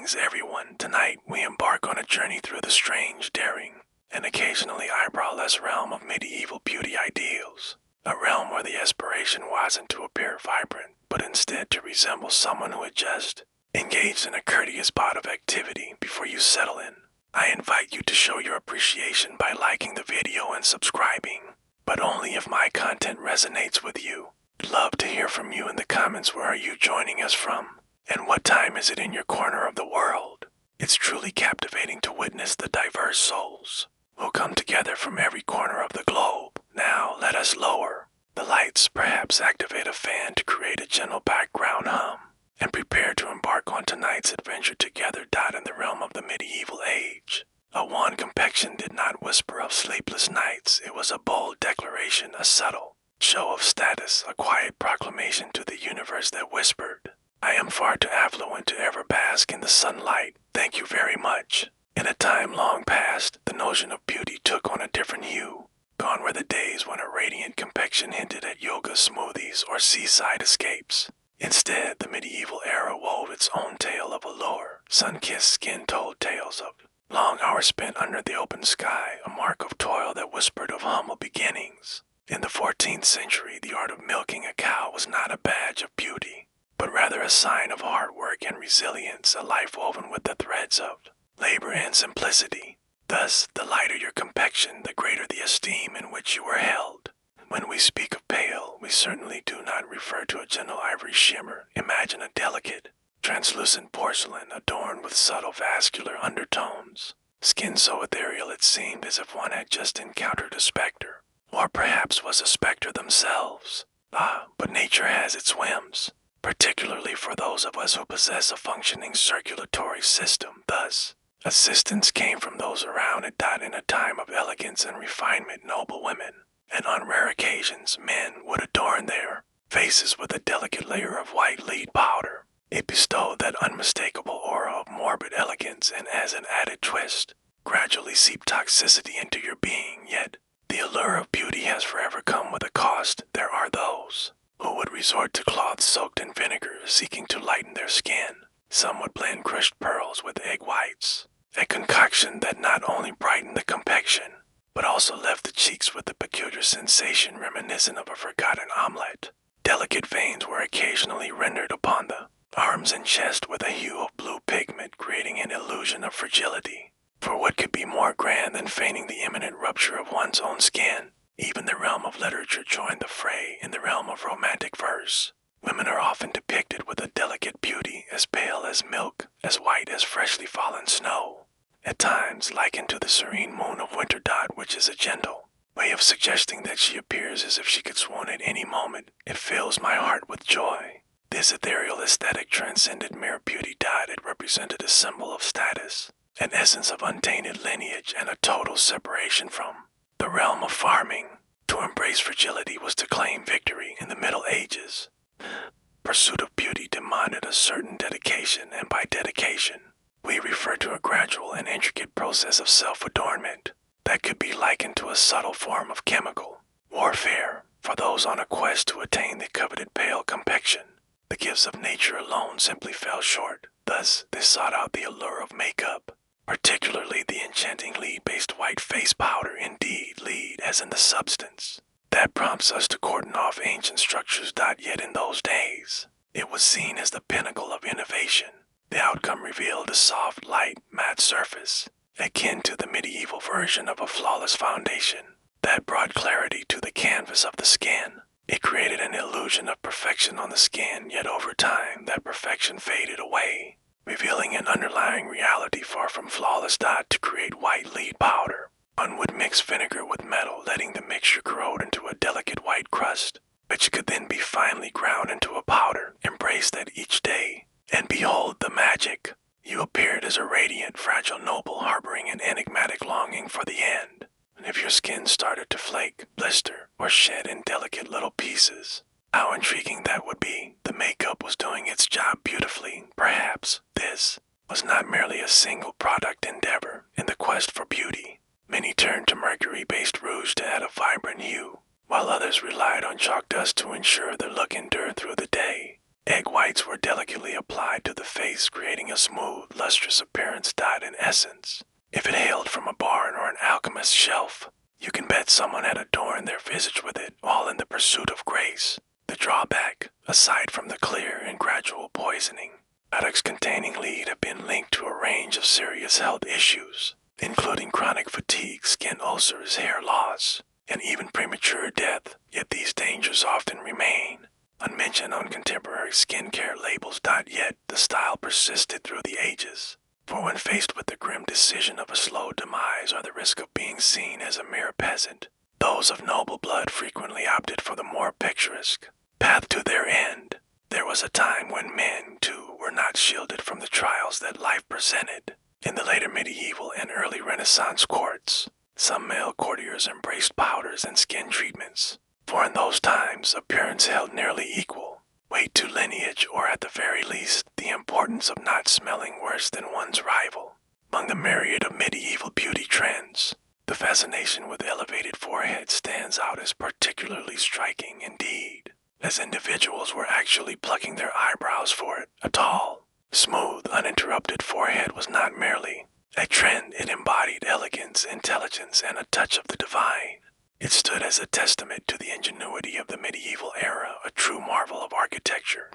Greetings, everyone. Tonight, we embark on a journey through the strange, daring, and occasionally eyebrowless realm of medieval beauty ideals. A realm where the aspiration wasn't to appear vibrant, but instead to resemble someone who had just engaged in a courteous bout of activity before you settle in. I invite you to show your appreciation by liking the video and subscribing, but only if my content resonates with you. Love to hear from you in the comments. Where are you joining us from? And what time is it in your corner of the world? It's truly captivating to witness the diverse souls who come together from every corner of the globe. Now let us lower the lights, perhaps activate a fan to create a gentle background hum, and prepare to embark on tonight's adventure together. In the realm of the medieval age, a wan complexion did not whisper of sleepless nights. It was a bold declaration, a subtle show of status, a quiet proclamation to the universe that whispered, I am far too affluent to ever bask in the sunlight. Thank you very much. In a time long past, the notion of beauty took on a different hue. Gone were the days when a radiant complexion hinted at yoga smoothies or seaside escapes. Instead, the medieval era wove its own tale of allure. Sun-kissed skin told tales of long hours spent under the open sky, a mark of toil that whispered of humble beginnings. In the 14th century, the art of milking a cow was not a badge of beauty, but rather a sign of hard work and resilience, a life woven with the threads of labor and simplicity. Thus, the lighter your complexion, the greater the esteem in which you were held. When we speak of pale, we certainly do not refer to a gentle ivory shimmer. Imagine a delicate, translucent porcelain adorned with subtle vascular undertones, skin so ethereal it seemed as if one had just encountered a specter, or perhaps was a specter themselves. But nature has its whims, particularly for those of us who possess a functioning circulatory system. Thus, assistance came from those around it. In a time of elegance and refinement, noble women, and on rare occasions men, would adorn their faces with a delicate layer of white lead powder. It bestowed that unmistakable aura of morbid elegance, and as an added twist, gradually seeped toxicity into your being. Yet, the allure of beauty has forever come with a cost. There are those who would resort to cloths soaked in vinegar, seeking to lighten their skin. Some would blend crushed pearls with egg whites, a concoction that not only brightened the complexion, but also left the cheeks with a peculiar sensation reminiscent of a forgotten omelette. Delicate veins were occasionally rendered upon the arms and chest with a hue of blue pigment, creating an illusion of fragility. For what could be more grand than feigning the imminent rupture of one's own skin? Even the realm of literature joined the fray. In the realm of romantic verse, women are often depicted with a delicate beauty, as pale as milk, as white as freshly fallen snow, at times likened to the serene moon of winter. Which is a gentle way of suggesting that she appears as if she could swoon at any moment. It fills my heart with joy. This ethereal aesthetic transcended mere beauty. It represented a symbol of status, an essence of untainted lineage, and a total separation from the realm of farming. To embrace fragility was to claim victory. In the Middle Ages, pursuit of beauty demanded a certain dedication, and by dedication, we refer to a gradual and intricate process of self-adornment that could be likened to a subtle form of chemical warfare for those on a quest to attain the coveted pale complexion. The gifts of nature alone simply fell short. Thus, they sought out the allure of makeup, particularly the enchanting lead-based white face powder. Indeed, lead as in the substance that prompts us to cordon off ancient structures. Yet in those days, it was seen as the pinnacle of innovation. The outcome revealed a soft, light, matte surface, akin to the medieval version of a flawless foundation, that brought clarity to the canvas of the skin. It created an illusion of perfection on the skin, yet over time that perfection faded away, revealing an underlying reality far from flawless. To create white lead powder, one would mix vinegar with metal, letting the mixture corrode into a delicate white crust, which could then be finely ground into a powder. Embrace that each day, and behold the magic. You appeared as a radiant, fragile noble, harboring an enigmatic longing for the end. And if your skin started to flake, blister, or shed in delicate little pieces, how intriguing that would be. The makeup was doing its job beautifully. Perhaps this was not merely a single product endeavor. In the quest for beauty, many turned to mercury-based rouge to add a vibrant hue, while others relied on chalk dust to ensure their look endured through the day. Egg whites were delicately applied to the face, creating a smooth, lustrous appearance. In essence, if it hailed from a barn or an alchemist's shelf, you can bet someone had adorned their visage with it, all in the pursuit of grace. The drawback, aside from the clear and gradual poisoning, products containing lead have been linked to a range of serious health issues, including chronic fatigue, skin ulcers, hair loss, and even premature death. Yet these dangers often remain unmentioned on contemporary skincare labels. Yet the style persisted through the ages. For when faced with the grim decision of a slow demise or the risk of being seen as a mere peasant, those of noble blood frequently opted for the more picturesque path to their end. There was a time when men, too, were not shielded from the trials that life presented. In the later medieval and early Renaissance courts, some male courtiers embraced powders and skin treatments, for in those times appearance held nearly equal weight to lineage, or at the very least, the importance of not smelling worse than one's rival. Among the myriad of medieval beauty trends, the fascination with elevated foreheads stands out as particularly striking indeed, as individuals were actually plucking their eyebrows for it. A tall, smooth, uninterrupted forehead was not merely a trend, it embodied elegance, intelligence, and a touch of the divine. It stood as a testament to the ingenuity of the medieval era, a true marvel of architecture.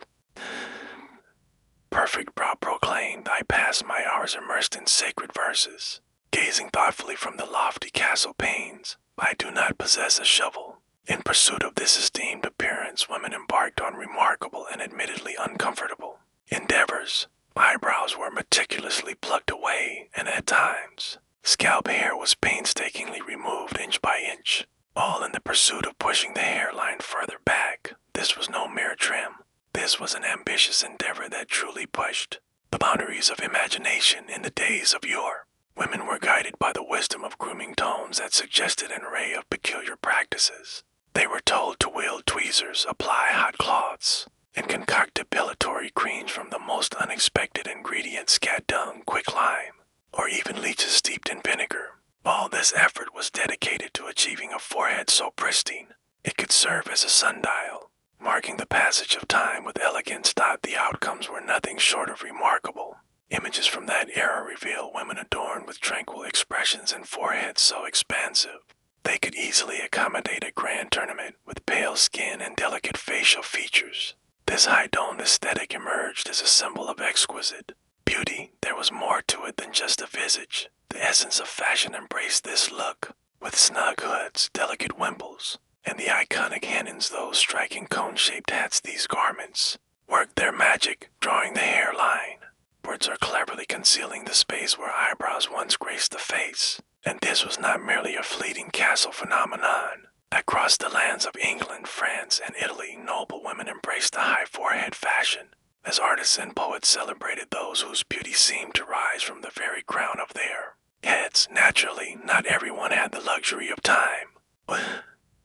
Perfect brow proclaimed, I pass my hours immersed in sacred verses, gazing thoughtfully from the lofty castle panes. I do not possess a shovel. In pursuit of this esteemed appearance, women embarked on remarkable and admittedly uncomfortable endeavors. Eyebrows were meticulously plucked away, and at times, scalp hair was painstakingly removed inch by inch, all in the pursuit of pushing the hairline further back. This was no mere trim. This was an ambitious endeavor that truly pushed the boundaries of imagination. In the days of yore, women were guided by the wisdom of grooming tones that suggested an array of peculiar practices. They were told to wield tweezers, apply hot cloths, and concoct depilatory creams from the most unexpected ingredients: cat dung, quicklime, or even leeches steeped in vinegar. All this effort was dedicated to achieving a forehead so pristine it could serve as a sundial, marking the passage of time with elegance. The outcomes were nothing short of remarkable. Images from that era reveal women adorned with tranquil expressions and foreheads so expansive they could easily accommodate a grand tournament, with pale skin and delicate facial features. This high-domed aesthetic emerged as a symbol of exquisite beauty. There was more to it than just a visage. The essence of fashion embraced this look, with snug hoods, delicate wimples, and the iconic hennons. Those striking cone-shaped hats, these garments worked their magic, drawing the hairline upwards or cleverly concealing the space where eyebrows once graced the face. And this was not merely a fleeting castle phenomenon. Across the lands of England, France, and Italy, noble women embraced the high forehead fashion, as artists and poets celebrated those whose beauty seemed to rise from the very crown of their heads. Naturally, not everyone had the luxury of time,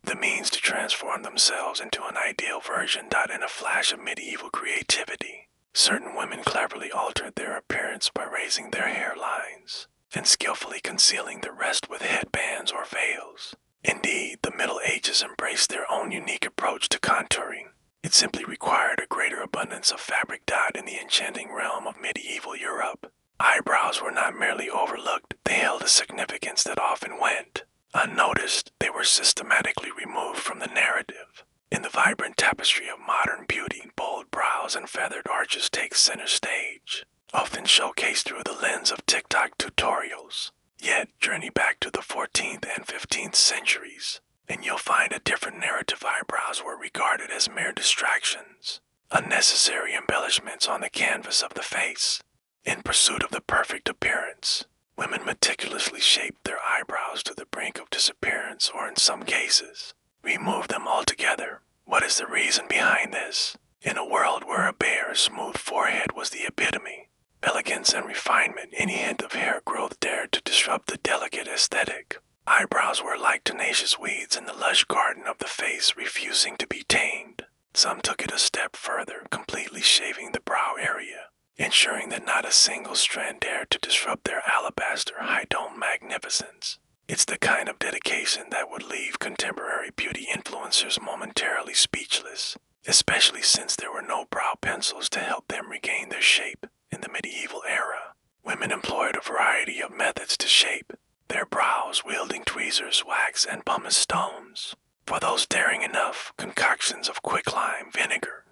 the means to transform themselves into an ideal version. In a flash of medieval creativity, certain women cleverly altered their appearance by raising their hairlines and skillfully concealing the rest with headbands or veils. Indeed, the Middle Ages embraced their own unique approach to contouring. It simply required a greater abundance of fabric. In the enchanting realm of medieval Europe, eyebrows were not merely overlooked, they held a significance that often went unnoticed. They were systematically removed from the narrative. In the vibrant tapestry of modern beauty, bold brows and feathered arches take center stage, often showcased through the lens of TikTok tutorials. Yet, journey back to the 14th and 15th centuries, and you'll find a different narrative. Eyebrows were regarded as mere distractions, unnecessary embellishments on the canvas of the face. In pursuit of the perfect appearance, women meticulously shaped their eyebrows to the brink of disappearance, or in some cases, removed them altogether. What is the reason behind this? In a world where a bare, smooth forehead was the epitome elegance and refinement, any hint of hair growth dared to disrupt the delicate aesthetic. Eyebrows were like tenacious weeds in the lush garden of the face, refusing to be tamed. Some took it a step further, completely shaving the brow area, ensuring that not a single strand dared to disrupt their alabaster high-dome magnificence. It's the kind of dedication that would leave contemporary beauty influencers momentarily speechless. especially since there were no brow pencils to help them regain their shape in the medieval era. Women employed a variety of methods to shape their brows, wielding tweezers, wax, and pumice stones. For those daring enough, concoctions of quicklime, vinegar,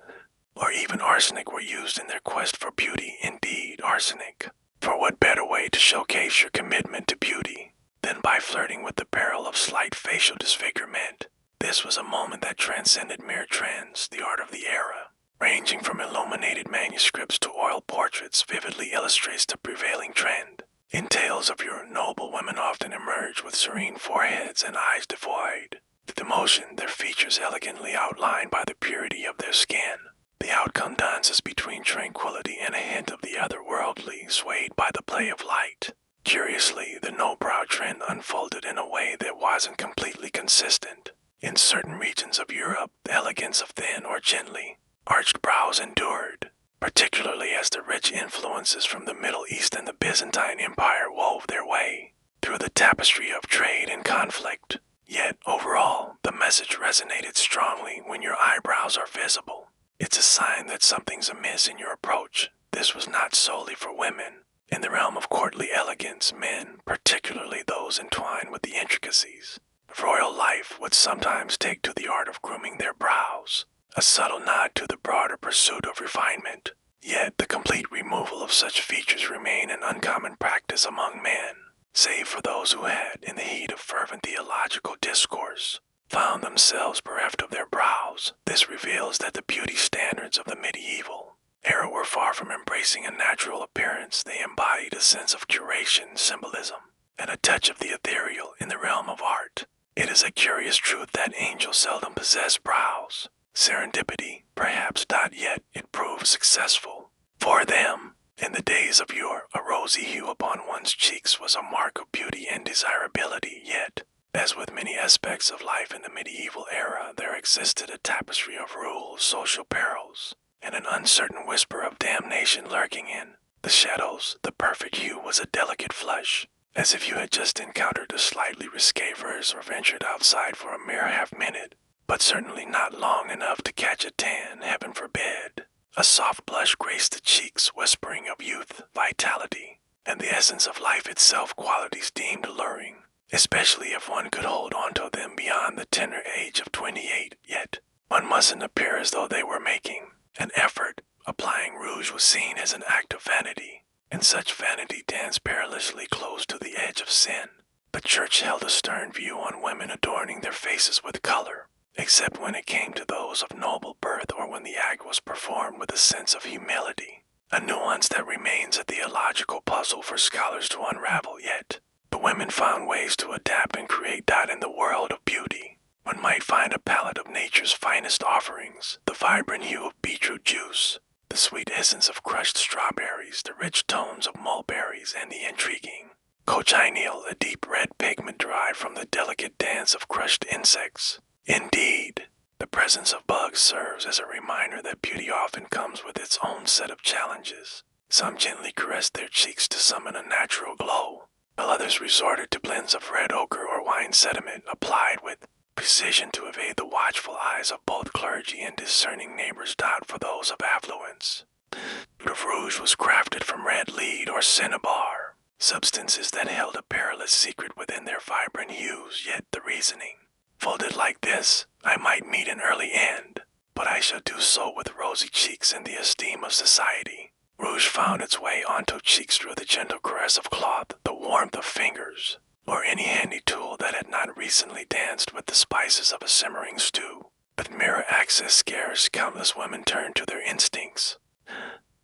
or even arsenic were used in their quest for beauty. Indeed, arsenic. For what better way to showcase your commitment to beauty than by flirting with the peril of slight facial disfigurement? This was a moment that transcended mere trends. The art of the era, ranging from illuminated manuscripts to oil portraits, vividly illustrates the prevailing trend. In tales of yore, noble women often emerge with serene foreheads and eyes devoid of emotion, their features elegantly outlined by the purity of their skin. The outcome dances between tranquility and a hint of the otherworldly, swayed by the play of light. Curiously, the no-brow trend unfolded in a way that wasn't completely consistent. In certain regions of Europe, the elegance of thin or gently arched brows endured, particularly as the rich influences from the Middle East and the Byzantine Empire wove their way through the tapestry of trade and conflict. Yet, overall, the message resonated strongly. When your eyebrows are visible, it's a sign that something's amiss in your approach. This was not solely for women. In the realm of courtly elegance, men, particularly those entwined with the intricacies of royal life, would sometimes take to the art of grooming their brows, a subtle nod to the broader pursuit of refinement. Yet the complete removal of such features remained an uncommon practice among men, save for those who had, in the heat of fervent theological discourse, found themselves bereft of their brows. This reveals that the beauty standards of the medieval era were far from embracing a natural appearance. They embodied a sense of curation, symbolism, and a touch of the ethereal in the realm of art. It is a curious truth that angels seldom possess brows. Serendipity, perhaps, not yet it proved successful for them. In the days of yore, a rosy hue upon one's cheeks was a mark of beauty and desirability. Yet, as with many aspects of life in the medieval era, there existed a tapestry of rules, social perils, and an uncertain whisper of damnation lurking in the shadows. The perfect hue was a delicate flush, as if you had just encountered a slightly risque verse or ventured outside for a mere half-minute, but certainly not long enough to catch a tan, heaven forbid. A soft blush graced the cheeks, whispering of youth, vitality, and the essence of life itself, qualities deemed alluring, especially if one could hold on to them beyond the tender age of 28. Yet, one mustn't appear as though they were making an effort. Applying rouge was seen as an act of vanity, and such vanity danced perilously close to the edge of sin. The church held a stern view on women adorning their faces with color, except when it came to those of noble birth or when the act was performed with a sense of humility, a nuance that remains a theological puzzle for scholars to unravel. Yet, the women found ways to adapt and create that in the world of beauty. One might find a palette of nature's finest offerings, the vibrant hue of beetroot juice, the sweet essence of crushed strawberries, the rich tones of mulberries, and the intriguing cochineal, a deep red pigment derived from the delicate dance of crushed insects. Indeed, the presence of bugs serves as a reminder that beauty often comes with its own set of challenges. Some gently caressed their cheeks to summon a natural glow, while others resorted to blends of red ochre or wine sediment applied with precision to evade the watchful eyes of both clergy and discerning neighbors. For those of affluence, the rouge was crafted from red lead or cinnabar, substances that held a perilous secret within their vibrant hues. Yet the reasoning folded like this: I might meet an early end, but I shall do so with rosy cheeks in the esteem of society. Rouge found its way onto cheeks through the gentle caress of cloth, the warmth of fingers, or any handy tool that had not recently danced with the spices of a simmering stew. With mere access scarce, countless women turned to their instincts,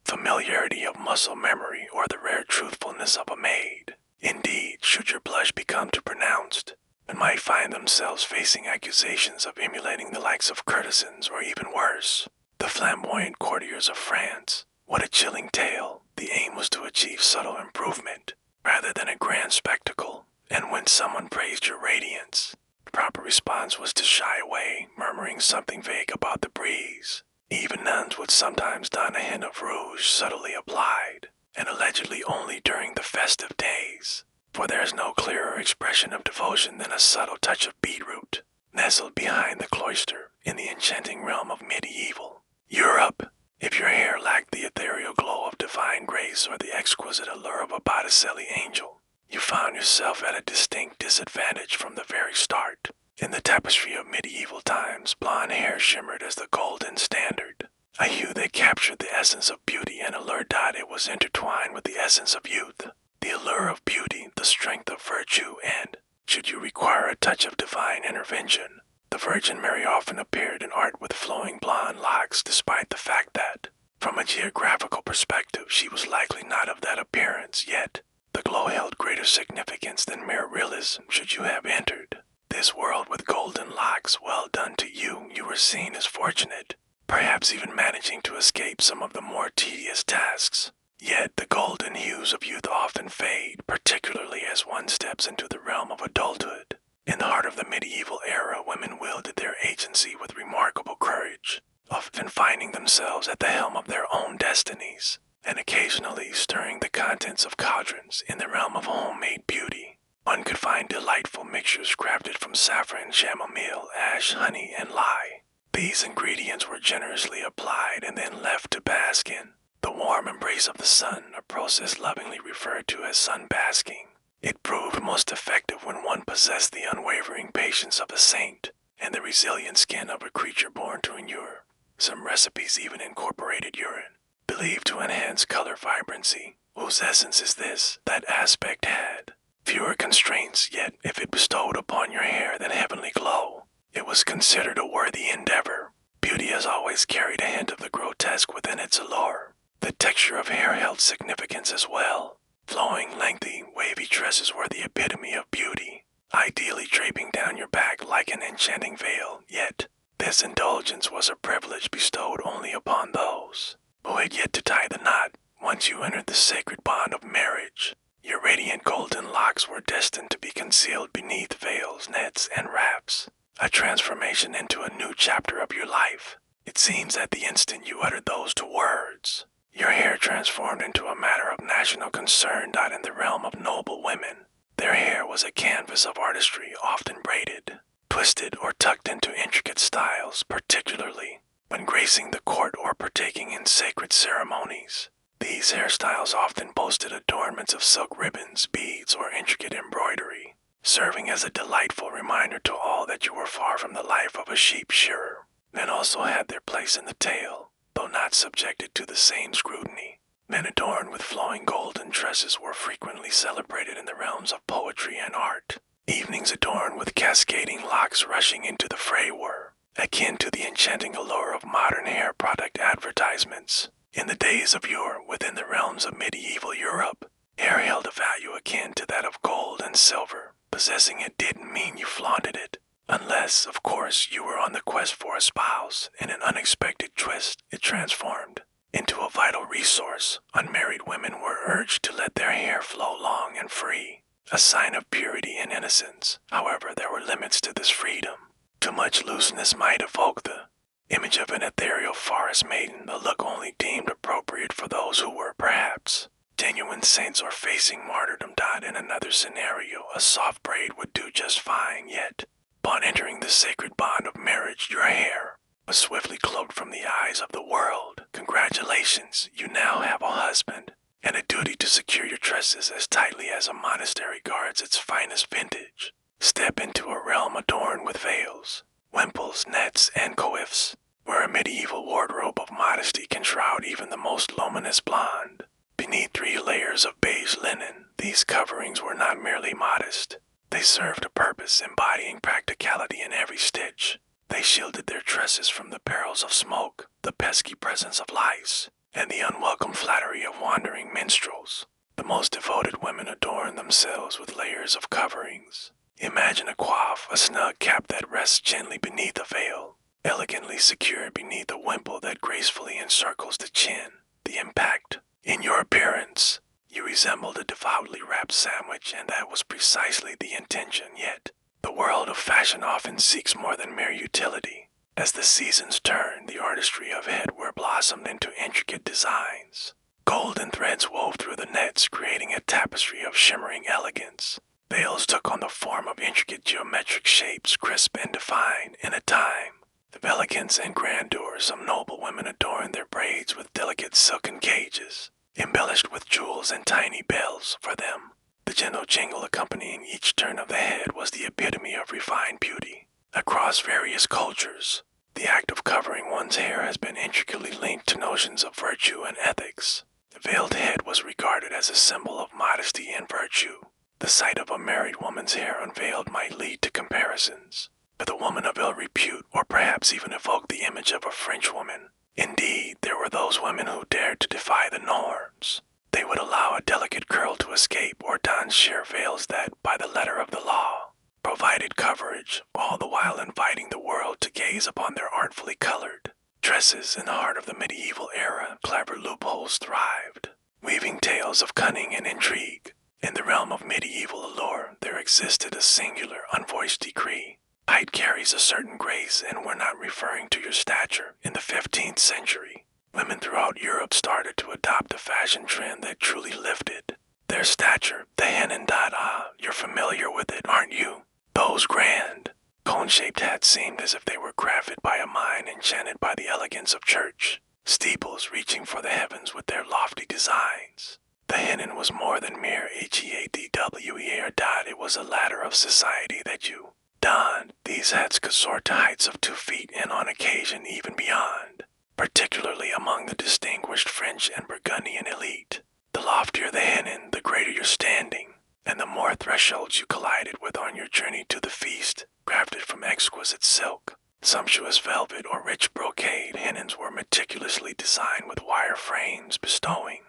familiarity of muscle memory, or the rare truthfulness of a maid. Indeed, should your blush become too pronounced, and might find themselves facing accusations of emulating the likes of courtesans, or even worse, the flamboyant courtiers of France. What a chilling tale! The aim was to achieve subtle improvement, rather than a grand spectacle, and when someone praised your radiance, the proper response was to shy away, murmuring something vague about the breeze. Even nuns would sometimes don a hint of rouge subtly applied, and allegedly only during the festive days. For there is no clearer expression of devotion than a subtle touch of beetroot, nestled behind the cloister. in the enchanting realm of medieval Europe. If your hair lacked the ethereal glow of divine grace or the exquisite allure of a Botticelli angel, you found yourself at a distinct disadvantage from the very start. In the tapestry of medieval times, blonde hair shimmered as the golden standard, a hue that captured the essence of beauty and allured. It was intertwined with the essence of youth, the allure of beauty, the strength of virtue, and, should you require a touch of divine intervention, the Virgin Mary often appeared in art with flowing blonde locks, despite the fact that, from a geographical perspective, she was likely not of that appearance. Yet, the glow held greater significance than mere realism. Should you have entered this world with golden locks, well done to you. You were seen as fortunate, perhaps even managing to escape some of the more tedious tasks. Yet the golden hues of youth often fade, particularly as one steps into the realm of adulthood. In the heart of the medieval era, women wielded their agency with remarkable courage, often finding themselves at the helm of their own destinies, and occasionally stirring the contents of cauldrons. In the realm of homemade beauty, one could find delightful mixtures crafted from saffron, chamomile, ash, honey, and lye. These ingredients were generously applied and then left to bask in the warm embrace of the sun, a process lovingly referred to as sun-basking. It proved most effective when one possessed the unwavering patience of a saint and the resilient skin of a creature born to endure. Some recipes even incorporated urine, believed to enhance color vibrancy, whose essence is this: that aspect had fewer constraints, yet if it bestowed upon your hair that heavenly glow, it was considered a worthy endeavor. Beauty has always carried a hint of the grotesque within its allure. The texture of hair held significance as well. Flowing, lengthy, wavy tresses were the epitome of beauty, ideally draping down your back like an enchanting veil. Yet, this indulgence was a privilege bestowed only upon those who had yet to tie the knot. Once you entered the sacred bond of marriage, your radiant golden locks were destined to be concealed beneath veils, nets, and wraps, a transformation into a new chapter of your life. It seems that the instant you uttered those two words, your hair transformed into a matter of national concern. In the realm of noble women, their hair was a canvas of artistry, often braided, twisted, or tucked into intricate styles, particularly when gracing the court or partaking in sacred ceremonies. These hairstyles often boasted adornments of silk ribbons, beads, or intricate embroidery, serving as a delightful reminder to all that you were far from the life of a sheep shearer. Men also had their place in the tale, though not subjected to the same scrutiny. Men adorned with flowing golden tresses were frequently celebrated in the realms of poetry and art. Evenings adorned with cascading locks rushing into the fray were akin to the enchanting allure of modern hair product advertisements. In the days of yore, within the realms of medieval Europe, hair held a value akin to that of gold and silver. Possessing it didn't mean you flaunted it, unless, of course, you were on the quest for a spouse. In an unexpected twist, it transformed into a vital resource. Unmarried women were urged to let their hair flow long and free, a sign of purity and innocence. However, there were limits to this freedom. Too much looseness might evoke the image of an ethereal forest maiden, a look only deemed appropriate for those who were, perhaps, genuine saints or facing martyrdom. In another scenario, a soft braid would do just fine. Yet, upon entering the sacred bond of marriage, your hair was swiftly cloaked from the eyes of the world. Congratulations, you now have a husband, and a duty to secure your tresses as tightly as a monastery guards its finest vintage. Step into a realm adorned with veils, wimples, nets, and coifs, where a medieval wardrobe of modesty can shroud even the most luminous blonde. Beneath 3 layers of beige linen, these coverings were not merely modest. They served a purpose, embodying practicality in every stitch. They shielded their tresses from the perils of smoke, the pesky presence of lice, and the unwelcome flattery of wandering minstrels. The most devoted women adorned themselves with layers of coverings. Imagine a coif, a snug cap that rests gently beneath a veil, elegantly secured beneath a wimple that gracefully encircles the chin. The impact. In your appearance, you resembled a devoutly wrapped sandwich, and that was precisely the intention. Yet, the world of fashion often seeks more than mere utility. As the seasons turned, the artistry of headwear blossomed into intricate designs. Golden threads wove through the nets, creating a tapestry of shimmering elegance. Veils took on the form of intricate geometric shapes, crisp and defined. In a time The elegance and grandeur, some noble women adorned their braids with delicate silken cages, embellished with jewels and tiny bells for them. The gentle jingle accompanying each turn of the head was the epitome of refined beauty. Across various cultures, the act of covering one's hair has been intricately linked to notions of virtue and ethics. The veiled head was regarded as a symbol of modesty and virtue. The sight of a married woman's hair unveiled might lead to comparisons with a woman of ill repute, or perhaps even evoke the image of a French woman. Indeed, there were those women who dared to defy the norms. They would allow a delicate curl to escape or don sheer veils that, by the letter of the law, provided coverage, all the while inviting the world to gaze upon their artfully colored dresses. In the heart of the medieval era, clever loopholes thrived, weaving tales of cunning and intrigue. In the realm of medieval allure, there existed a singular, unvoiced decree. Height carries a certain grace, and we're not referring to your stature. In the 15th century, women throughout Europe started to adopt a fashion trend that truly lifted their stature. The hennin dada, you're familiar with it, aren't you? Those grand, cone-shaped hats seemed as if they were crafted by a mind enchanted by the elegance of church steeples, reaching for the heavens with their lofty designs. The hennin was more than mere HEADWE or dot. It was a ladder of society that you donned. These hats could soar to heights of 2 feet and on occasion even beyond, particularly among the distinguished French and Burgundian elite. The loftier the hennin, the greater your standing, and the more thresholds you collided with on your journey to the feast. Crafted from exquisite silk, sumptuous velvet, or rich brocade, hennins were meticulously designed with wire frames, bestowing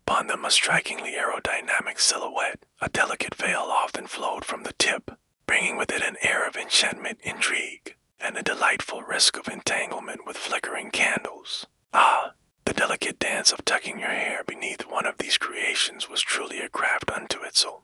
upon them a strikingly aerodynamic silhouette. A delicate veil often flowed from the tip, bringing with it an air of enchantment, intrigue, and a delightful risk of entanglement with flickering candles. Ah, the delicate dance of tucking your hair beneath one of these creations was truly a craft unto itself.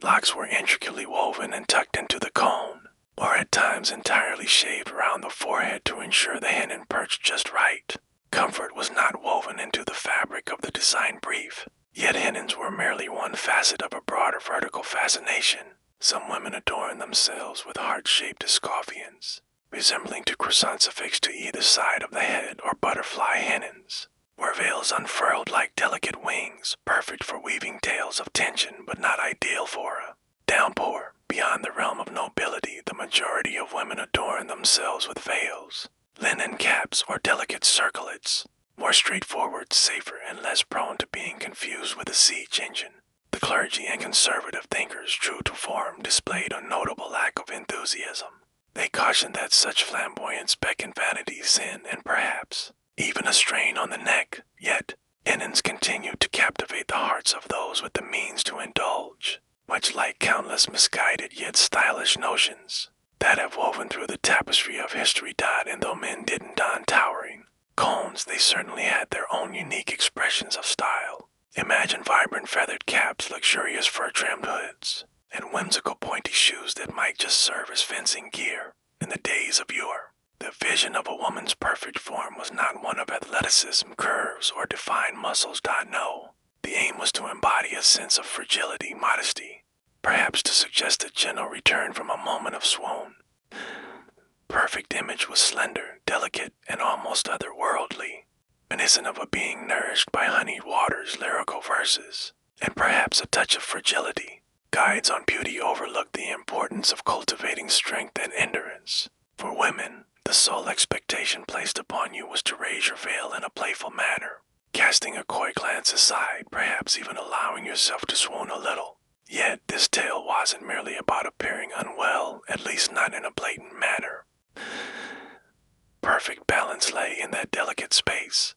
Locks were intricately woven and tucked into the comb, or at times entirely shaved around the forehead to ensure the hennin perched just right. Comfort was not woven into the fabric of the design brief, yet hennins were merely one facet of a broader vertical fascination. Some women adorned themselves with heart-shaped escoffions, resembling to croissants affixed to either side of the head, or butterfly hennins, where veils unfurled like delicate wings, perfect for weaving tales of tension but not ideal for a downpour. Beyond the realm of nobility, the majority of women adorn themselves with veils, linen caps, or delicate circlets, more straightforward, safer, and less prone to being confused with a siege engine. The clergy and conservative thinkers, true to form, displayed a notable lack of enthusiasm. They cautioned that such flamboyance beckoned vanity, sin, and perhaps even a strain on the neck. Yet, hennins continued to captivate the hearts of those with the means to indulge, much like countless misguided yet stylish notions that have woven through the tapestry of history. And though men didn't don towering cones, they certainly had their own unique expressions of style. Imagine vibrant feathered caps, luxurious fur-trimmed hoods, and whimsical pointy shoes that might just serve as fencing gear. In the days of yore, the vision of a woman's perfect form was not one of athleticism, curves, or defined muscles. No, the aim was to embody a sense of fragility, modesty, perhaps to suggest a gentle return from a moment of swoon. Perfect image was slender, delicate, and almost otherworldly, reminiscent of a being nourished by honeyed waters, lyrical verses, and perhaps a touch of fragility. Guides on beauty overlooked the importance of cultivating strength and endurance. For women, the sole expectation placed upon you was to raise your veil in a playful manner, casting a coy glance aside, perhaps even allowing yourself to swoon a little. Yet this tale wasn't merely about appearing unwell, at least not in a blatant manner. Perfect balance lay in that delicate space.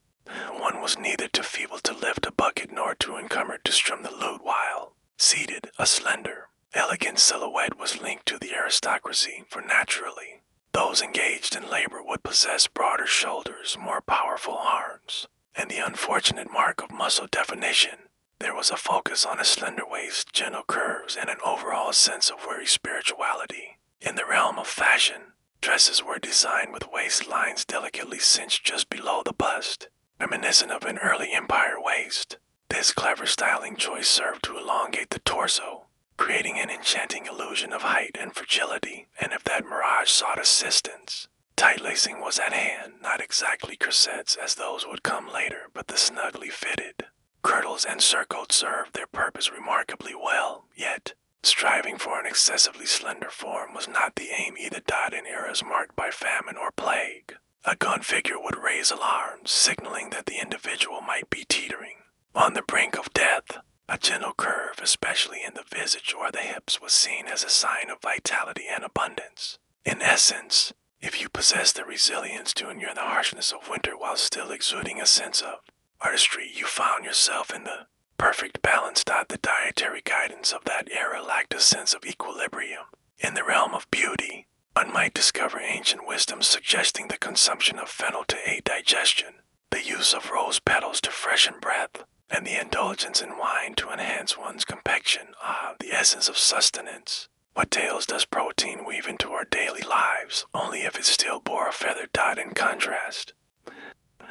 One was neither too feeble to lift a bucket nor too encumbered to strum the lute while seated. A slender, elegant silhouette was linked to the aristocracy, for naturally, those engaged in labor would possess broader shoulders, more powerful arms, and the unfortunate mark of muscle definition. There was a focus on a slender waist, gentle curves, and an overall sense of weary spirituality. In the realm of fashion, dresses were designed with waistlines delicately cinched just below the bust, reminiscent of an early empire waist. This clever styling choice served to elongate the torso, creating an enchanting illusion of height and fragility, and if that mirage sought assistance, tight lacing was at hand, not exactly corsets as those would come later, but the snugly fitted. Girdles and surcoats served their purpose remarkably well, yet striving for an excessively slender form was not the aim either in eras marked by famine or plague. A gaunt figure would raise alarms, signaling that the individual might be teetering on the brink of death. A gentle curve, especially in the visage or the hips, was seen as a sign of vitality and abundance. In essence, if you possess the resilience to endure the harshness of winter while still exuding a sense of artistry, you found yourself in the perfect balance. The dietary guidance of that era lacked a sense of equilibrium. In the realm of beauty, one might discover ancient wisdom suggesting the consumption of fennel to aid digestion, the use of rose petals to freshen breath, and the indulgence in wine to enhance one's complexion. The essence of sustenance. What tales does protein weave into our daily lives, only if it still bore a feathered dot in contrast?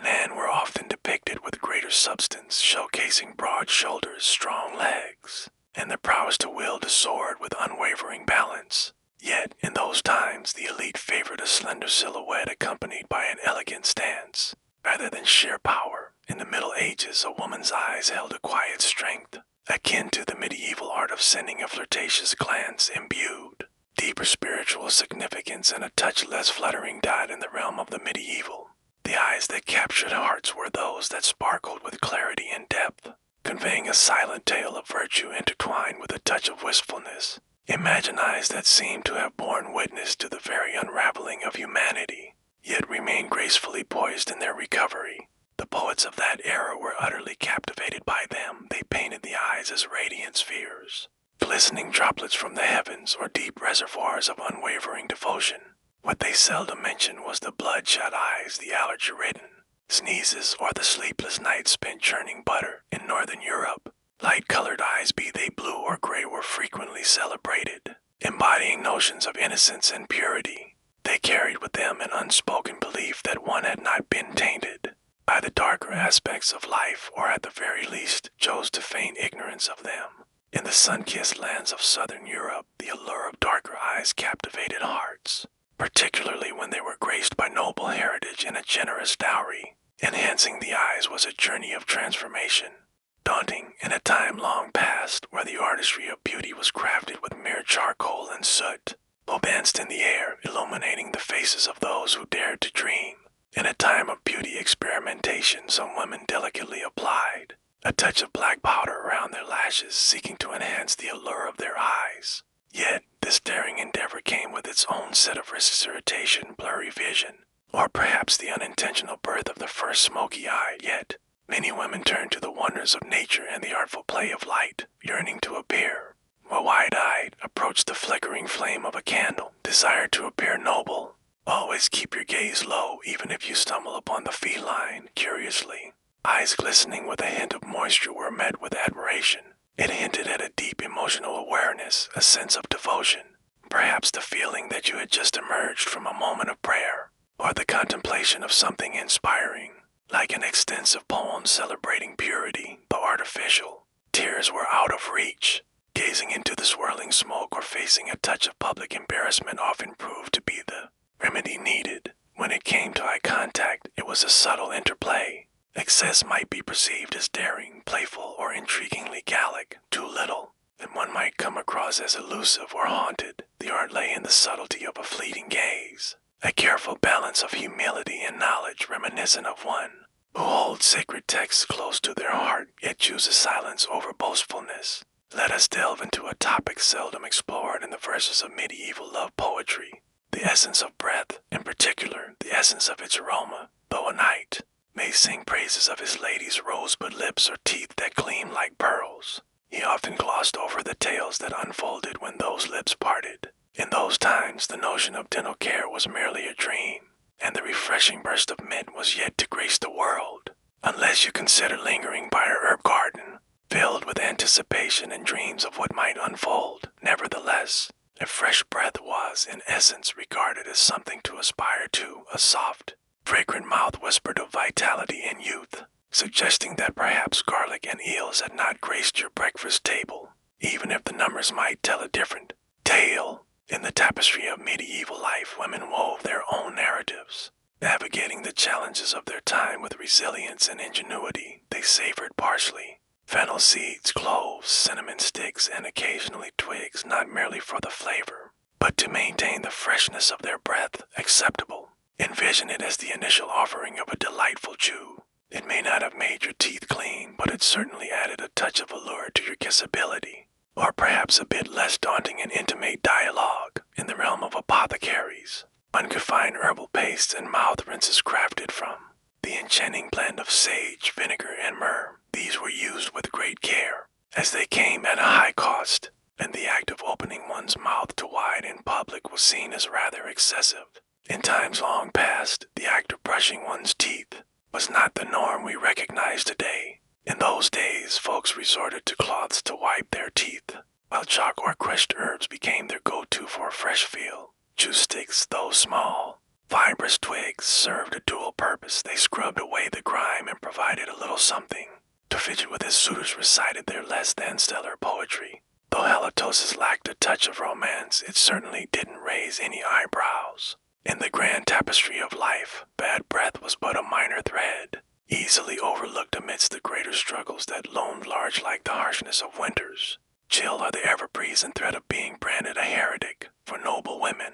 Men were often depicted with greater substance, showcasing broad shoulders, strong legs, and the prowess to wield a sword with unwavering balance. Yet, in those times, the elite favored a slender silhouette accompanied by an elegant stance, rather than sheer power. In the Middle Ages, a woman's eyes held a quiet strength, akin to the medieval art of sending a flirtatious glance, imbued deeper spiritual significance and a touch less fluttering. In the realm of the medieval, the eyes that captured hearts were those that sparkled with clarity and depth, conveying a silent tale of virtue intertwined with a touch of wistfulness. Imagine eyes that seemed to have borne witness to the very unraveling of humanity, yet remained gracefully poised in their recovery. The poets of that era were utterly captivated by them. They painted the eyes as radiant spheres, glistening droplets from the heavens, or deep reservoirs of unwavering devotion. What they seldom mentioned was the bloodshot eyes, the allergy-ridden sneezes, or the sleepless nights spent churning butter. In Northern Europe, light-colored eyes, be they blue or gray, were frequently celebrated, embodying notions of innocence and purity. They carried with them an unspoken belief that one had not been tainted by the darker aspects of life, or at the very least chose to feign ignorance of them. In the sun-kissed lands of southern Europe, the allure of darker eyes captivated hearts, particularly when they were graced by noble heritage and a generous dowry. Enhancing the eyes was a journey of transformation, daunting in a time long past where the artistry of beauty was crafted with mere charcoal and soot, danced in the air, illuminating the faces of those who dared to dream. In a time of beauty experimentation, some women delicately applied a touch of black powder around their lashes, seeking to enhance the allure of their eyes. Yet, this daring endeavor came with its own set of risks: irritation, blurry vision, or perhaps the unintentional birth of the first smoky eye. Yet, many women turned to the wonders of nature and the artful play of light, yearning to appear more wide-eyed, approach the flickering flame of a candle, desire to appear noble. Always keep your gaze low, even if you stumble upon the feline. Curiously, eyes glistening with a hint of moisture were met with admiration. It hinted at a deep emotional awareness, a sense of devotion, perhaps the feeling that you had just emerged from a moment of prayer, or the contemplation of something inspiring, like an extensive poem celebrating purity, though artificial. Tears were out of reach. Gazing into the swirling smoke or facing a touch of public embarrassment often proved to be the remedy needed. When it came to eye contact, it was a subtle interplay. Excess might be perceived as daring, playful, or intriguingly Gallic. Too little, and one might come across as elusive or haunted. The art lay in the subtlety of a fleeting gaze, a careful balance of humility and knowledge, reminiscent of one who holds sacred texts close to their heart, yet chooses silence over boastfulness. Let us delve into a topic seldom explored in the verses of medieval love poetry: the essence of breath, in particular, the essence of its aroma. Though a knight may sing praises of his lady's rosebud lips or teeth that gleam like pearls, he often glossed over the tales that unfolded when those lips parted. In those times, the notion of dental care was merely a dream, and the refreshing burst of mint was yet to grace the world, unless you consider lingering by a herb garden, filled with anticipation and dreams of what might unfold. Nevertheless, a fresh breath was, in essence, regarded as something to aspire to. A soft, fragrant mouth whispered of vitality and youth, suggesting that perhaps garlic and eels had not graced your breakfast table, even if the numbers might tell a different tale. In the tapestry of medieval life, women wove their own narratives. Navigating the challenges of their time with resilience and ingenuity, they savored parsley, fennel seeds, cloves, cinnamon sticks, and occasionally twigs, not merely for the flavor, but to maintain the freshness of their breath acceptable. Envision it as the initial offering of a delightful chew. It may not have made your teeth clean, but it certainly added a touch of allure to your kissability. Or perhaps a bit less daunting and intimate dialogue in the realm of apothecaries. One could find herbal pastes and mouth rinses crafted from the enchanting blend of sage, vinegar, and myrrh. These were used with great care, as they came at a high cost, and the act of opening one's mouth too wide in public was seen as rather excessive. In times long past, the act of brushing one's teeth was not the norm we recognize today. In those days, folks resorted to cloths to wipe their teeth, while chalk or crushed herbs became their go-to for a fresh feel. Chew sticks, though small, fibrous twigs, served a dual purpose. They scrubbed away the grime and provided a little something to fidget with as suitors recited their less-than-stellar poetry. Though halitosis lacked a touch of romance, it certainly didn't raise any eyebrows. In the grand tapestry of life, bad breath was but a minor thread, easily overlooked amidst the greater struggles that loomed large like the harshness of winters. Chill are the ever-present threat of being branded a heretic for noble women.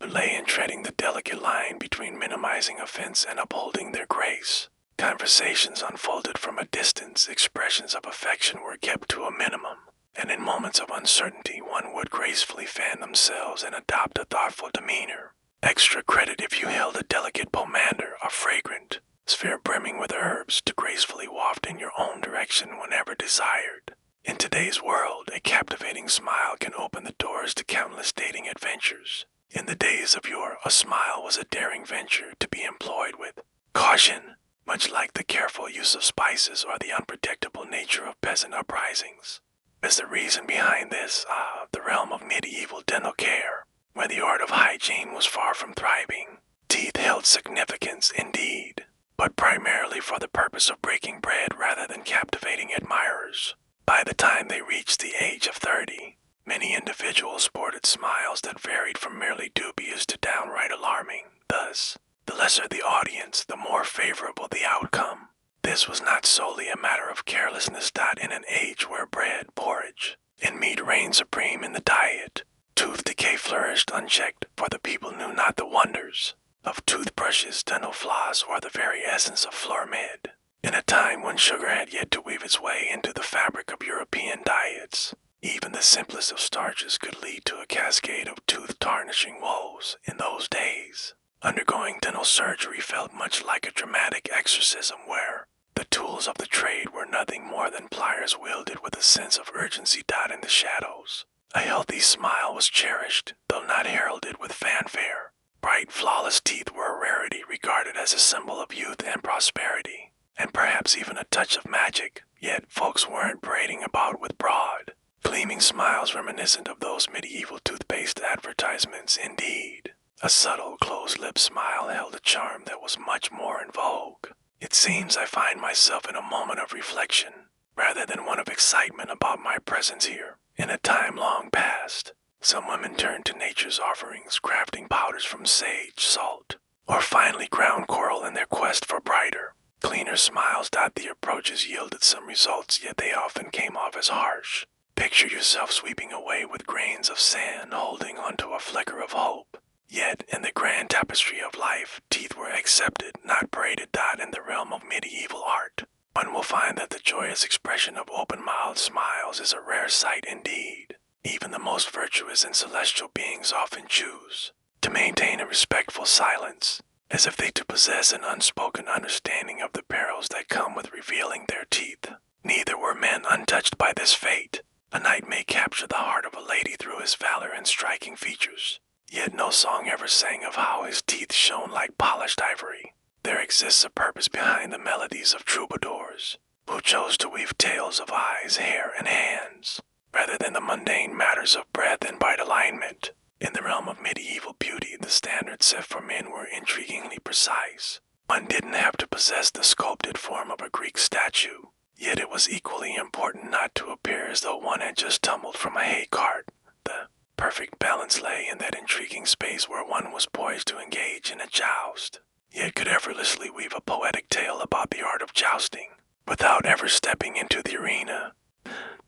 The lay in treading the delicate line between minimizing offense and upholding their grace. Conversations unfolded from a distance, expressions of affection were kept to a minimum, and in moments of uncertainty one would gracefully fan themselves and adopt a thoughtful demeanor. Extra credit if you held a delicate pomander, a fragrant sphere brimming with herbs to gracefully waft in your own direction whenever desired. In today's world, a captivating smile can open the doors to countless dating adventures. In the days of yore, a smile was a daring venture to be employed with caution, much like the careful use of spices or the unpredictable nature of peasant uprisings. As the reason behind this, the realm of medieval dental care, where the art of hygiene was far from thriving. Teeth held significance indeed, but primarily for the purpose of breaking bread rather than captivating admirers. By the time they reached the age of 30, many individuals sported smiles that varied from merely dubious to downright alarming. Thus, the lesser the audience, the more favorable the outcome. This was not solely a matter of carelessness. In an age where bread, porridge, and meat reigned supreme in the diet, tooth decay flourished unchecked, for the people knew not the wonders of toothbrushes, dental floss, or the very essence of Florimid. In a time when sugar had yet to weave its way into the fabric of European diets, even the simplest of starches could lead to a cascade of tooth-tarnishing woes. In those days, undergoing dental surgery felt much like a dramatic exorcism where the tools of the trade were nothing more than pliers wielded with a sense of urgency in the shadows. A healthy smile was cherished, though not heralded with fanfare. Bright, flawless teeth were a rarity, regarded as a symbol of youth and prosperity, and perhaps even a touch of magic. Yet folks weren't parading about with broad, gleaming smiles reminiscent of those medieval toothpaste advertisements. Indeed, a subtle, closed-lip smile held a charm that was much more in vogue. It seems I find myself in a moment of reflection, rather than one of excitement about my presence here. In a time long past, some women turned to nature's offerings, crafting powders from sage, salt, or finely ground coral in their quest for brighter, cleaner smiles. The approaches yielded some results, yet they often came off as harsh. Picture yourself sweeping away with grains of sand, holding onto a flicker of hope. Yet, in the grand tapestry of life, teeth were accepted, not paraded. In the realm of medieval art, one will find that the joyous expression of open-mouthed smiles is a rare sight indeed. Even the most virtuous and celestial beings often choose to maintain a respectful silence, as if they to possess an unspoken understanding of the perils that come with revealing their teeth. Neither were men untouched by this fate. A knight may capture the heart of a lady through his valor and striking features, yet no song ever sang of how his teeth shone like polished ivory. There exists a purpose behind the melodies of troubadours, who chose to weave tales of eyes, hair, and hands, rather than the mundane matters of breath and bite alignment. In the realm of medieval beauty, the standards set for men were intriguingly precise. One didn't have to possess the sculpted form of a Greek statue, yet it was equally important not to appear as though one had just tumbled from a hay cart. The perfect balance lay in that intriguing space where one was poised to engage in a joust, yet could effortlessly weave a poetic tale about the art of jousting, without ever stepping into the arena.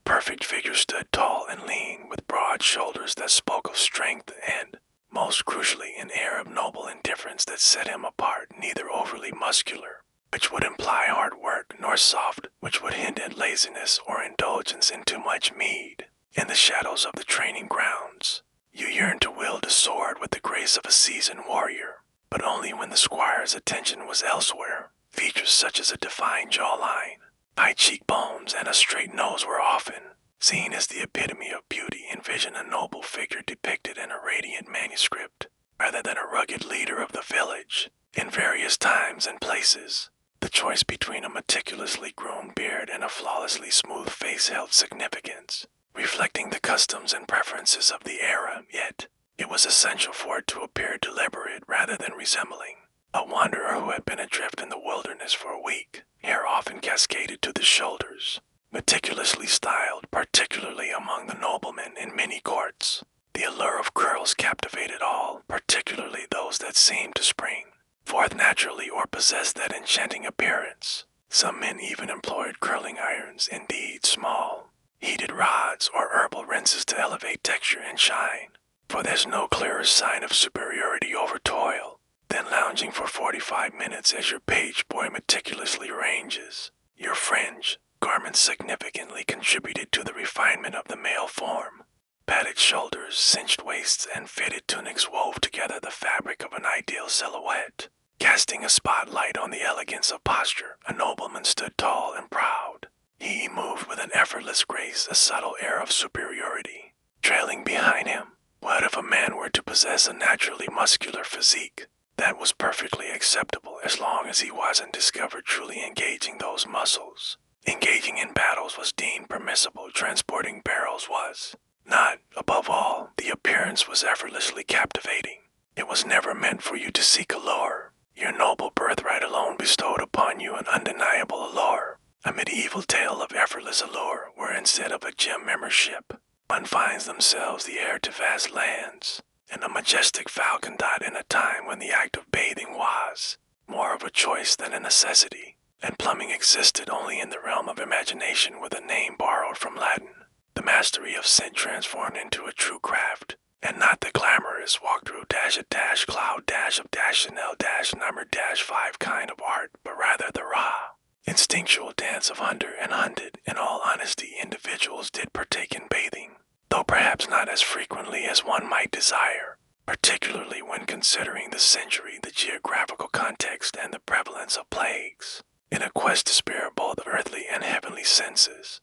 Perfect figure stood tall and lean, with broad shoulders that spoke of strength and, most crucially, an air of noble indifference that set him apart, neither overly muscular, which would imply hard work, nor soft, which would hint at laziness or indulgence in too much mead. In the shadows of the training grounds, you yearned to wield a sword with the grace of a seasoned warrior, but only when the squire's attention was elsewhere. Features such as a defined jawline, high cheekbones, and a straight nose were often seen as the epitome of beauty. Envision a noble figure depicted in a radiant manuscript, rather than a rugged leader of the village. In various times and places, the choice between a meticulously groomed beard and a flawlessly smooth face held significance, reflecting the customs and preferences of the era, yet it was essential for it to appear deliberate rather than resembling a wanderer who had been adrift in the wilderness for a week. Hair often cascaded to the shoulders, meticulously styled, particularly among the noblemen in many courts. The allure of curls captivated all, particularly those that seemed to spring forth naturally or possessed that enchanting appearance. Some men even employed curling irons, indeed small, heated rods, or herbal rinses to elevate texture and shine. For there's no clearer sign of superiority over toil than lounging for 45 minutes as your page boy meticulously arranges your fringe. Garments significantly contributed to the refinement of the male form. Padded shoulders, cinched waists, and fitted tunics wove together the fabric of an ideal silhouette. Casting a spotlight on the elegance of posture, a nobleman stood tall and proud. He moved with an effortless grace, a subtle air of superiority. Trailing behind him, what if a man were to possess a naturally muscular physique? That was perfectly acceptable as long as he wasn't discovered truly engaging those muscles. Engaging in battles was deemed permissible, transporting barrels was not. Above all, the appearance was effortlessly captivating. It was never meant for you to seek allure. Your noble birthright alone bestowed upon you an undeniable allure, a medieval tale of effortless allure where instead of a gym membership, one finds themselves the heir to vast lands, and a majestic falcon dot in a time when the act of bathing was more of a choice than a necessity, and plumbing existed only in the realm of imagination with a name borrowed from Latin. The mastery of scent transformed into a true craft, and not the glamorous walk-through -cloud-of-Chanel-number-5 kind of art, but rather the raw, instinctual dance of hunter and hunted. In all honesty, individuals did partake in bathing, though perhaps not as frequently as one might desire, particularly when considering the century, the geographical context, and the prevalence of plagues. In a quest to spare both earthly and heavenly senses,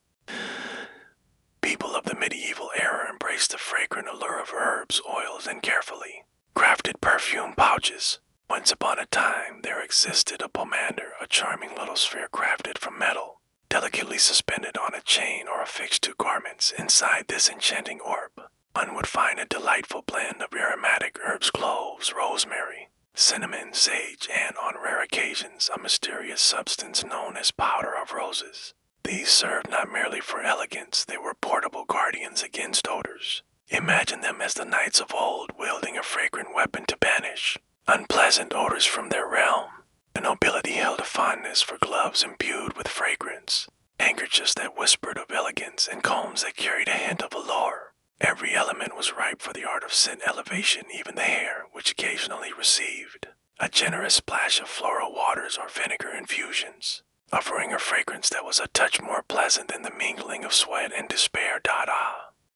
people of the medieval era embraced the fragrant allure of herbs, oils, and carefully crafted perfume pouches. Once upon a time, there existed a pomander, a charming little sphere crafted from metal, delicately suspended on a chain or affixed to garments. Inside this enchanting orb, one would find a delightful blend of aromatic herbs, cloves, rosemary, cinnamon, sage, and, on rare occasions, a mysterious substance known as powder of roses. These served not merely for elegance, they were portable guardians against odors. Imagine them as the knights of old, wielding a fragrant weapon to banish unpleasant odors from their realm. The nobility held a fondness for gloves imbued with fragrance, handkerchiefs that whispered of elegance, and combs that carried a hint of allure. Every element was ripe for the art of scent elevation, even the hair, which occasionally received a generous splash of floral waters or vinegar infusions, offering a fragrance that was a touch more pleasant than the mingling of sweat and despair.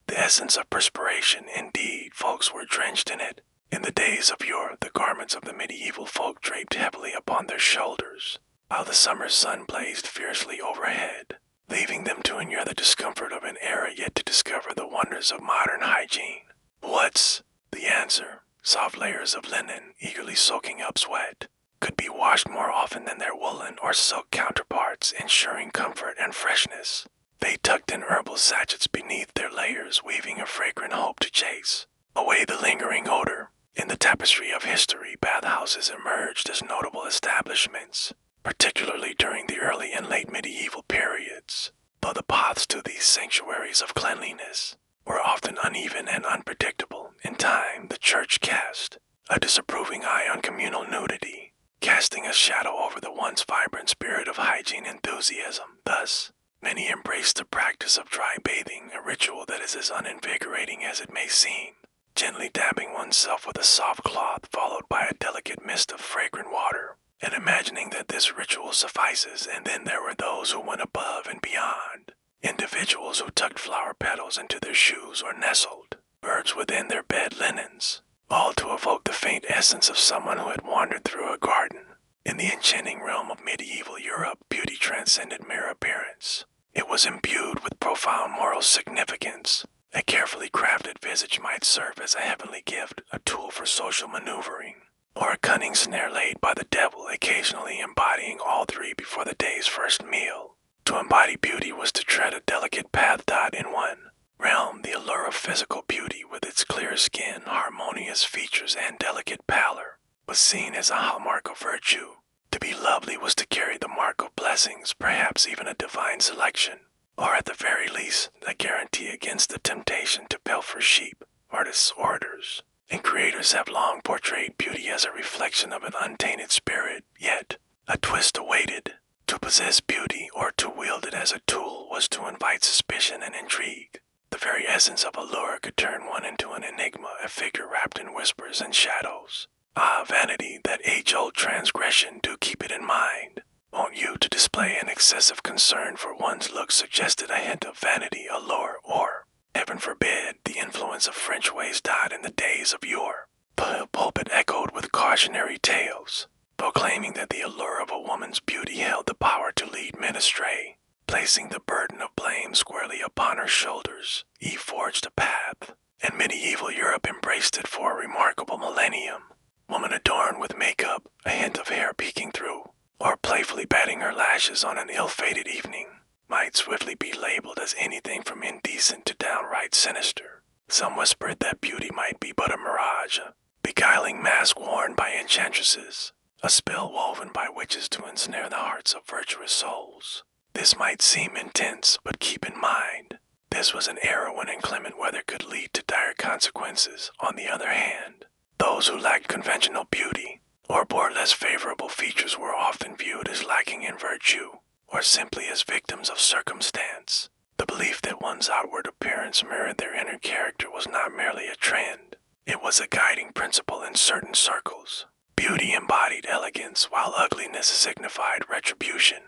The essence of perspiration, indeed, folks were drenched in it. In the days of yore, the garments of the medieval folk draped heavily upon their shoulders, while the summer sun blazed fiercely overhead, leaving them to endure the discomfort of an era yet to discover the wonders of modern hygiene. What's the answer? Soft layers of linen, eagerly soaking up sweat, could be washed more often than their woolen or silk counterparts, ensuring comfort and freshness. They tucked in herbal sachets beneath their layers, weaving a fragrant hope to chase away the lingering odor. In the tapestry of history, bathhouses emerged as notable establishments, particularly during the early and late medieval periods, though the paths to these sanctuaries of cleanliness were often uneven and unpredictable. In time, the church cast a disapproving eye on communal nudity, casting a shadow over the once vibrant spirit of hygiene enthusiasm. Thus, many embraced the practice of dry bathing, a ritual that is as uninvigorating as it may seem, gently dabbing oneself with a soft cloth followed by a delicate mist of fragrant water, and imagining that this ritual suffices. And then there were those who went above and beyond, individuals who tucked flower petals into their shoes or nestled birds within their bed linens, all to evoke the faint essence of someone who had wandered through a garden. In the enchanting realm of medieval Europe, beauty transcended mere appearance. It was imbued with profound moral significance. A carefully crafted visage might serve as a heavenly gift, a tool for social maneuvering, or a cunning snare laid by the devil, occasionally embodying all three before the day's first meal. To embody beauty was to tread a delicate path. In one realm, the allure of physical beauty, with its clear skin, harmonious features, and delicate pallor, was seen as a hallmark of virtue. To be lovely was to carry the mark of blessings, perhaps even a divine selection, or at the very least, a guarantee against the temptation to pilfer sheep. Artists' orders and creators have long portrayed beauty as a reflection of an untainted spirit, yet a twist awaited. To possess beauty, or to wield it as a tool, was to invite suspicion and intrigue. The very essence of allure could turn one into an enigma, a figure wrapped in whispers and shadows. Ah, vanity, that age-old transgression, do keep it in mind. Won't you, to display an excessive concern for one's looks, suggested a hint of vanity, allure, or, heaven forbid, the influence of French ways died in the days of yore. The pulpit echoed with cautionary tales, proclaiming that the allure of a woman's beauty held the power to lead men astray. Placing the burden of blame squarely upon her shoulders, Eve forged a path, and medieval Europe embraced it for a remarkable millennium. Woman adorned with makeup, a hint of hair peeking through, or playfully batting her lashes on an ill-fated evening, might swiftly be labeled as anything from indecent to downright sinister. Some whispered that beauty might be but a mirage, a beguiling mask worn by enchantresses, a spell woven by witches to ensnare the hearts of virtuous souls. This might seem intense, but keep in mind, this was an era when inclement weather could lead to dire consequences. On the other hand, those who lacked conventional beauty, or bore less favorable features, were often viewed as lacking in virtue, or simply as victims of circumstance. The belief that one's outward appearance mirrored their inner character was not merely a trend, it was a guiding principle in certain circles. Beauty embodied elegance, while ugliness signified retribution,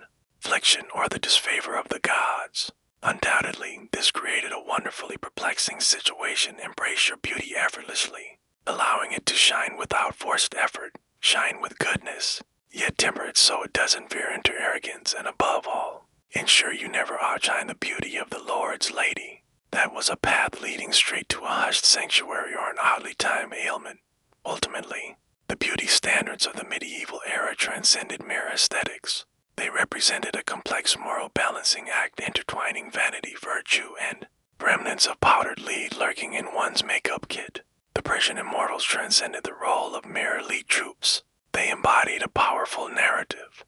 affliction, or the disfavor of the gods. Undoubtedly, this created a wonderfully perplexing situation. Embrace your beauty effortlessly, allowing it to shine without forced effort. Shine with goodness, yet temper it so it doesn't veer into arrogance, and above all, ensure you never outshine the beauty of the Lord's lady. That was a path leading straight to a hushed sanctuary or an oddly timed ailment. Ultimately, the beauty standards of the medieval era transcended mere aesthetics. They represented a complex moral balancing act intertwining vanity, virtue, and remnants of powdered lead lurking in one's makeup kit. The Persian immortals transcended the role of mere elite troops. They embodied a powerful narrative,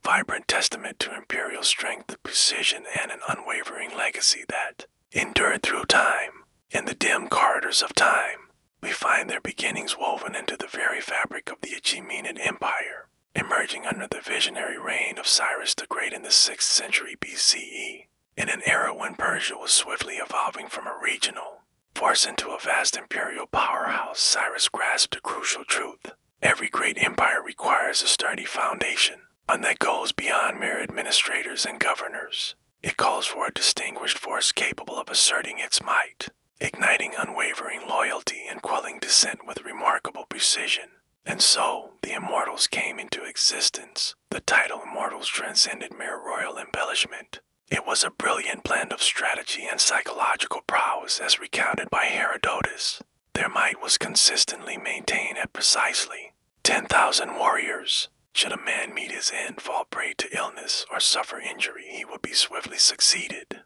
vibrant testament to imperial strength, precision, and an unwavering legacy that endured through time. In the dim corridors of time, we find their beginnings woven into the very fabric of the Achaemenid Empire, emerging under the visionary reign of Cyrus the Great in the 6th century BCE. In an era when Persia was swiftly evolving from a regional force into a vast imperial powerhouse, Cyrus grasped a crucial truth. Every great empire requires a sturdy foundation, one that goes beyond mere administrators and governors. It calls for a distinguished force capable of asserting its might, igniting unwavering loyalty and quelling dissent with remarkable precision. And so, the Immortals came into existence. The title Immortals transcended mere royal embellishment. It was a brilliant blend of strategy and psychological prowess, as recounted by Herodotus. Their might was consistently maintained at precisely 10,000 warriors. Should a man meet his end, fall prey to illness, or suffer injury, he would be swiftly succeeded.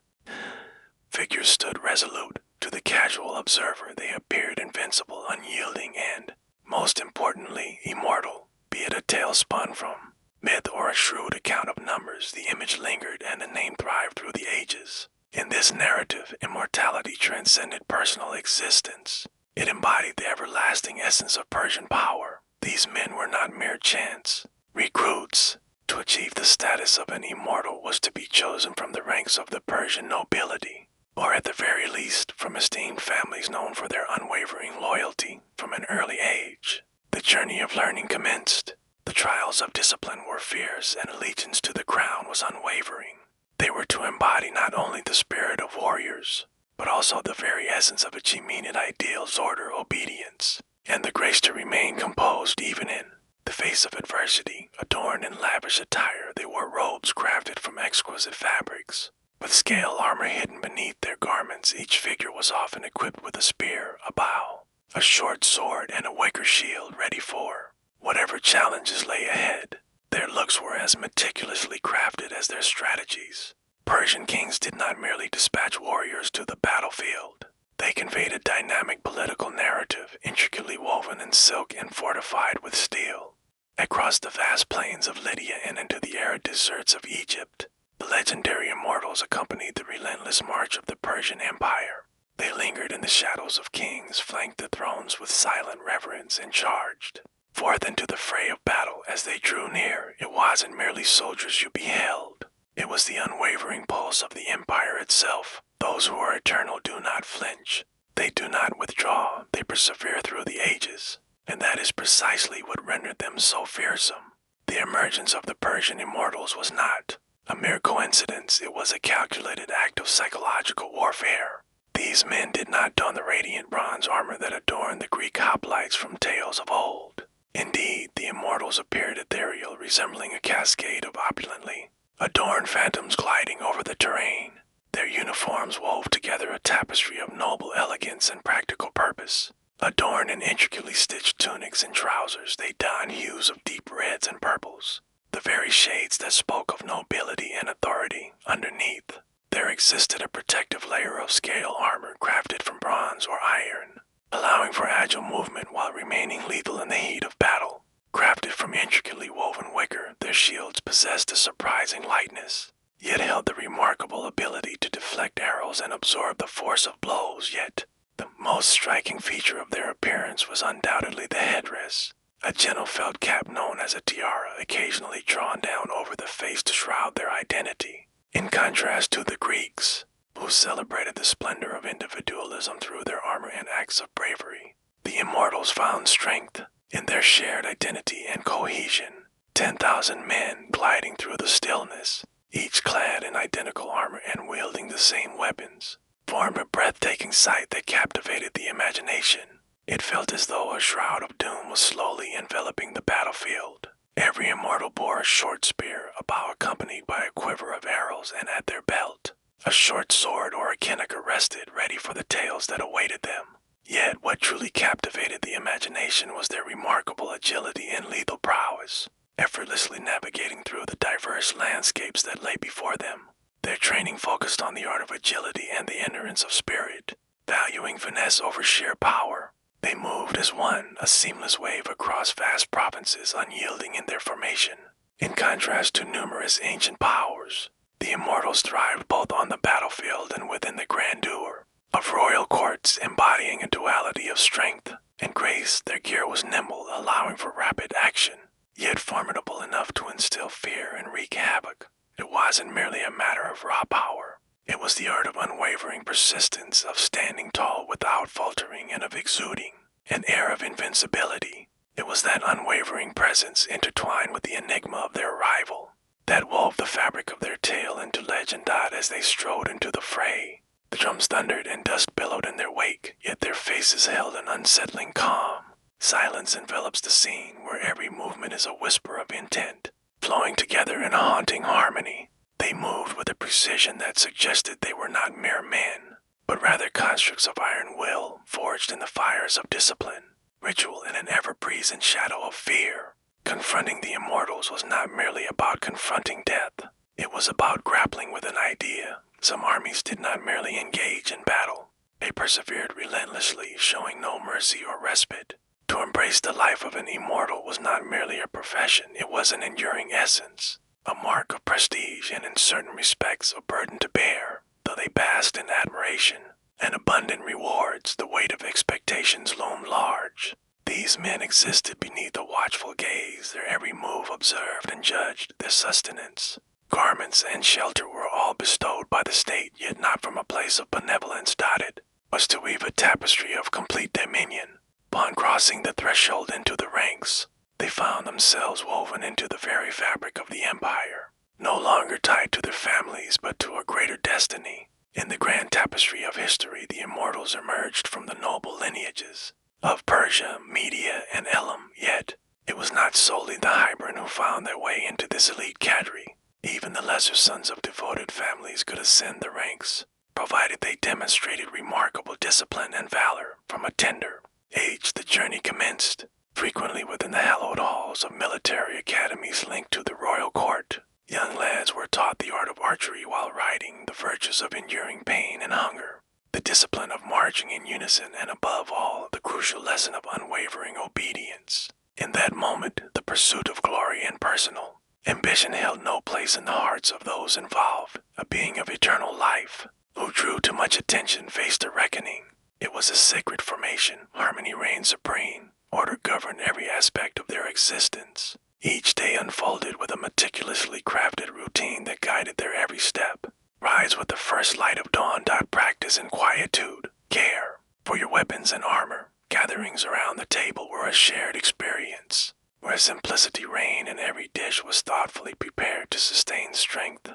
Figures stood resolute. To the casual observer, they appeared invincible, unyielding, and, most importantly, immortal. Be it a tale spun from myth or a shrewd account of numbers, the image lingered and the name thrived through the ages. In this narrative, immortality transcended personal existence. It embodied the everlasting essence of Persian power. These men were not mere chance recruits. To achieve the status of an immortal was to be chosen from the ranks of the Persian nobility, or at the very least from esteemed families known for their unwavering loyalty from an early age. The journey of learning commenced. The trials of discipline were fierce, and allegiance to the crown was unwavering. They were to embody not only the spirit of warriors, but also the very essence of Achaemenid ideals, order, obedience, and the grace to remain composed even in the face of adversity. Adorned in lavish attire, they wore robes crafted from exquisite fabrics. With scale armor hidden beneath their garments, each figure was often equipped with a spear, a bow, a short sword, and a wicker shield ready for whatever challenges lay ahead. Their looks were as meticulously crafted as their strategies. Persian kings did not merely dispatch warriors to the battlefield. They conveyed a dynamic political narrative, intricately woven in silk and fortified with steel. Across the vast plains of Lydia and into the arid deserts of Egypt, the legendary immortals accompanied the relentless march of the Persian Empire. They lingered in the shadows of kings, flanked the thrones with silent reverence, and charged forth into the fray of battle. As they drew near, it wasn't merely soldiers you beheld. It was the unwavering pulse of the empire itself. Those who are eternal do not flinch. They do not withdraw. They persevere through the ages. And that is precisely what rendered them so fearsome. The emergence of the Persian immortals was not a mere coincidence. It was a calculated act of psychological warfare. These men did not don the radiant bronze armor that adorned the Greek hoplites from tales of old. Indeed, the immortals appeared ethereal, resembling a cascade of opulently adorned phantoms gliding over the terrain. Their uniforms wove together a tapestry of noble elegance and practical purpose. Adorned in intricately stitched tunics and trousers, they donned hues of deep reds and purples, the very shades that spoke of nobility and authority. Underneath, there existed a protective layer of scale armor crafted from bronze or iron, allowing for agile movement while remaining lethal in the heat of battle. Crafted from intricately woven wicker, their shields possessed a surprising lightness, yet held the remarkable ability to deflect arrows and absorb the force of blows. Yet, the most striking feature of their appearance was undoubtedly the headdress, a gentle felt cap known as a tiara, occasionally drawn down over the face to shroud their identity. In contrast to the Greeks, who celebrated the splendor of individualism through their armor and acts of bravery, the immortals found strength in their shared identity and cohesion. 10,000 men gliding through the stillness, each clad in identical armor and wielding the same weapons, formed a breathtaking sight that captivated the imagination. It felt as though a shroud of doom was slowly enveloping the battlefield. Every immortal bore a short spear, a bow accompanied by a quiver of arrows, and at their belt, a short sword or a kinniker rested, ready for the tales that awaited them. Yet what truly captivated the imagination was their remarkable agility and lethal prowess, effortlessly navigating through the diverse landscapes that lay before them. Their training focused on the art of agility and the endurance of spirit, valuing finesse over sheer power. They moved as one, a seamless wave across vast provinces, unyielding in their formation. In contrast to numerous ancient powers, the immortals thrived both on the battlefield and within the grandeur of royal courts, embodying a duality of strength and grace. Their gear was nimble, allowing for rapid action, yet formidable enough to instill fear and wreak havoc. It wasn't merely a matter of raw power. It was the art of unwavering persistence, of standing tall without faltering, and of exuding an air of invincibility. It was that unwavering presence, intertwined with the enigma of their arrival, that wove the fabric of their tale into legend. As they strode into the fray, the drums thundered and dust billowed in their wake, yet their faces held an unsettling calm. Silence envelops the scene, where every movement is a whisper of intent, flowing together in a haunting harmony. They moved with a precision that suggested they were not mere men, but rather constructs of iron will, forged in the fires of discipline, ritual in an ever-present shadow of fear. Confronting the immortals was not merely about confronting death. It was about grappling with an idea. Some armies did not merely engage in battle. They persevered relentlessly, showing no mercy or respite. To embrace the life of an immortal was not merely a profession, it was an enduring essence, a mark of prestige and in certain respects a burden to bear. The though they basked in admiration and abundant rewards, the weight of expectations loomed large. These men existed beneath a watchful gaze, their every move observed and judged, their sustenance, garments, and shelter were all bestowed by the state, yet not from a place of benevolence dotted, was to weave a tapestry of complete dominion. Upon crossing the threshold into the ranks, they found themselves woven into the very fabric of the empire, no longer tied to their families but to a greater destiny. In the grand tapestry of history, the immortals emerged from the noble lineages of Persia, Media, and Elam, yet it was not solely the Hybern who found their way into this elite cadre. Even the lesser sons of devoted families could ascend the ranks, provided they demonstrated remarkable discipline and valor. From a tender age, the journey commenced, frequently within the hallowed halls of military academies linked to the royal court. Young lads were taught the art of archery while riding, the virtues of enduring pain and hunger, the discipline of marching in unison, and above all, the crucial lesson of unwavering obedience. In that moment, the pursuit of glory and personal ambition held no place in the hearts of those involved. A being of eternal life, who drew too much attention, faced a reckoning. It was a sacred formation. Harmony reigned supreme. Order governed every aspect of their existence. Each day unfolded with a meticulously crafted routine that guided their every step. Rise with the first light of dawn. Practice in quietude, care for your weapons and armor. Gatherings around the table were a shared experience, where simplicity reigned and every dish was thoughtfully prepared to sustain strength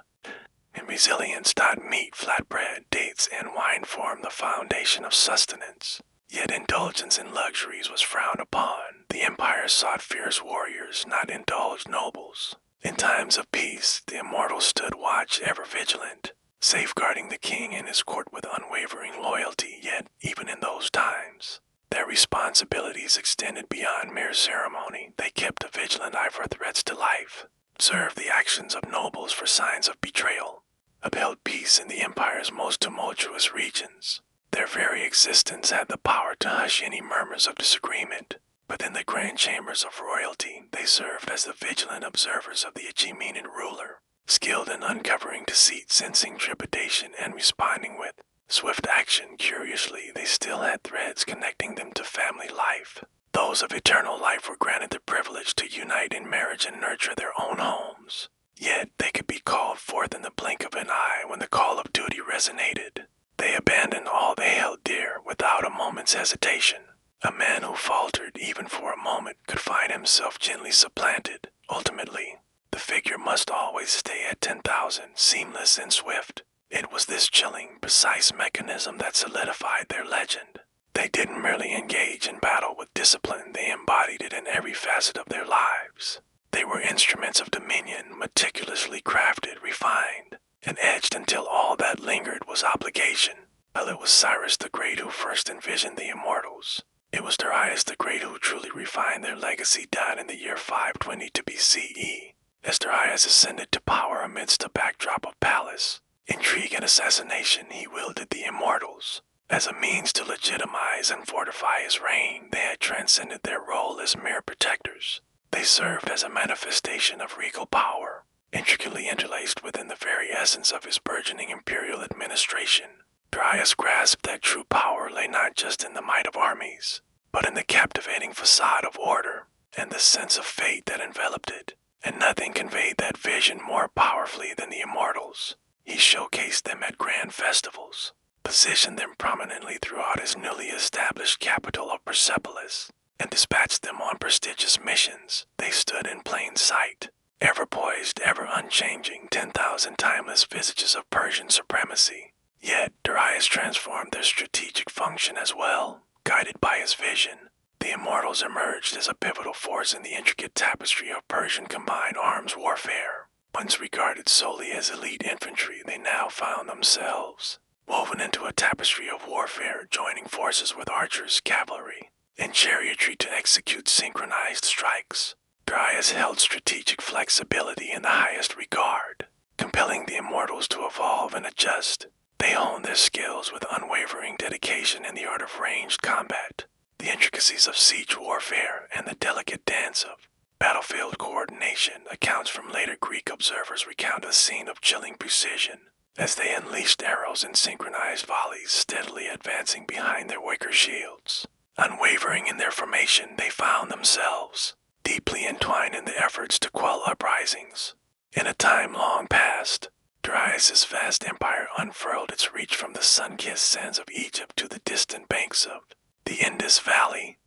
and resilience. Meat, flatbread, dates, and wine formed the foundation of sustenance. Yet indulgence in luxuries was frowned upon. The empire sought fierce warriors, not indulged nobles. In times of peace, the immortals stood watch, ever vigilant, safeguarding the king and his court with unwavering loyalty. Yet, even in those times, their responsibilities extended beyond mere ceremony. They kept a vigilant eye for threats to life, observed the actions of nobles for signs of betrayal, upheld peace in the empire's most tumultuous regions. Their very existence had the power to hush any murmurs of disagreement. Within the grand chambers of royalty, they served as the vigilant observers of the Achaemenid ruler, skilled in uncovering deceit, sensing trepidation, and responding with swift action. Curiously, they still had threads connecting them to family life. Those of eternal life were granted the privilege to unite in marriage and nurture their own homes. Yet they could be called forth in the blink of an eye when the call of duty resonated. They abandoned all they held dear without a moment's hesitation. A man who faltered even for a moment could find himself gently supplanted. Ultimately, the figure must always stay at 10,000, seamless and swift. It was this chilling, precise mechanism that solidified their legend. They didn't merely engage in battle with discipline, they embodied it in every facet of their lives. They were instruments of dominion, meticulously crafted, refined, and edged until all that lingered was obligation. Well, it was Cyrus the Great who first envisioned the immortals. It was Darius the Great who truly refined their legacy down in the year 522 BCE. As Darius ascended to power amidst a backdrop of palace, intrigue, and assassination, he wielded the immortals. As a means to legitimize and fortify his reign, they had transcended their role as mere protectors. They served as a manifestation of regal power, intricately interlaced within the very essence of his burgeoning imperial administration. Darius grasped that true power lay not just in the might of armies, but in the captivating facade of order and the sense of fate that enveloped it. And nothing conveyed that vision more powerfully than the immortals. He showcased them at grand festivals, positioned them prominently throughout his newly established capital of Persepolis, and dispatched them on prestigious missions. They stood in plain sight, ever poised, ever unchanging, 10,000 timeless visages of Persian supremacy. Yet Darius transformed their strategic function as well. Guided by his vision, the immortals emerged as a pivotal force in the intricate tapestry of Persian combined arms warfare. Once regarded solely as elite infantry, they now found themselves woven into a tapestry of warfare, joining forces with archers, cavalry, and chariotry to execute synchronized strikes. Darius held strategic flexibility in the highest regard, compelling the immortals to evolve and adjust. They honed their skills with unwavering dedication in the art of ranged combat, the intricacies of siege warfare, and the delicate dance of battlefield coordination. Accounts from later Greek observers recount a scene of chilling precision. as they unleashed arrows in synchronized volleys, steadily advancing behind their wicker shields. Unwavering in their formation, they found themselves deeply entwined in the efforts to quell uprisings. In a time long past, Darius' vast empire unfurled its reach from the sun-kissed sands of Egypt to the distant banks of the Indus Valley.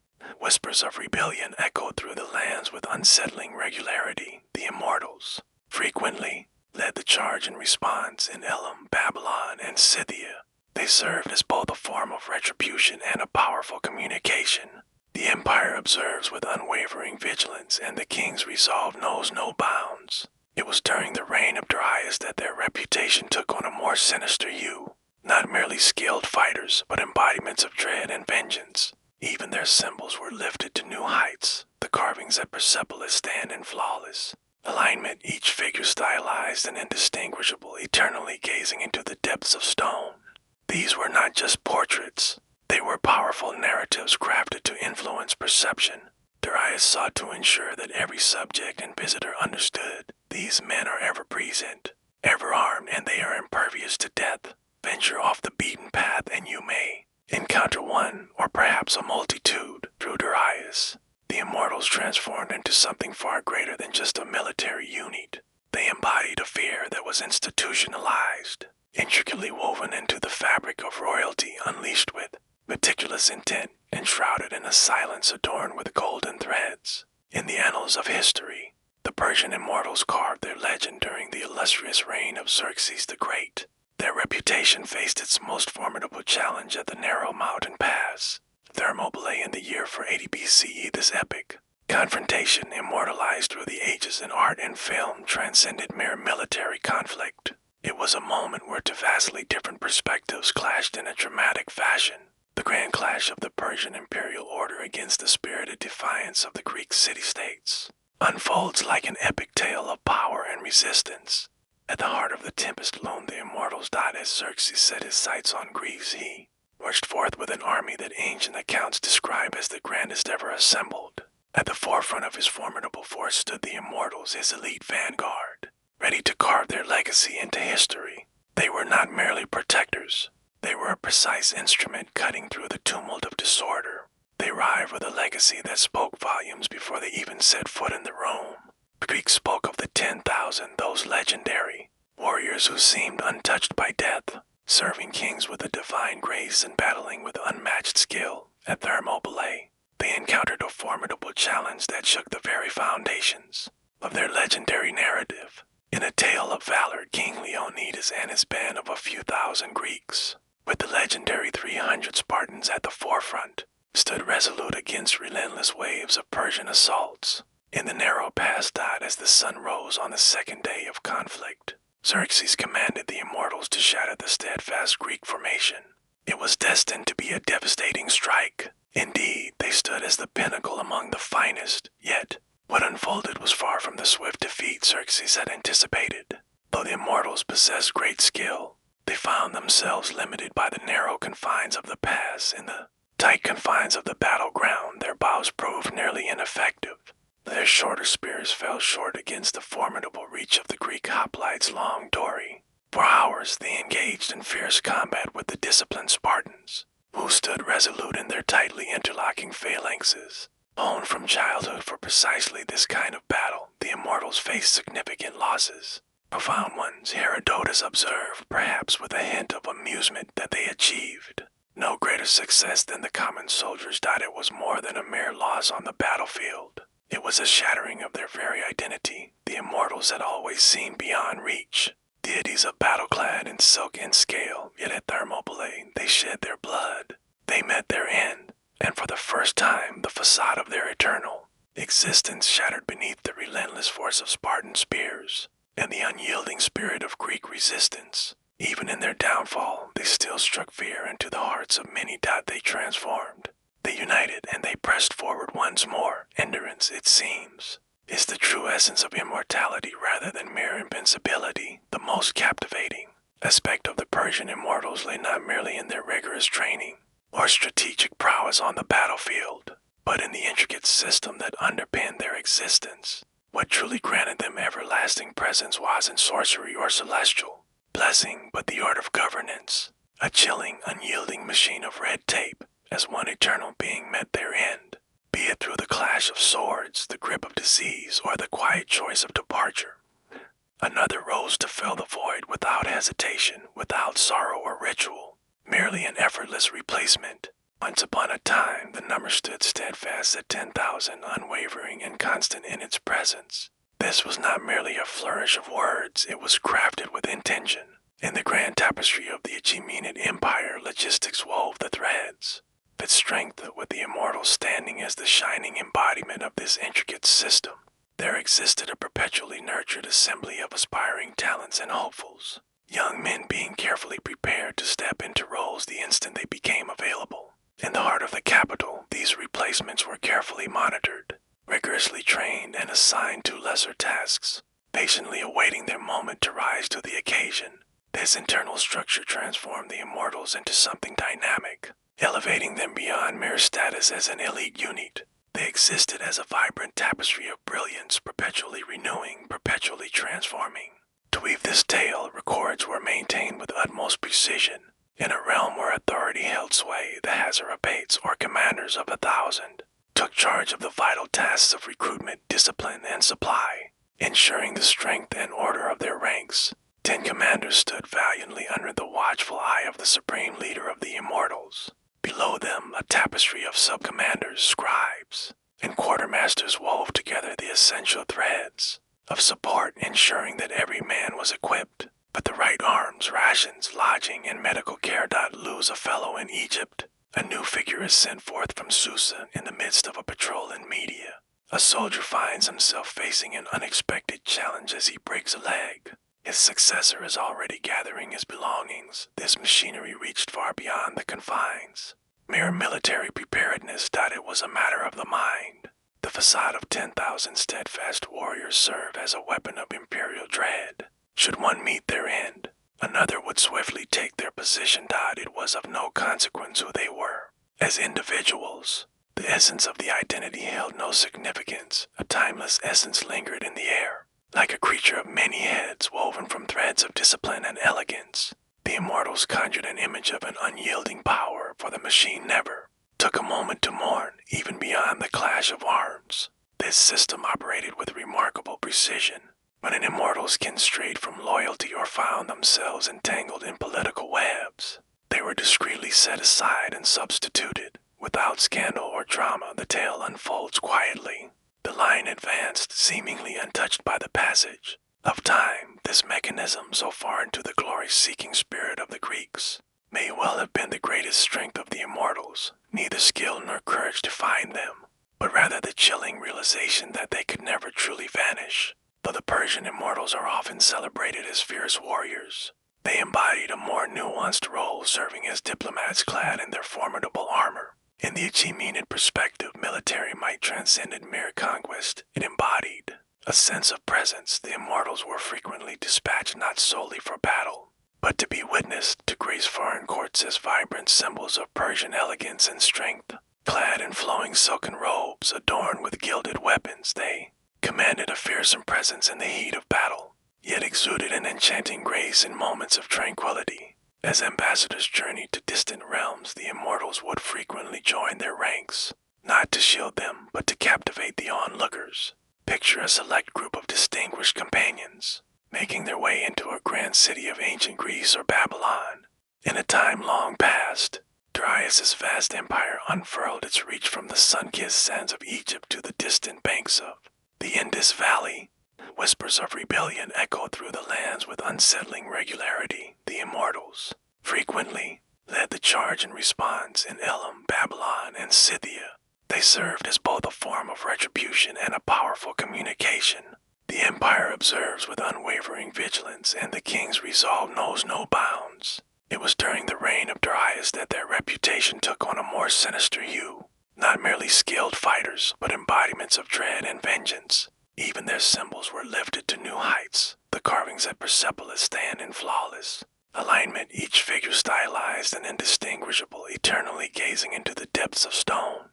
Whispers of rebellion echoed through the lands with unsettling regularity. The Immortals frequently led the charge in response in Elam, Babylon, and Scythia. They served as both a form of retribution and a powerful communication. The empire observes with unwavering vigilance, and the king's resolve knows no bounds. It was during the reign of Darius that their reputation took on a more sinister hue. Not merely skilled fighters, but embodiments of dread and vengeance. Even their symbols were lifted to new heights. The carvings at Persepolis stand in flawless alignment, each figure stylized and indistinguishable, eternally gazing into the depths of stone. These were not just portraits. They were powerful narratives crafted to influence perception. Darius sought to ensure that every subject and visitor understood. These men are ever present, ever armed, and they are impervious to death. Venture off the beaten path and you may encounter one, or perhaps a multitude, through Darius. The Immortals transformed into something far greater than just a military unit. They embodied a fear that was institutionalized, intricately woven into the fabric of royalty, unleashed with meticulous intent, enshrouded in a silence adorned with golden threads. In the annals of history, the Persian Immortals carved their legend during the illustrious reign of Xerxes the Great. Their reputation faced its most formidable challenge at the narrow mountain pass, Thermopylae, in the year 480 BCE. This epic confrontation, immortalized through the ages in art and film, transcended mere military conflict. It was a moment where two vastly different perspectives clashed in a dramatic fashion. The grand clash of the Persian imperial order against the spirited defiance of the Greek city-states unfolds like an epic tale of power and resistance. At the heart of the tempest loomed the Immortals. As Xerxes set his sights on Greece, he marched forth with an army that ancient accounts describe as the grandest ever assembled. At the forefront of his formidable force stood the Immortals, his elite vanguard, ready to carve their legacy into history. They were not merely protectors. They were a precise instrument cutting through the tumult of disorder. They arrived with a legacy that spoke volumes before they even set foot in the room. The Greeks spoke of the 10,000, those legendary warriors who seemed untouched by death, serving kings with a divine grace and battling with unmatched skill. At Thermopylae, they encountered a formidable challenge that shook the very foundations of their legendary narrative. In a tale of valor, King Leonidas and his band of a few thousand Greeks, with the legendary 300 Spartans at the forefront, stood resolute against relentless waves of Persian assaults. In the narrow pass as the sun rose on the second day of conflict, Xerxes commanded the Immortals to shatter the steadfast Greek formation. It was destined to be a devastating strike. Indeed, they stood as the pinnacle among the finest, yet what unfolded was far from the swift defeat Xerxes had anticipated. Though the Immortals possessed great skill, they found themselves limited by the narrow confines of the pass. In the tight confines of the battleground, their bows proved nearly ineffective. Their shorter spears fell short against the formidable reach of the Greek hoplites' long dory. For hours they engaged in fierce combat with the disciplined Spartans, who stood resolute in their tightly interlocking phalanxes. Honed from childhood for precisely this kind of battle, the Immortals faced significant losses. Profound ones, Herodotus observed, perhaps with a hint of amusement, that they achieved no greater success than the common soldiers. It was more than a mere loss on the battlefield. It was a shattering of their very identity. The Immortals had always seemed beyond reach, deities of battle clad in silk and scale, yet at Thermopylae they shed their blood. They met their end, and for the first time the facade of their eternal existence shattered beneath the relentless force of Spartan spears and the unyielding spirit of Greek resistance. Even in their downfall, they still struck fear into the hearts of many. They transformed. They united, and they pressed forward once more. Endurance, it seems, is the true essence of immortality rather than mere invincibility. The most captivating aspect of the Persian Immortals lay not merely in their rigorous training or strategic prowess on the battlefield, but in the intricate system that underpinned their existence. What truly granted them everlasting presence wasn't sorcery or celestial. blessing but the art of governance, a chilling, unyielding machine of red tape, as one eternal being met their end, be it through the clash of swords, the grip of disease, or the quiet choice of departure. Another rose to fill the void without hesitation, without sorrow or ritual, merely an effortless replacement. Once upon a time, the number stood steadfast at 10,000, unwavering and constant in its presence. This was not merely a flourish of words, it was crafted with intention. In the grand tapestry of the Achaemenid Empire, logistics wove the threads, its strength with the immortal standing as the shining embodiment of this intricate system. There existed a perpetually nurtured assembly of aspiring talents and hopefuls, young men being carefully prepared to step into roles the instant they became available. In the heart of the capital, these replacements were carefully monitored, rigorously trained and assigned to lesser tasks, patiently awaiting their moment to rise to the occasion. This internal structure transformed the immortals into something dynamic, elevating them beyond mere status as an elite unit. They existed as a vibrant tapestry of brilliance, perpetually renewing, perpetually transforming. To weave this tale, records were maintained with utmost precision. In a realm where authority held sway, the Hazarapates, or commanders of 1,000, took charge of the vital tasks of recruitment, discipline, and supply, ensuring the strength and order of their ranks. 10 commanders stood valiantly under the watchful eye of the supreme leader of the immortals. Below them, a tapestry of sub-commanders, scribes, and quartermasters wove together the essential threads of support, ensuring that every man was equipped. But the right arms, rations, lodging, and medical care dot lose a fellow in Egypt. A new figure is sent forth from Susa in the midst of a patrol in Media. A soldier finds himself facing an unexpected challenge as he breaks a leg. His successor is already gathering his belongings. This machinery reached far beyond the confines. Mere military preparedness thought it was a matter of the mind. The facade of 10,000 steadfast warriors served as a weapon of imperial dread. Should one meet their end, another would swiftly take their position. It was of no consequence who they were. As individuals, the essence of the identity held no significance. A timeless essence lingered in the air, like a creature of many heads woven from threads of discipline and elegance. The immortals conjured an image of an unyielding power, for the machine never took a moment to mourn, even beyond the clash of arms. This system operated with remarkable precision. When an immortal skin strayed from loyalty or found themselves entangled in political webs, they were discreetly set aside and substituted. Without scandal or drama, the tale unfolds quietly. The line advanced, seemingly untouched by the passage of time. This mechanism, so far into the glory-seeking spirit of the Greeks, may well have been the greatest strength of the immortals. Neither skill nor courage defined them, but rather the chilling realization that they could never truly vanish. Though the Persian immortals are often celebrated as fierce warriors, they embodied a more nuanced role, serving as diplomats clad in their formidable armor. In the Achaemenid perspective, military might transcended mere conquest. It embodied a sense of presence. The immortals were frequently dispatched not solely for battle, but to be witnessed, to grace foreign courts as vibrant symbols of Persian elegance and strength. Clad in flowing silken robes adorned with gilded weapons, they commanded a fearsome presence in the heat of battle, yet exuded an enchanting grace in moments of tranquility. As ambassadors journeyed to distant realms, the immortals would frequently join their ranks, not to shield them, but to captivate the onlookers. Picture a select group of distinguished companions, making their way into a grand city of ancient Greece or Babylon. In a time long past, Darius's vast empire unfurled its reach from the sun-kissed sands of Egypt to the distant banks of the Indus Valley. Whispers of rebellion echoed through the lands with unsettling regularity. The immortals frequently led the charge in response in Elam, Babylon, and Scythia. They served as both a form of retribution and a powerful communication. The empire observes with unwavering vigilance, and the king's resolve knows no bounds. It was during the reign of Darius that their reputation took on a more sinister hue. Not merely skilled fighters, but embodiments of dread and vengeance. Even their symbols were lifted to new heights. The carvings at Persepolis stand in flawless alignment, each figure stylized and indistinguishable, eternally gazing into the depths of stone.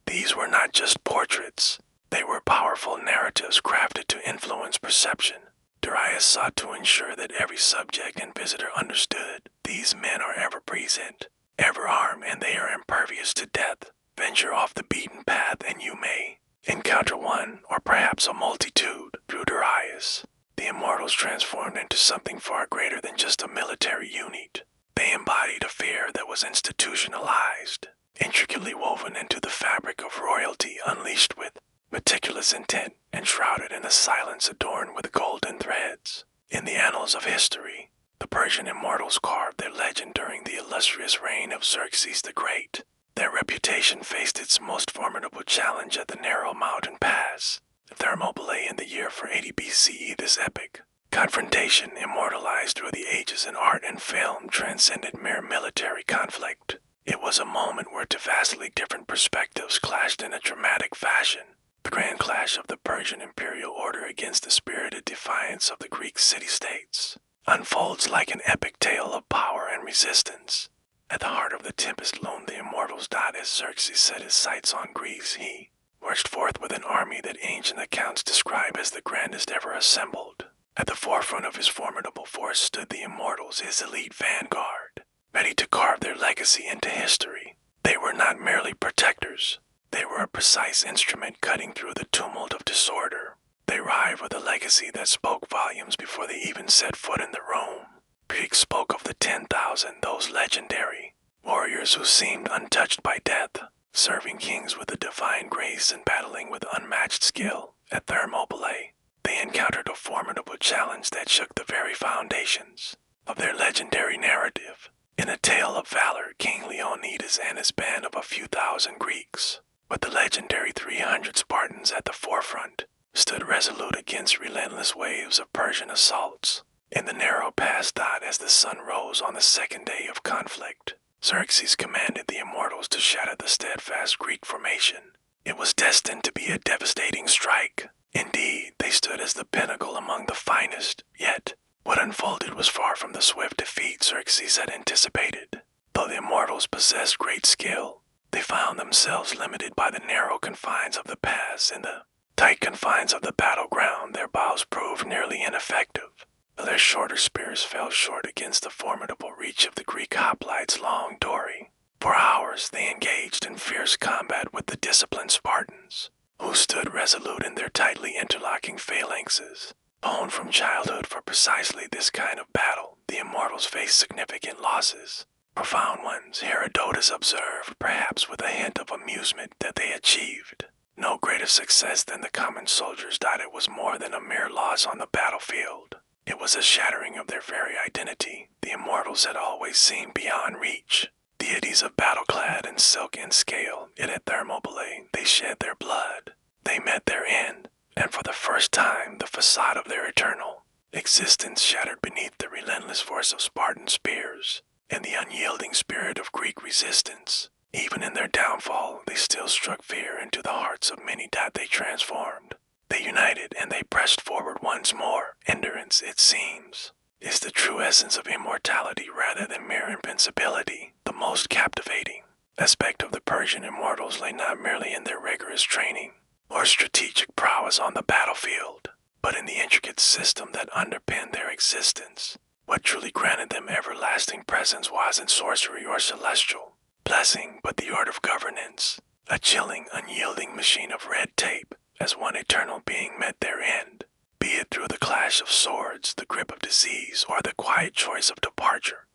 These were not just portraits. They were powerful narratives crafted to influence perception, Darius sought to ensure that every subject and visitor understood these men are ever present, ever armed, and they are impervious to death. Venture off the beaten path and you may encounter one, or perhaps a multitude, through Darius. The Immortals transformed into something far greater than just a military unit. They embodied a fear that was institutionalized, intricately woven into the fabric of royalty, unleashed with meticulous intent and shrouded in a silence adorned with golden threads. In the annals of history, the Persian Immortals carved their legend during the illustrious reign of Xerxes the Great. Their reputation faced its most formidable challenge at the narrow mountain pass, Thermopylae, in the year 480 BCE. This epic confrontation, immortalized through the ages in art and film, transcended mere military conflict. It was a moment where two vastly different perspectives clashed in a dramatic fashion. The grand clash of the Persian imperial order against the spirited defiance of the Greek city-states unfolds like an epic tale of power and resistance. At the heart of the tempest loomed the Immortals. As Xerxes set his sights on Greece, he marched forth with an army that ancient accounts describe as the grandest ever assembled. At the forefront of his formidable force stood the Immortals, his elite vanguard, ready to carve their legacy into history. They were not merely protectors. They were a precise instrument cutting through the tumult of disorder. They arrived with a legacy that spoke volumes before they even set foot in the room. Greeks spoke of the 10,000, those legendary warriors who seemed untouched by death, serving kings with a divine grace and battling with unmatched skill. At Thermopylae, they encountered a formidable challenge that shook the very foundations of their legendary narrative. In a tale of valor, King Leonidas and his band of a few thousand Greeks, with the legendary 300 Spartans at the forefront, stood resolute against relentless waves of Persian assaults. In the narrow pass, as the sun rose on the second day of conflict, Xerxes commanded the Immortals to shatter the steadfast Greek formation. It was destined to be a devastating strike. Indeed, they stood as the pinnacle among the finest, yet what unfolded was far from the swift defeat Xerxes had anticipated. Though the Immortals possessed great skill, they found themselves limited by the narrow confines of the pass. In the tight confines of the battleground, their bows proved nearly ineffective. Their shorter spears fell short against the formidable reach of the Greek hoplites' long dory. For hours they engaged in fierce combat with the disciplined Spartans, who stood resolute in their tightly interlocking phalanxes. Honed from childhood for precisely this kind of battle, the Immortals faced significant losses. Profound ones, Herodotus observed, perhaps with a hint of amusement, that they achieved no greater success than the common soldiers. It was more than a mere loss on the battlefield. It was a shattering of their very identity. The Immortals had always seemed beyond reach. Deities of battle-clad in silk and scale, yet at Thermopylae they shed their blood. They met their end, and for the first time the facade of their eternal existence shattered beneath the relentless force of Spartan spears and the unyielding spirit of Greek resistance. Even in their downfall, they still struck fear into the hearts of many. They transformed. They united and they pressed forward once more. Endurance, it seems, is the true essence of immortality rather than mere invincibility. The most captivating aspect of the Persian Immortals lay not merely in their rigorous training or strategic prowess on the battlefield, but in the intricate system that underpinned their existence. What truly granted them everlasting presence wasn't sorcery or celestial blessing, but the art of governance, a chilling, unyielding machine of red tape. As one eternal being met their end, be it through the clash of swords, the grip of disease, or the quiet choice of departure,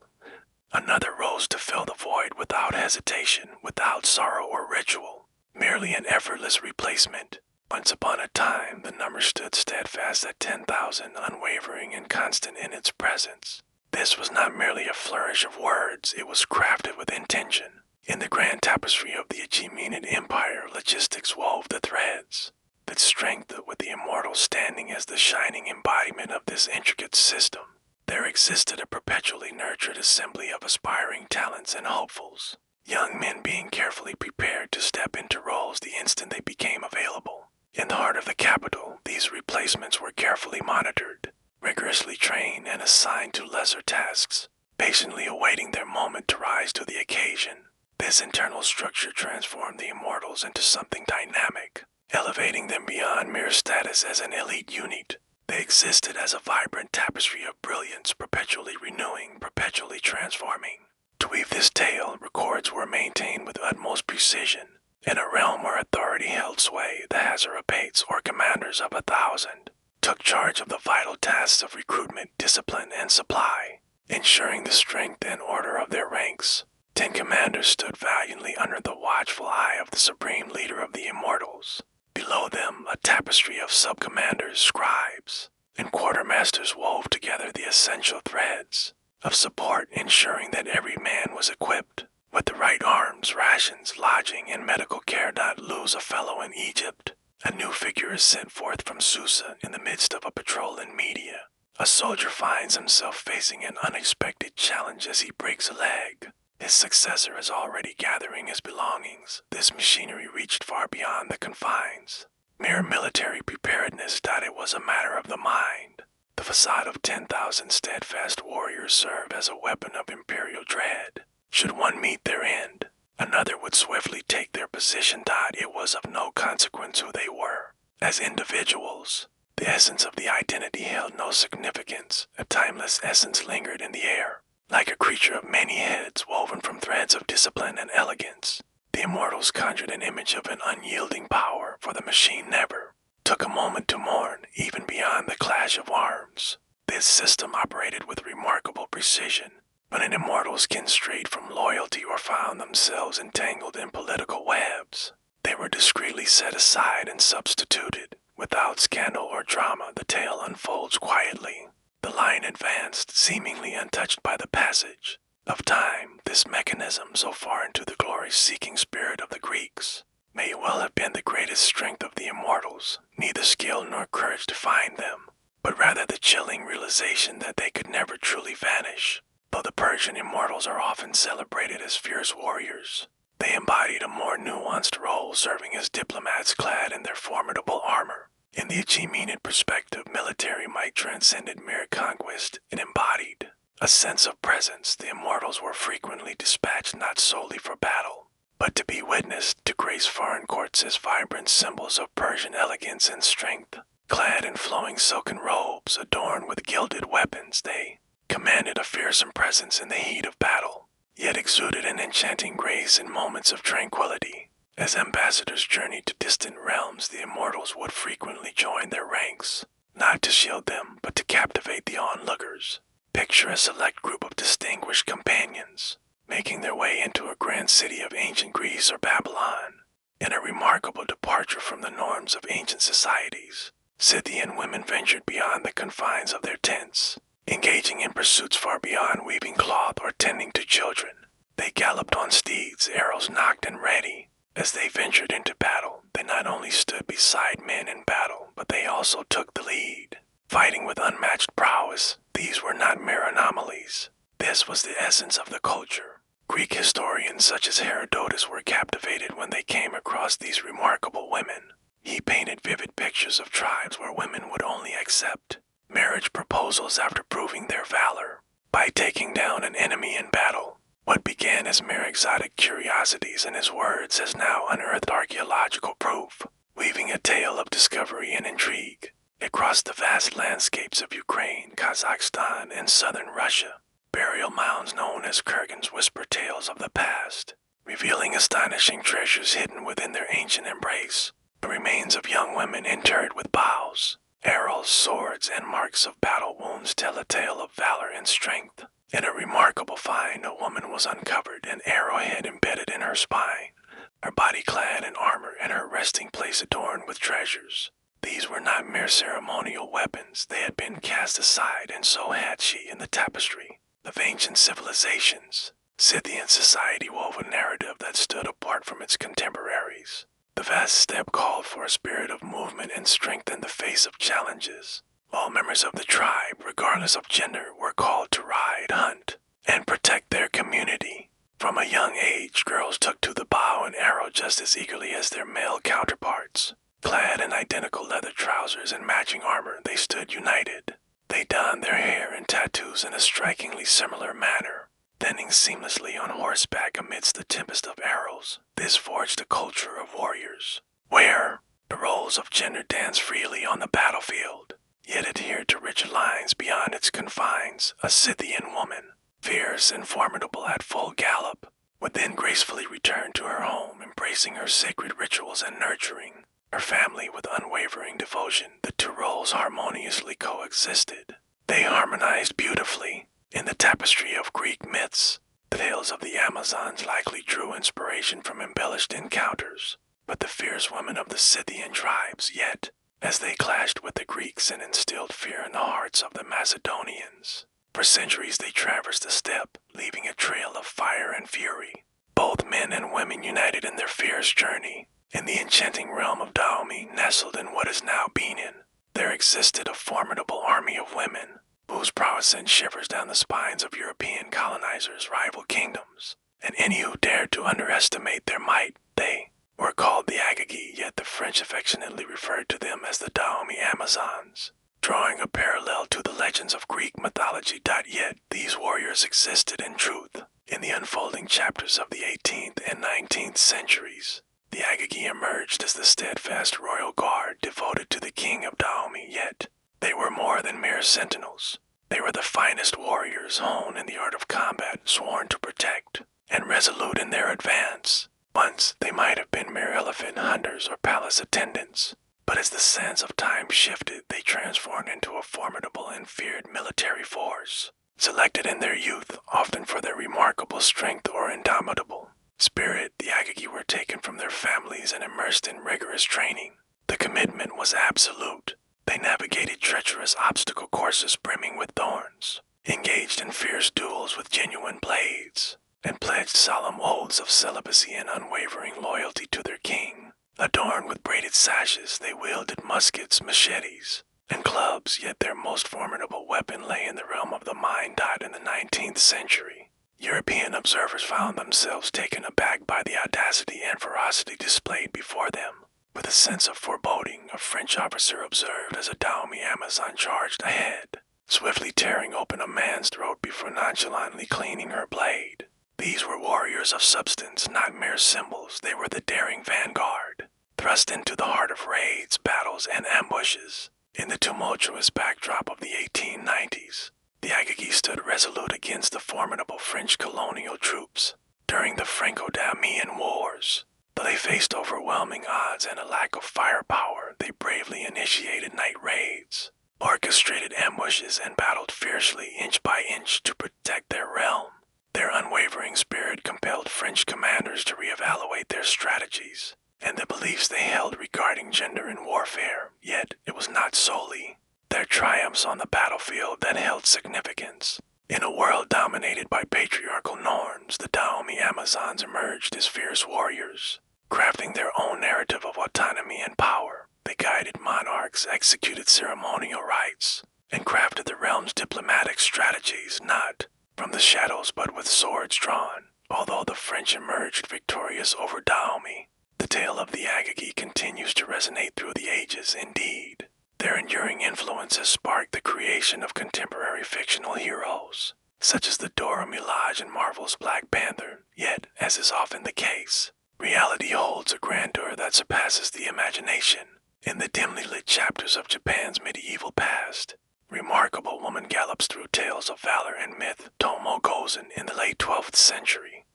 another rose to fill the void without hesitation, without sorrow or ritual, merely an effortless replacement. Once upon a time, the number stood steadfast at 10,000, unwavering and constant in its presence. This was not merely a flourish of words, it was crafted with intention. In the grand tapestry of the Achaemenid Empire, logistics wove the threads that strength, with the Immortals standing as the shining embodiment of this intricate system. There existed a perpetually nurtured assembly of aspiring talents and hopefuls, young men being carefully prepared to step into roles the instant they became available. In the heart of the capital, these replacements were carefully monitored, rigorously trained, and assigned to lesser tasks, patiently awaiting their moment to rise to the occasion. This internal structure transformed the Immortals into something dynamic, elevating them beyond mere status as an elite unit. They existed as a vibrant tapestry of brilliance, perpetually renewing, perpetually transforming. To weave this tale, records were maintained with utmost precision. In a realm where authority held sway, the Hazarapates, or commanders of 1,000, took charge of the vital tasks of recruitment, discipline, and supply, ensuring the strength and order of their ranks. 10 commanders stood valiantly under the watchful eye of the supreme leader of the Immortals. Below them, a tapestry of sub-commanders, scribes, and quartermasters wove together the essential threads of support, ensuring that every man was equipped with the right arms, rations, lodging, and medical care. Not lose a fellow in Egypt. A new figure is sent forth from Susa in the midst of a patrol in Media. A soldier finds himself facing an unexpected challenge as he breaks a leg. His successor is already gathering his belongings. This machinery reached far beyond the confines. Mere military preparedness. It was a matter of the mind. The facade of 10,000 steadfast warriors served as a weapon of imperial dread. Should one meet their end, another would swiftly take their position. It was of no consequence who they were. As individuals, the essence of the identity held no significance. A timeless essence lingered in the air, like a creature of many heads woven from threads of discipline and elegance. The Immortals conjured an image of an unyielding power, for the machine never took a moment to mourn, even beyond the clash of arms. This system operated with remarkable precision. When an Immortal skinned straight from loyalty or found themselves entangled in political webs, they were discreetly set aside and substituted. Without scandal or drama, the tale unfolds quietly. The line advanced, seemingly untouched by the passage of time. This mechanism, so far into the glory-seeking spirit of the Greeks, may well have been the greatest strength of the Immortals. Neither skill nor courage defined them, but rather the chilling realization that they could never truly vanish. Though the Persian Immortals are often celebrated as fierce warriors, they embodied a more nuanced role, serving as diplomats clad in their formidable armor. In the Achaemenid perspective, military might transcended mere conquest. It embodied a sense of presence. The Immortals were frequently dispatched not solely for battle, but to be witnessed, to grace foreign courts as vibrant symbols of Persian elegance and strength. Clad in flowing silken robes adorned with gilded weapons, they commanded a fearsome presence in the heat of battle, yet exuded an enchanting grace in moments of tranquility. As ambassadors journeyed to distant realms, the Immortals would frequently join their ranks, not to shield them, but to captivate the onlookers. Picture a select group of distinguished companions, making their way into a grand city of ancient Greece or Babylon. In a remarkable departure from the norms of ancient societies, Scythian women ventured beyond the confines of their tents, engaging in pursuits far beyond weaving cloth or tending to children. They galloped on steeds, arrows nocked and ready. As they ventured into battle, they not only stood beside men in battle, but they also took the lead, fighting with unmatched prowess. These were not mere anomalies. This was the essence of the culture. Greek historians such as Herodotus were captivated when they came across these remarkable women. He painted vivid pictures of tribes where women would only accept marriage proposals after proving their valor. By taking down an enemy in battle, what began as mere exotic curiosities, in his words, has now unearthed archaeological proof, weaving a tale of discovery and intrigue. It crossed the vast landscapes of Ukraine, Kazakhstan, and southern Russia. Burial mounds known as kurgans whisper tales of the past, revealing astonishing treasures hidden within their ancient embrace. The remains of young women interred with bows, arrows, swords, and marks of battle wounds tell a tale of valor and strength. In a remarkable find, a woman was uncovered, an arrowhead embedded in her spine, her body clad in armor and her resting place adorned with treasures. These were not mere ceremonial weapons. They had been cast aside, and so had she, in the tapestry of ancient civilizations. Scythian society wove a narrative that stood apart from its contemporaries. The vast steppe called for a spirit of movement and strength in the face of challenges. All members of the tribe, regardless of gender, were called to ride, hunt, and protect their community. From a young age, girls took to the bow and arrow just as eagerly as their male counterparts. Clad in identical leather trousers and matching armor, they stood united. They donned their hair and tattoos in a strikingly similar manner, bending seamlessly on horseback amidst the tempest of arrows. This forged a culture of warriors, where the roles of gender danced freely on the battlefield. yet adhered to rigid lines beyond its confines. A Scythian woman, fierce and formidable at full gallop, would then gracefully return to her home, embracing her sacred rituals and nurturing her family with unwavering devotion. The two roles harmoniously coexisted. They harmonized beautifully. In the tapestry of Greek myths, the tales of the Amazons likely drew inspiration from embellished encounters, but the fierce women of the Scythian tribes, yet, as they clashed with the Greeks and instilled fear in the hearts of the Macedonians. For centuries they traversed the steppe, leaving a trail of fire and fury. Both men and women united in their fierce journey. In the enchanting realm of Dahomey, nestled in what is now Benin, there existed a formidable army of women, whose prowess sent shivers down the spines of European colonizers' rival kingdoms. And any who dared to underestimate their might, they were called the Agagi, yet the French affectionately referred to them as the Dahomey Amazons. Drawing a parallel to the legends of Greek mythology, yet these warriors existed in truth. In the unfolding chapters of the 18th and 19th centuries, the Agagi emerged as the steadfast royal guard devoted to the king of Dahomey, yet they were more than mere sentinels. They were the finest warriors honed in the art of combat, sworn to protect, and resolute in their advance. Once they might have been mere elephant hunters or palace attendants, but as the sands of time shifted, they transformed into a formidable and feared military force. Selected in their youth, often for their remarkable strength or indomitable spirit, the Agagi were taken from their families and immersed in rigorous training. The commitment was absolute. They navigated treacherous obstacle courses brimming with thorns, engaged in fierce duels with genuine blades, and pledged solemn oaths of celibacy and unwavering loyalty to their king. Adorned with braided sashes, they wielded muskets, machetes, and clubs, yet their most formidable weapon lay in the realm of the mind. In the 19th century, European observers found themselves taken aback by the audacity and ferocity displayed before them. With a sense of foreboding, a French officer observed as a Dahomey Amazon charged ahead, swiftly tearing open a man's throat before nonchalantly cleaning her blade. These were warriors of substance, not mere symbols. They were the daring vanguard, thrust into the heart of raids, battles, and ambushes. In the tumultuous backdrop of the 1890s, the Agagi stood resolute against the formidable French colonial troops. During the Franco-Dahomey Wars, though they faced overwhelming odds and a lack of firepower, they bravely initiated night raids, orchestrated ambushes, and battled fiercely inch by inch to protect their realm. Their unwavering spirit compelled French commanders to reevaluate their strategies and the beliefs they held regarding gender in warfare, yet it was not solely their triumphs on the battlefield that held significance. In a world dominated by patriarchal norms, the Dahomey Amazons emerged as fierce warriors, crafting their own narrative of autonomy and power. They guided monarchs, executed ceremonial rites, and crafted the realm's diplomatic strategies, not from the shadows but with swords drawn. Although the French emerged victorious over Dahomey, the tale of the Agagi continues to resonate through the ages. Indeed, their enduring influence has sparked the creation of contemporary fictional heroes, such as the Dora Milaje in Marvel's Black Panther. Yet, as is often the case, reality holds a grandeur that surpasses the imagination. In the dimly lit chapters of Japan's medieval past, remarkable woman gallops through tales of valor and myth. Tomo Gozen in the late 12th century,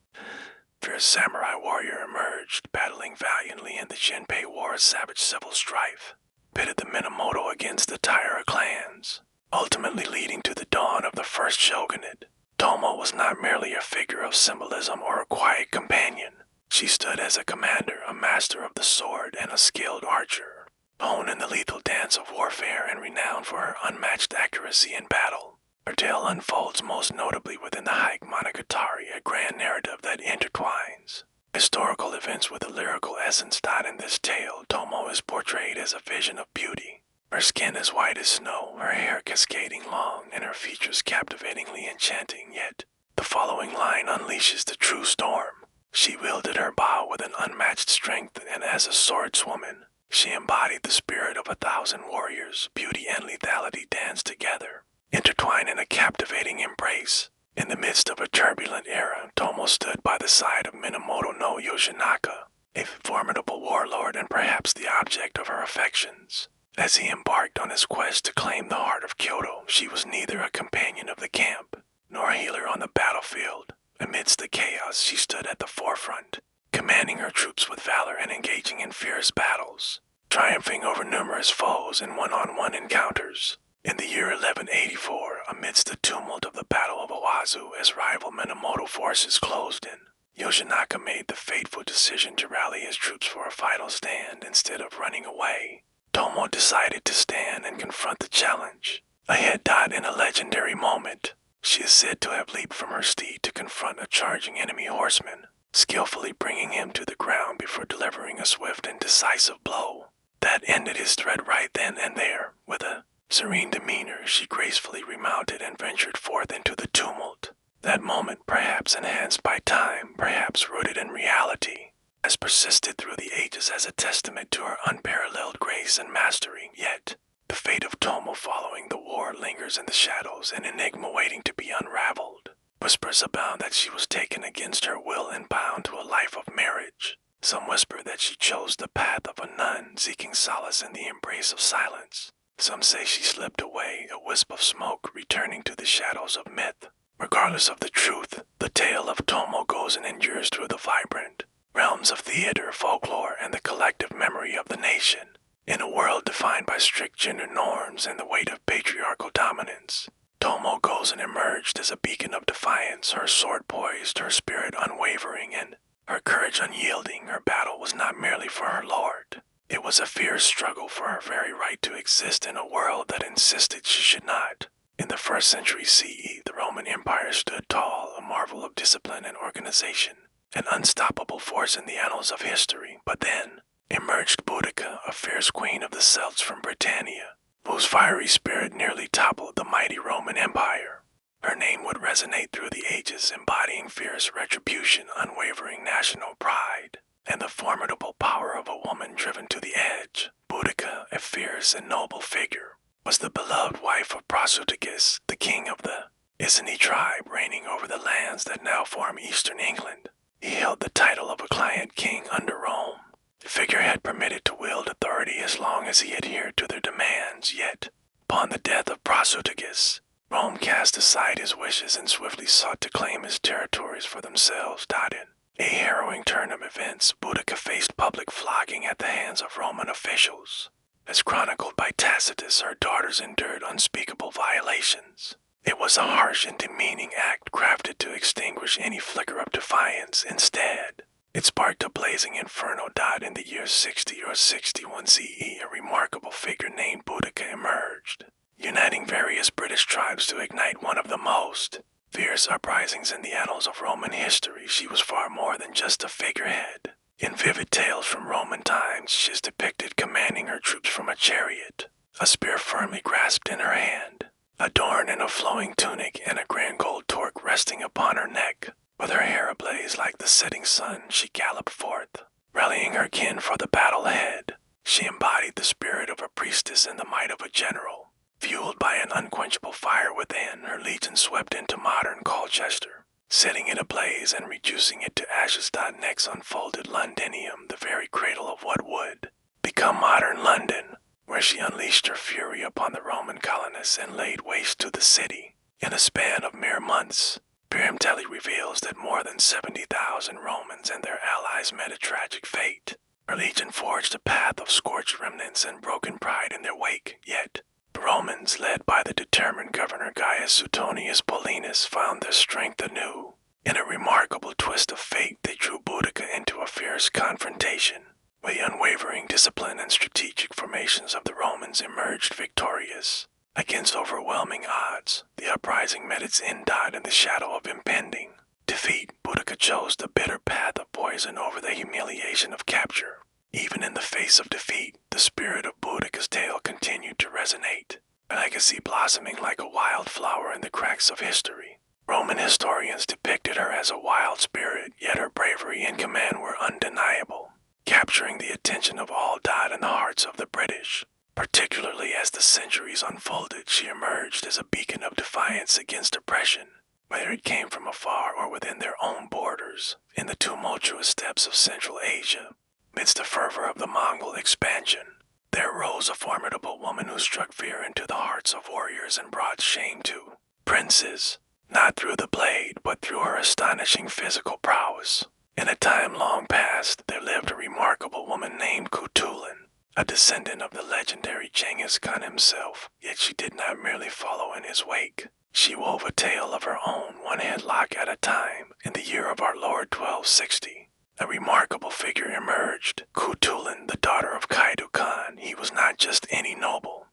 fierce samurai warrior emerged, battling valiantly in the Jinpei War, a savage civil strife pitted the Minamoto against the Taira clans, ultimately leading to the dawn of the first shogunate. Tomo was not merely a figure of symbolism or a quiet companion. She stood as a commander, a master of the sword, and a skilled archer, honed in the lethal dance of warfare and renowned for her unmatched accuracy in battle. Her tale unfolds most notably within the Hike Monogatari, a grand narrative that intertwines historical events with a lyrical essence. In this tale, Tomo is portrayed as a vision of beauty. Her skin is white as snow, her hair cascading long, and her features captivatingly enchanting, yet the following line unleashes the true storm. She wielded her bow with an unmatched strength, and as a swordswoman, she embodied the spirit of 1,000 warriors. Beauty and lethality danced together, intertwined in a captivating embrace. In the midst of a turbulent era, Tomo stood by the side of Minamoto no Yoshinaka, a formidable warlord and perhaps the object of her affections. As he embarked on his quest to claim the heart of Kyoto, she was neither a companion of the camp nor a healer on the battlefield. Amidst the chaos, she stood at the forefront, commanding her troops with valor and engaging in fierce battles, triumphing over numerous foes in one-on-one encounters. In the year 1184, amidst the tumult of the Battle of Owazu as rival Minamoto forces closed in, Yoshinaka made the fateful decision to rally his troops for a final stand instead of running away. Tomo decided to stand and confront the challenge. A head dot in a legendary moment. She is said to have leaped from her steed to confront a charging enemy horseman, skillfully bringing him to the ground before delivering a swift and decisive blow. That ended his threat right then and there. With a serene demeanor, she gracefully remounted and ventured forth into the tumult. That moment, perhaps enhanced by time, perhaps rooted in reality, has persisted through the ages as a testament to her unparalleled grace and mastery. Yet, the fate of Tomo following the war lingers in the shadows, an enigma waiting to be unraveled. Whispers abound that she was taken against her will and bound to a life of marriage. Some whisper that she chose the path of a nun, seeking solace in the embrace of silence. Some say she slipped away, a wisp of smoke, returning to the shadows of myth. Regardless of the truth, the tale of Tomo goes and endures through the vibrant realms of theater, folklore, and the collective memory of the nation. In a world defined by strict gender norms and the weight of patriarchal dominance, Tomo goes and emerged as a beacon of defiance, her sword poised, her spirit unwavering, and her courage unyielding. Her battle was not merely for her lord. It was a fierce struggle for her very right to exist in a world that insisted she should not. In the 1st century CE, the Roman Empire stood tall, a marvel of discipline and organization, an unstoppable force in the annals of history. But then emerged Boudica, a fierce queen of the Celts from Britannia, whose fiery spirit nearly toppled the mighty Roman Empire. Her name would resonate through the ages, embodying fierce retribution, unwavering national pride, and the formidable power of a woman driven to the edge. Boudica, a fierce and noble figure, was the beloved wife of Prasutagus, the king of the Iceni tribe reigning over the lands that now form eastern England. He held the title of a client king under Rome. The figurehead permitted to wield authority as long as he adhered to their demands, yet, upon the death of Prasutagus, Rome cast aside his wishes and swiftly sought to claim his territories for themselves. In a harrowing turn of events, Boudica faced public flogging at the hands of Roman officials. As chronicled by Tacitus, her daughters endured unspeakable violations. It was a harsh and demeaning act crafted to extinguish any flicker of defiance. Instead, it sparked a blazing inferno. In the year 60 or 61 CE, a remarkable figure named Boudica emerged, uniting various British tribes to ignite one of the most fierce uprisings in the annals of Roman history. She was far more than just a figurehead. In vivid tales from Roman times, she is depicted commanding her troops from a chariot, a spear firmly grasped in her hand, adorned in a flowing tunic and a grand gold torque resting upon her neck. With her hair ablaze like the setting sun, she galloped forth, rallying her kin for the battle ahead. She embodied the spirit of a priestess and the might of a general. Fueled by an unquenchable fire within, her legion swept into modern Colchester, setting it ablaze and reducing it to ashes. Next unfolded Londinium, the very cradle of what would become modern London, where she unleashed her fury upon the Roman colonists and laid waste to the city. In a span of mere months, Pyrrhum Telly reveals that more than 70,000 Romans and their allies met a tragic fate. Her legion forged a path of scorched remnants and broken pride in their wake. Yet, the Romans, led by the determined governor Gaius Suetonius Paulinus, found their strength anew. In a remarkable twist of fate, they drew Boudica into a fierce confrontation. With the unwavering discipline and strategic formations of the Romans emerged victorious. Against overwhelming odds, the uprising met its end in the shadow of impending defeat. Boudica chose the bitter path of poison over the humiliation of capture. Even in the face of defeat, the spirit of Boudica's tale continued to resonate, a legacy blossoming like a wildflower in the cracks of history. Roman historians depicted her as a wild spirit, yet her bravery and command were undeniable, capturing the attention of all. In the hearts of the British. Particularly as the centuries unfolded, she emerged as a beacon of defiance against oppression, whether it came from afar or within their own borders. In the tumultuous steppes of Central Asia, midst the fervor of the Mongol expansion, there rose a formidable woman who struck fear into the hearts of warriors and brought shame to princes, not through the blade, but through her astonishing physical prowess. In a time long past, there lived a remarkable woman named Kutulin, a descendant of the legendary Genghis Khan himself, yet she did not merely follow in his wake. She wove a tale of her own, one headlock at a time, in the year of our Lord 1260. A remarkable figure emerged, Kutulin, the daughter of Kaidu Khan. He was not just any noble.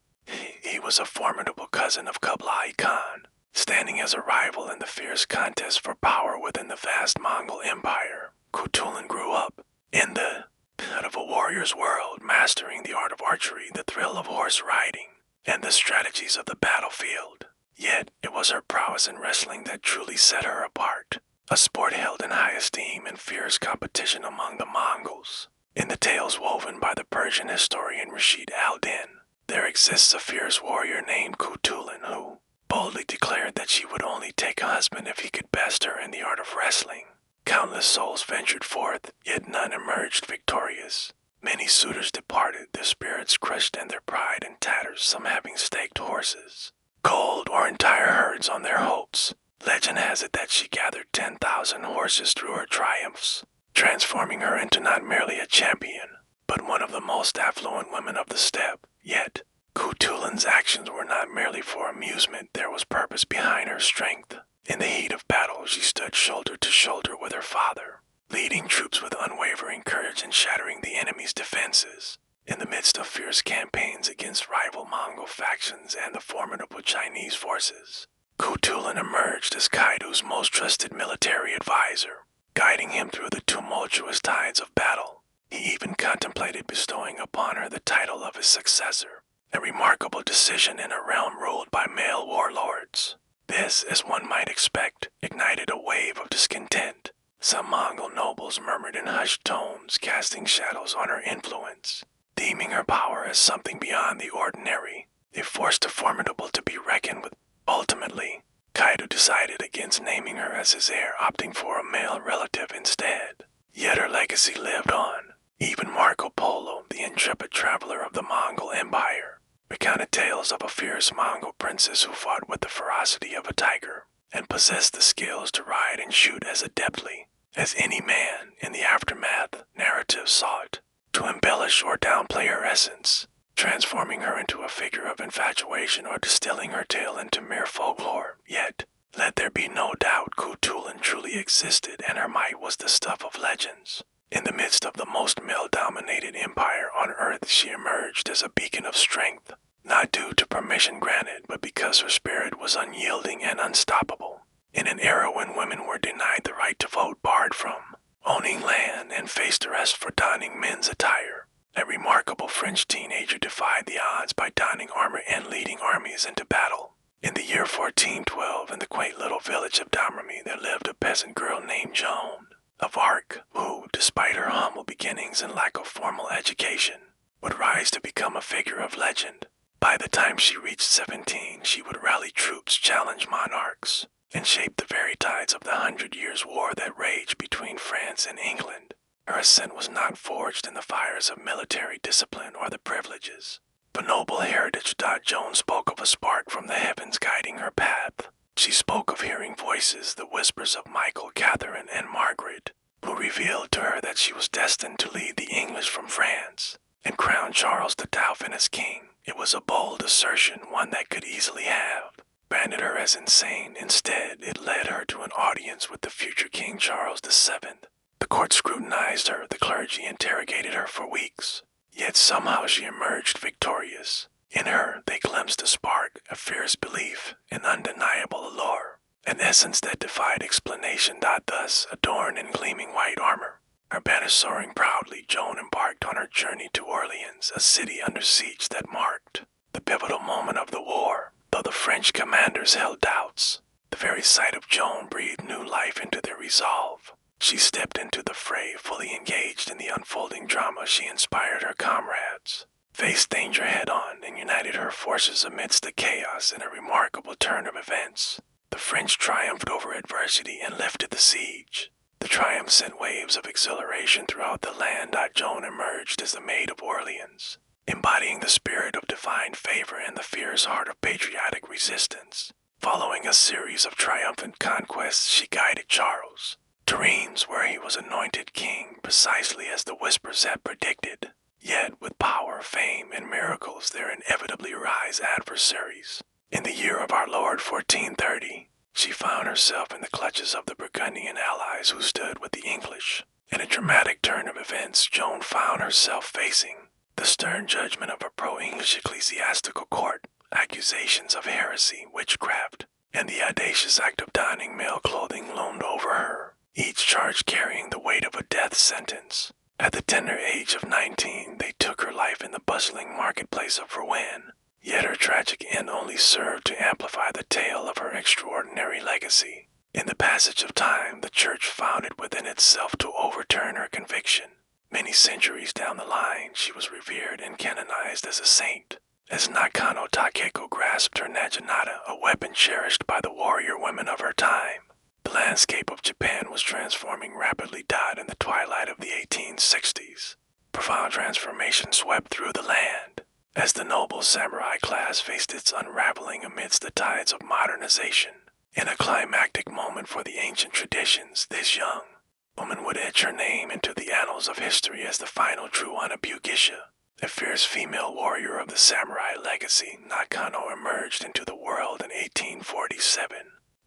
He was a formidable cousin of Kublai Khan, standing as a rival in the fierce contest for power within the vast Mongol Empire. Kutulin grew up in the out of a warrior's world, mastering the art of archery, the thrill of horse riding, and the strategies of the battlefield. Yet it was her prowess in wrestling that truly set her apart, a sport held in high esteem and fierce competition among the Mongols. In the tales woven by the Persian historian Rashid al-Din, there exists a fierce warrior named Kutulin who boldly declared that she would only take a husband if he could best her in the art of wrestling. Countless souls ventured forth, yet none emerged victorious. Many suitors departed, their spirits crushed and their pride in tatters, some having staked horses, gold, or entire herds on their hopes. Legend has it that she gathered 10,000 horses through her triumphs, transforming her into not merely a champion, but one of the most affluent women of the steppe. Yet, Kutulin's actions were not merely for amusement, there was purpose behind her strength. In the heat of battle, she stood shoulder to shoulder with her father, leading troops with unwavering courage and shattering the enemy's defenses. In the midst of fierce campaigns against rival Mongol factions and the formidable Chinese forces, Kutulin emerged as Kaidu's most trusted military advisor, guiding him through the tumultuous tides of battle. He even contemplated bestowing upon her the title of his successor, a remarkable decision in a realm ruled by male warlords. This, as one might expect, ignited a wave of discontent. Some Mongol nobles murmured in hushed tones, casting shadows on her influence, deeming her power as something beyond the ordinary. They forced a formidable to be reckoned with. Ultimately, Kaidu decided against naming her as his heir, opting for a male relative instead. Yet her legacy lived on. Even Marco Polo, the intrepid traveler of the Mongol Empire, recounted tales of a fierce Mongol princess who fought with the ferocity of a tiger and possessed the skills to ride and shoot as adeptly as any man. In the aftermath, narrative sought to embellish or downplay her essence, transforming her into a figure of infatuation or distilling her tale into mere folklore. Yet, let there be no doubt, Kutulin truly existed, and her might was the stuff of legends. In the midst of the most male-dominated empire on earth, she emerged as a beacon of strength, not due to permission granted, but because her spirit was unyielding and unstoppable. In an era when women were denied the right to vote, barred from owning land, and faced arrest for donning men's attire, a remarkable French teenager defied the odds by donning armor and leading armies into battle. In the year 1412, in the quaint little village of Domremy, there lived a peasant girl named Joan of Arc, who, despite her humble beginnings and lack of formal education, would rise to become a figure of legend. By the time she reached 17, she would rally troops, challenge monarchs, and shape the very tides of the 100 Years' War that raged between France and England. Her ascent was not forged in the fires of military discipline or the privileges, but noble heritage. Joan spoke of a spark from the heavens guiding her path. She spoke of hearing voices, the whispers of Michael, Catherine, and Margaret, who revealed to her that she was destined to lead the English from France and crown Charles the Dauphin as king. It was a bold assertion, one that could easily have branded her as insane. Instead, it led her to an audience with the future King Charles VII. The court scrutinized her, the clergy interrogated her for weeks, yet somehow she emerged victorious. In her, they glimpsed a spark, a fierce belief, an undeniable allure, an essence that defied explanation. Thus, adorned in gleaming white armor, her banner soaring proudly, Joan embarked on her journey to Orleans, a city under siege that marked the pivotal moment of the war. Though the French commanders held doubts, the very sight of Joan breathed new life into their resolve. She stepped into the fray, fully engaged in the unfolding drama. She inspired her comrades, faced danger head-on, and united her forces amidst the chaos. In a remarkable turn of events, the French triumphed over adversity and lifted the siege. The triumph sent waves of exhilaration throughout the land. Joan emerged as the Maid of Orleans, embodying the spirit of divine favor and the fierce heart of patriotic resistance. Following a series of triumphant conquests, she guided Charles to Reims, where he was anointed king precisely as the Whispers had predicted. Yet, with power, fame, and miracles, there inevitably rise adversaries. In the year of our Lord 1430, she found herself in the clutches of the Burgundian allies who stood with the English. In a dramatic turn of events, Joan found herself facing the stern judgment of a pro-English ecclesiastical court, accusations of heresy, witchcraft, and the audacious act of donning male clothing loomed over her, each charge carrying the weight of a death sentence. At the tender age of 19, they took her life in the bustling marketplace of Rouen, yet her tragic end only served to amplify the tale of her extraordinary legacy. In the passage of time, the Church found it within itself to overturn her conviction. Many centuries down the line, she was revered and canonized as a saint. As Nakano Takeko grasped her naginata, a weapon cherished by the warrior women of her time, the landscape of Japan was transforming rapidly. In the twilight of the 1860s, profound transformation swept through the land, as the noble samurai class faced its unraveling amidst the tides of modernization. In a climactic moment for the ancient traditions, this young woman would etch her name into the annals of history as the final true Anabugisha. A fierce female warrior of the samurai legacy, Nakano emerged into the world in 1847.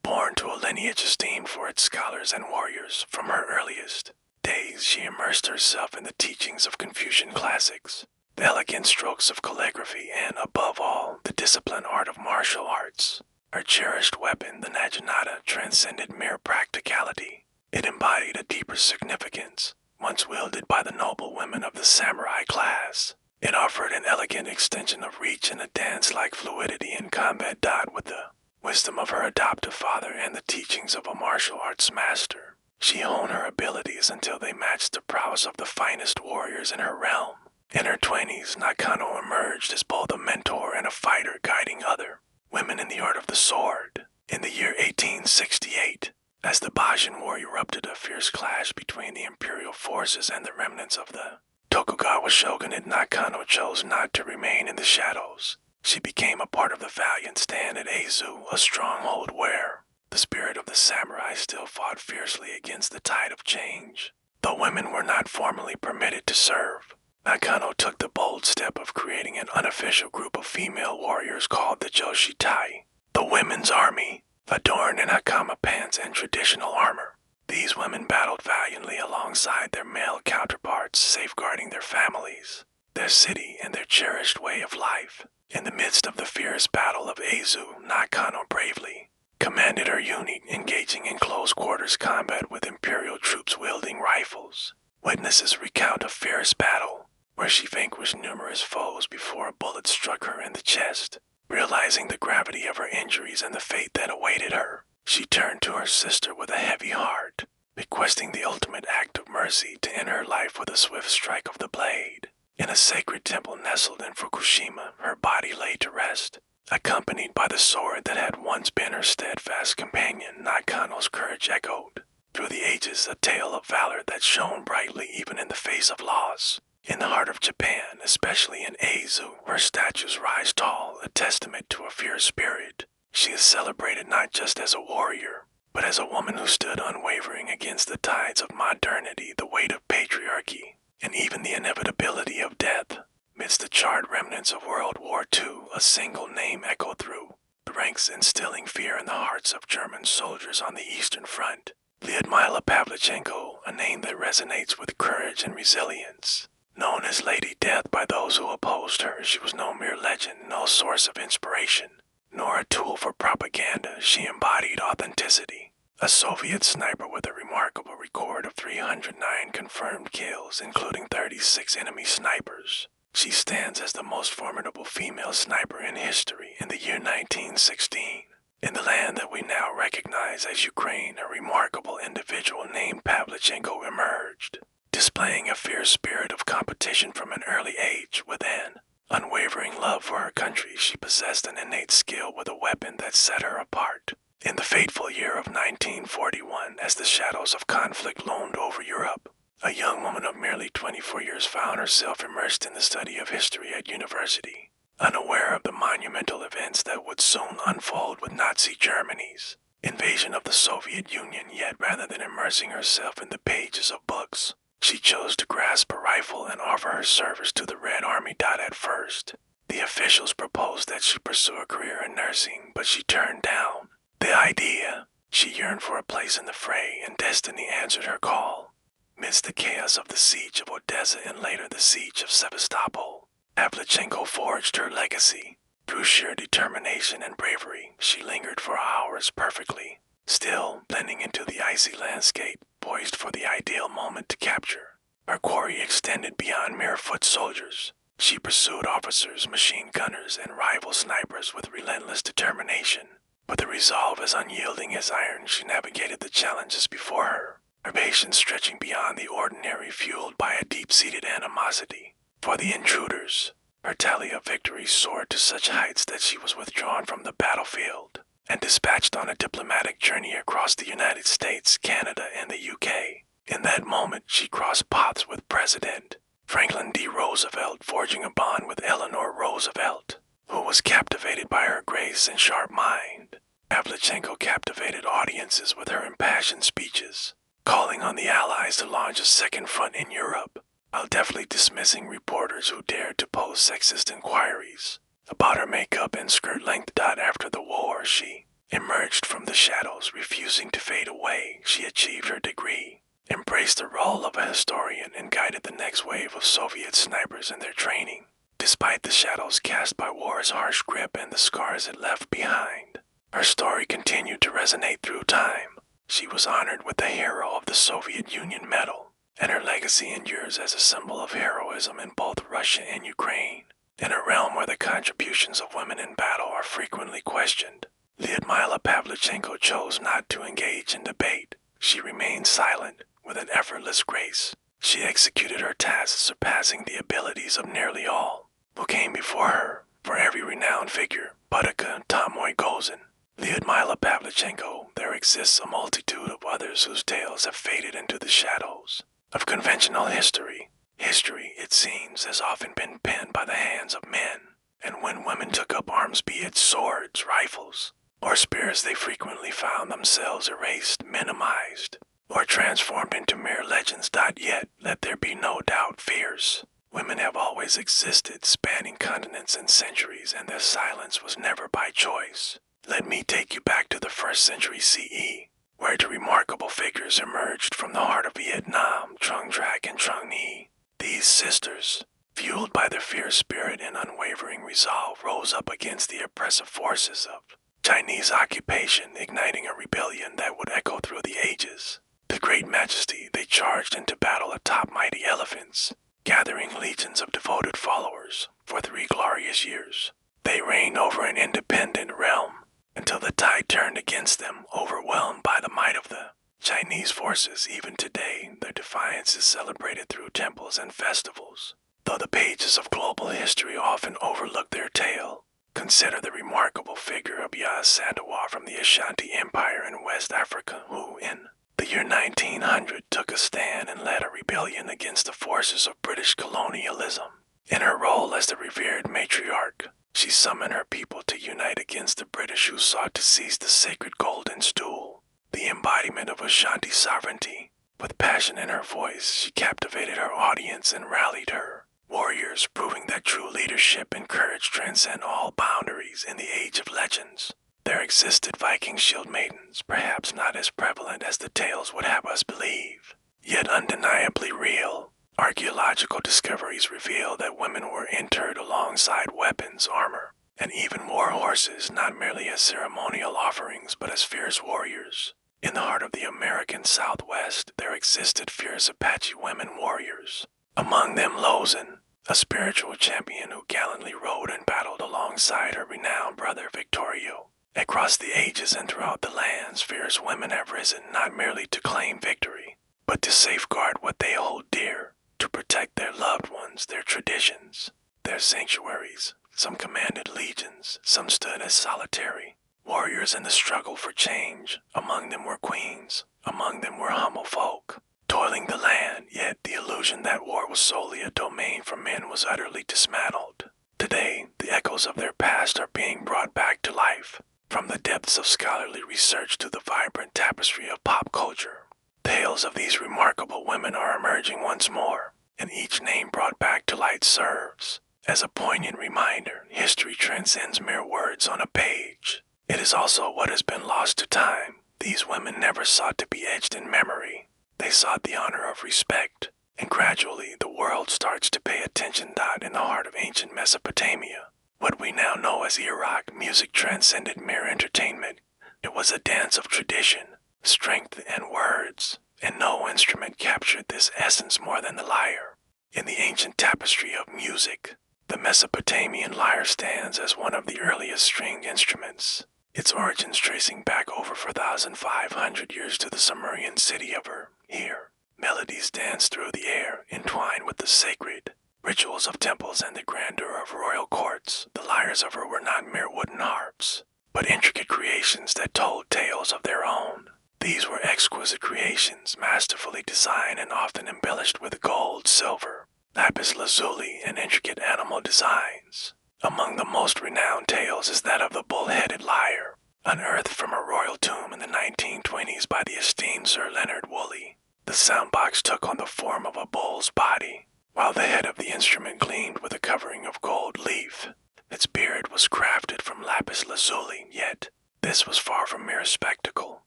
Born to a lineage esteemed for its scholars and warriors, from her earliest days she immersed herself in the teachings of Confucian classics, the elegant strokes of calligraphy, and, above all, the disciplined art of martial arts. Her cherished weapon, the naginata, transcended mere practicality. It embodied a deeper significance, once wielded by the noble women of the samurai class. It offered an elegant extension of reach and a dance-like fluidity in combat. With the wisdom of her adoptive father and the teachings of a martial arts master, she honed her abilities until they matched the prowess of the finest warriors in her realm. In her 20s, Nakano emerged as both a mentor and a fighter, guiding other women in the art of the sword. In the year 1868, as the Bajin War erupted, a fierce clash between the imperial forces and the remnants of the Tokugawa shogunate, Nakano chose not to remain in the shadows. She became a part of the valiant stand at Eizu, a stronghold where the spirit of the samurai still fought fiercely against the tide of change. Though women were not formally permitted to serve, Nakano took the bold step of creating an unofficial group of female warriors called the Joshitai, the Women's Army, adorned in hakama pants and traditional armor. These women battled valiantly alongside their male counterparts, safeguarding their families, their city, and their cherished way of life. In the midst of the fierce battle of Eizu, Nakano bravely commanded her unit, engaging in close-quarters combat with imperial troops wielding rifles. Witnesses recount a fierce battle where she vanquished numerous foes before a bullet struck her in the chest. Realizing the gravity of her injuries and the fate that awaited her, she turned to her sister with a heavy heart, requesting the ultimate act of mercy to end her life with a swift strike of the blade. In a sacred temple nestled in Fukushima, her body lay to rest, accompanied by the sword that had once been her steadfast companion. Nakano's courage echoed through the ages, a tale of valor that shone brightly even in the face of loss. In the heart of Japan, especially in Eizu, where statues rise tall, a testament to a fierce spirit, she is celebrated not just as a warrior, but as a woman who stood unwavering against the tides of modernity, the weight of patriarchy, and even the inevitability of death. Midst the charred remnants of World War II, a single name echoed through the ranks, instilling fear in the hearts of German soldiers on the Eastern Front. Lyudmila Pavlichenko, a name that resonates with courage and resilience. Known as Lady Death by those who opposed her, she was no mere legend, no source of inspiration, nor a tool for propaganda. She embodied authenticity. A Soviet sniper with a remarkable record of 309 confirmed kills, including 36 enemy snipers. She stands as the most formidable female sniper in history. In the year 1916, in the land that we now recognize as Ukraine, a remarkable individual named Pavlichenko emerged, displaying a fierce spirit of competition from an early age. With an unwavering love for her country, she possessed an innate skill with a weapon that set her apart. In the fateful year of 1941, as the shadows of conflict loomed over Europe, A young woman of merely 24 years found herself immersed in the study of history at university, unaware of the monumental events that would soon unfold with Nazi Germany's invasion of the Soviet Union. Yet rather than immersing herself in the pages of books, she chose to grasp a rifle and offer her service to the Red Army. At first, the officials proposed that she pursue a career in nursing, but she turned down the idea. She yearned for a place in the fray, and destiny answered her call. Amidst the chaos of the siege of Odessa and later the siege of Sevastopol, Pavlichenko forged her legacy. Through sheer determination and bravery, she lingered for hours perfectly, still blending into the icy landscape, poised for the ideal moment to capture. Her quarry extended beyond mere foot soldiers. She pursued officers, machine gunners, and rival snipers with relentless determination. With a resolve as unyielding as iron, she navigated the challenges before her, her patience stretching beyond the ordinary, fueled by a deep-seated animosity for the intruders. Her tally of victories soared to such heights that she was withdrawn from the battlefield and dispatched on a diplomatic journey across the United States, Canada, and the UK. In that moment, she crossed paths with President Franklin D. Roosevelt, forging a bond with Eleanor Roosevelt, who was captivated by her grace and sharp mind. Pavlichenko captivated audiences with her impassioned speeches, calling on the Allies to launch a second front in Europe, while deftly dismissing reporters who dared to pose sexist inquiries about her makeup and skirt length. After the war, she emerged from the shadows, refusing to fade away. She achieved her degree, embraced the role of a historian, and guided the next wave of Soviet snipers in their training. Despite the shadows cast by war's harsh grip and the scars it left behind, her story continued to resonate through time. She was honored with the Hero of the Soviet Union medal, and her legacy endures as a symbol of heroism in both Russia and Ukraine. In a realm where the contributions of women in battle are frequently questioned, Lyudmila Pavlichenko chose not to engage in debate. She remained silent with an effortless grace. She executed her tasks, surpassing the abilities of nearly all who came before her. For every renowned figure, Butyrka and Tomoy-Gozin, Lyudmila Pavlichenko, there exists a multitude of others whose tales have faded into the shadows of conventional history. History, it seems, has often been penned by the hands of men, and when women took up arms, be it swords, rifles, or spears, they frequently found themselves erased, minimized, or transformed into mere legends. Yet, let there be no doubt, fierce women have always existed, spanning continents and centuries, and their silence was never by choice. Let me take you back to the 1st century CE, where two remarkable figures emerged from the heart of Vietnam, Trung Trac and Trung Nhi. These sisters, fueled by their fierce spirit and unwavering resolve, rose up against the oppressive forces of Chinese occupation, igniting a rebellion that would echo through the ages. With great majesty, they charged into battle atop mighty elephants, gathering legions of devoted followers. For 3 glorious years, they reigned over an independent realm, until the tide turned against them, overwhelmed by the might of the Chinese forces. Even today, their defiance is celebrated through temples and festivals. Though the pages of global history often overlook their tale, consider the remarkable figure of Yaa Sadawar from the Ashanti Empire in West Africa, who, in the year 1900, took a stand and led a rebellion against the forces of British colonialism. In her role as the revered matriarch, she summoned her people to unite against the British, who sought to seize the sacred golden stool, the embodiment of Ashanti sovereignty. With passion in her voice, she captivated her audience and rallied her warriors, proving that true leadership and courage transcend all boundaries. In the age of legends, there existed Viking shield maidens, perhaps not as prevalent as the tales would have us believe, yet undeniably real. Archaeological discoveries reveal that women were interred alongside weapons, armor, and even war horses, not merely as ceremonial offerings but as fierce warriors. In the heart of the American Southwest, there existed fierce Apache women warriors. Among them Lozin, a spiritual champion who gallantly rode and battled alongside her renowned brother Victorio. Across the ages and throughout the lands, fierce women have risen not merely to claim victory, but to safeguard what they hold dear, to protect their loved ones, their traditions, their sanctuaries. Some commanded legions, some stood as solitary warriors in the struggle for change. Among them were queens, among them were humble folk, toiling the land, yet the illusion that war was solely a domain for men was utterly dismantled. Today, the echoes of their past are being brought back to life, from the depths of scholarly research to the vibrant tapestry of pop culture. Tales of these remarkable women are emerging once more, and each name brought back to light serves as a poignant reminder history transcends mere words on a page. It is also what has been lost to time. These women never sought to be etched in memory. They sought the honor of respect, and gradually the world starts to pay attention. In the heart of ancient Mesopotamia, what we now know as Iraq, music transcended mere entertainment. It was a dance of tradition, strength, and words, and no instrument captured this essence more than the lyre. In the ancient tapestry of music, the Mesopotamian lyre stands as one of the earliest stringed instruments, its origins tracing back over 4,500 years to the Sumerian city of Ur. Here, melodies dance through the air, entwined with the sacred rituals of temples and the grandeur of royal courts. The lyres of Ur were not mere wooden harps, but intricate creations that told tales of their own. These were exquisite creations, masterfully designed and often embellished with gold, silver, lapis lazuli, and intricate animal designs. Among the most renowned tales is that of the bull-headed lyre, unearthed from a royal tomb in the 1920s by the esteemed Sir Leonard Woolley. The soundbox took on the form of a bull's body, while the head of the instrument gleamed with a covering of gold leaf. Its beard was crafted from lapis lazuli, yet this was far from mere spectacle.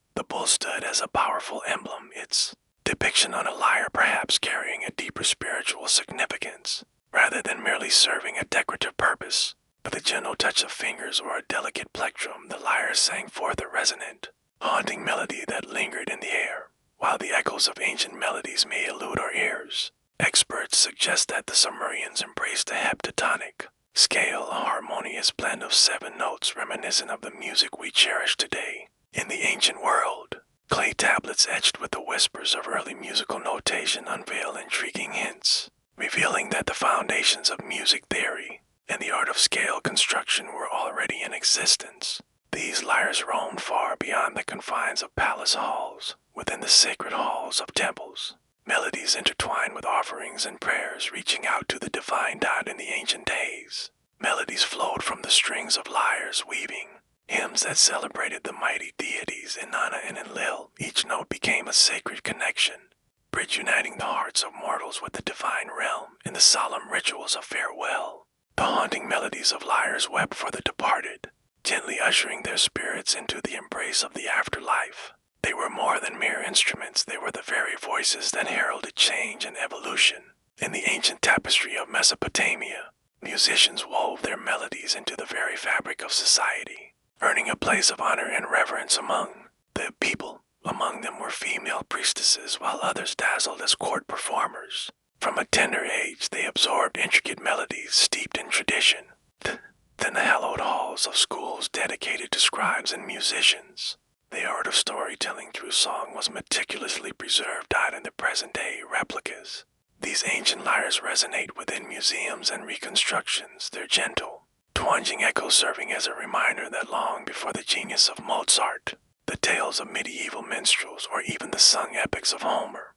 The bull stood as a powerful emblem, its depiction on a lyre perhaps carrying a deeper spiritual significance, rather than merely serving a decorative purpose. With a gentle touch of fingers or a delicate plectrum, the lyre sang forth a resonant, haunting melody that lingered in the air. While the echoes of ancient melodies may elude our ears, experts suggest that the Sumerians embraced a heptatonic scale, a harmonious blend of 7 notes reminiscent of the music we cherish today. In the ancient world, clay tablets etched with the whispers of early musical notation unveil intriguing hints, revealing that the foundations of music theory and the art of scale construction were already in existence. These lyres roamed far beyond the confines of palace halls, within the sacred halls of temples. Melodies intertwined with offerings and prayers reaching out to the divine in the ancient days. Melodies flowed from the strings of lyres, weaving hymns that celebrated the mighty deities Inanna and Enlil. Each note became a sacred connection, bridge uniting the hearts of mortals with the divine realm in the solemn rituals of farewell. The haunting melodies of lyres wept for the departed, gently ushering their spirits into the embrace of the afterlife. They were more than mere instruments, they were the very voices that heralded change and evolution. In the ancient tapestry of Mesopotamia, musicians wove their melodies into the very fabric of society, earning a place of honor and reverence among the people. Among them were female priestesses, while others dazzled as court performers. From a tender age, they absorbed intricate melodies steeped in tradition. Then the hallowed halls of schools dedicated to scribes and musicians. The art of storytelling through song was meticulously preserved in the present-day replicas. These ancient lyres resonate within museums and reconstructions, their gentle, twanging echoes serving as a reminder that long before the genius of Mozart, the tales of medieval minstrels, or even the sung epics of Homer,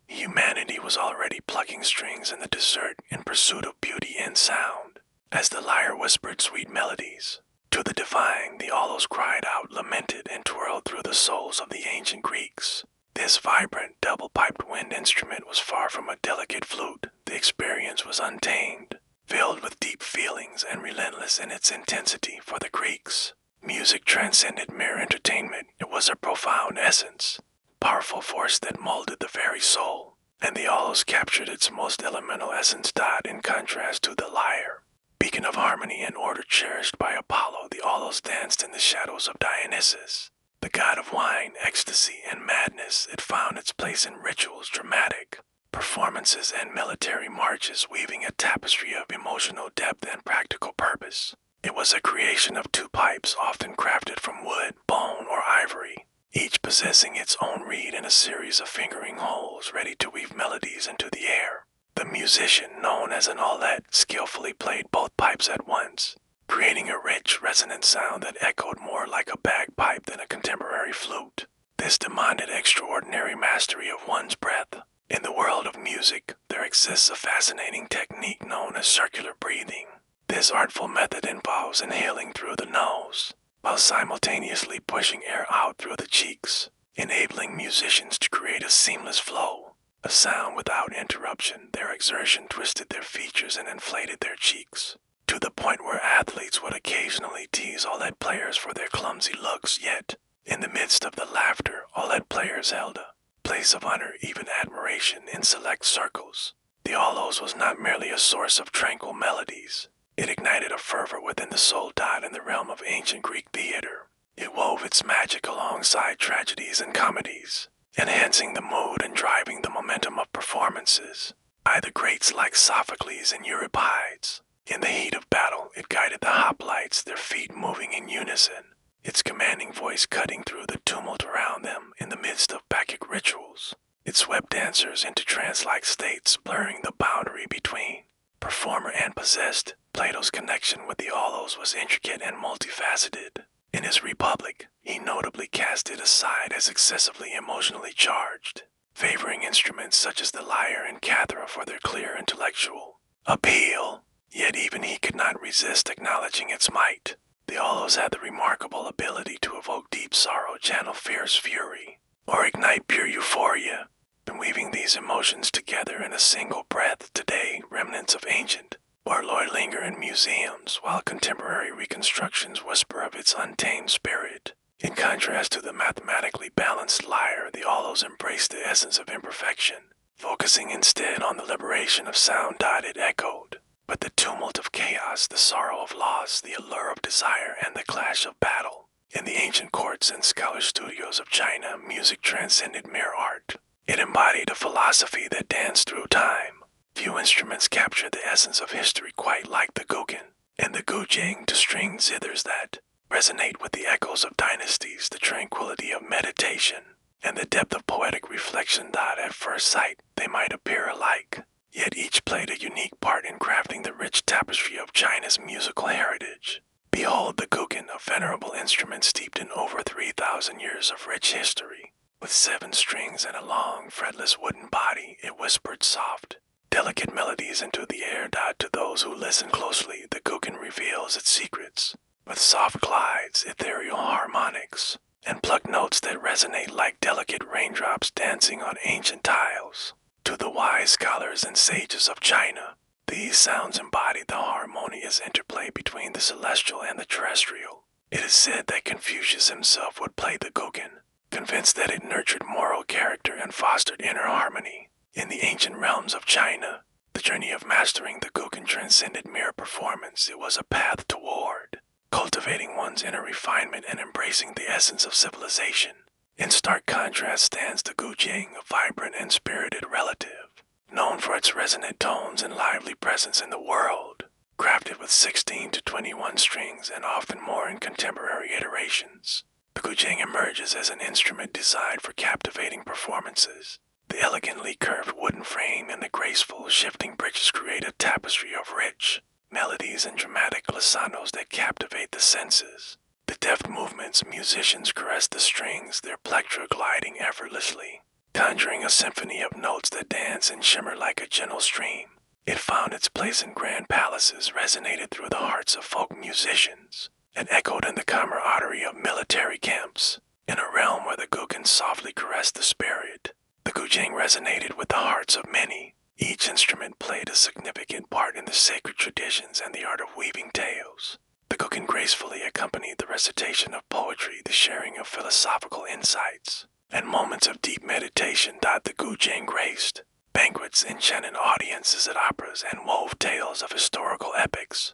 humanity was already plucking strings in the desert in pursuit of beauty and sound. As the lyre whispered sweet melodies to the divine, the aloes cried out, lamented, and twirled through the souls of the ancient Greeks. This vibrant, double-piped wind instrument was far from a delicate flute. The experience was untamed, filled with deep feelings and relentless in its intensity. For the Greeks, music transcended mere entertainment. It was a profound essence, powerful force that molded the very soul, and the aloes captured its most elemental essence. In contrast to the lyre, beacon of harmony and order cherished by Apollo, the aloes danced in the shadows of Dionysus, the god of wine, ecstasy, and madness. It found its place in rituals, dramatic performances, and military marches, weaving a tapestry of emotional depth and practical purpose. It was a creation of 2 pipes, often crafted from wood, bone, or ivory, each possessing its own reed and a series of fingering holes ready to weave melodies into the air. The musician, known as an aulette, skillfully played both pipes at once, creating a rich, resonant sound that echoed more like a bagpipe than a contemporary flute. This demanded extraordinary mastery of one's breath. In the world of music, there exists a fascinating technique known as circular breathing. This artful method involves inhaling through the nose, while simultaneously pushing air out through the cheeks, enabling musicians to create a seamless flow. A sound without interruption, their exertion twisted their features and inflated their cheeks, to the point where athletes would occasionally tease OLED players for their clumsy looks, yet, in the midst of the laughter, OLED players held a place of honor, even admiration, in select circles. The Olos was not merely a source of tranquil melodies. It ignited a fervor within the soul in the realm of ancient Greek theater. It wove its magic alongside tragedies and comedies, enhancing the mood and driving the momentum of performances. By the greats like Sophocles and Euripides. In the heat of battle, it guided the hoplites, their feet moving in unison, its commanding voice cutting through the tumult around them in the midst of Bacchic rituals. It swept dancers into trance-like states, blurring the boundary between performer and possessed. Plato's connection with the Olos was intricate and multifaceted. In his Republic, he notably cast it aside as excessively emotionally charged, favoring instruments such as the lyre and cathara for their clear intellectual appeal. Yet even he could not resist acknowledging its might. The Olos had the remarkable ability to evoke deep sorrow, channel fierce fury, or ignite pure euphoria, and weaving these emotions together in a single breath. Today, remnants of ancient Orloi linger in museums, while contemporary reconstructions whisper of its untamed spirit. In contrast to the mathematically balanced lyre, the Olos embraced the essence of imperfection, focusing instead on the liberation of sound. It echoed, but the tumult of chaos, the sorrow of loss, the allure of desire, and the clash of battle. In the ancient courts and scholar studios of China, music transcended mere art. It embodied a philosophy that danced through time. Few instruments capture the essence of history quite like the guqin and the guzheng, to string zithers that resonate with the echoes of dynasties, the tranquility of meditation, and the depth of poetic reflection. At first sight, they might appear alike, yet each played a unique part in crafting the rich tapestry of China's musical heritage. Behold the guqin, a venerable instrument steeped in over 3,000 years of rich history. With 7 strings and a long, fretless wooden body, it whispered soft, delicate melodies into the air. To those who listen closely, the guqin reveals its secrets, with soft glides, ethereal harmonics, and plucked notes that resonate like delicate raindrops dancing on ancient tiles. To the wise scholars and sages of China, these sounds embody the harmonious interplay between the celestial and the terrestrial. It is said that Confucius himself would play the guqin, convinced that it nurtured moral character and fostered inner harmony. In the ancient realms of China, the journey of mastering the guqin transcended mere performance. It was a path toward cultivating one's inner refinement and embracing the essence of civilization. In stark contrast stands the guzheng, a vibrant and spirited relative, known for its resonant tones and lively presence in the world. Crafted with 16 to 21 strings and often more in contemporary iterations, the guzheng emerges as an instrument designed for captivating performances. The elegantly curved wooden frame and the graceful, shifting bridges create a tapestry of rich melodies and dramatic glissandos that captivate the senses. The deft movements, musicians caress the strings, their plectra gliding effortlessly, conjuring a symphony of notes that dance and shimmer like a gentle stream. It found its place in grand palaces, resonated through the hearts of folk musicians, and echoed in the camaraderie of military camps. In a realm where the guqin softly caressed the spirit, the guzheng resonated with the hearts of many. Each instrument played a significant part in the sacred traditions and the art of weaving tales. The guqin gracefully accompanied the recitation of poetry, the sharing of philosophical insights, and moments of deep meditation. The guzheng graced banquets, enchanted audiences at operas, and wove tales of historical epics.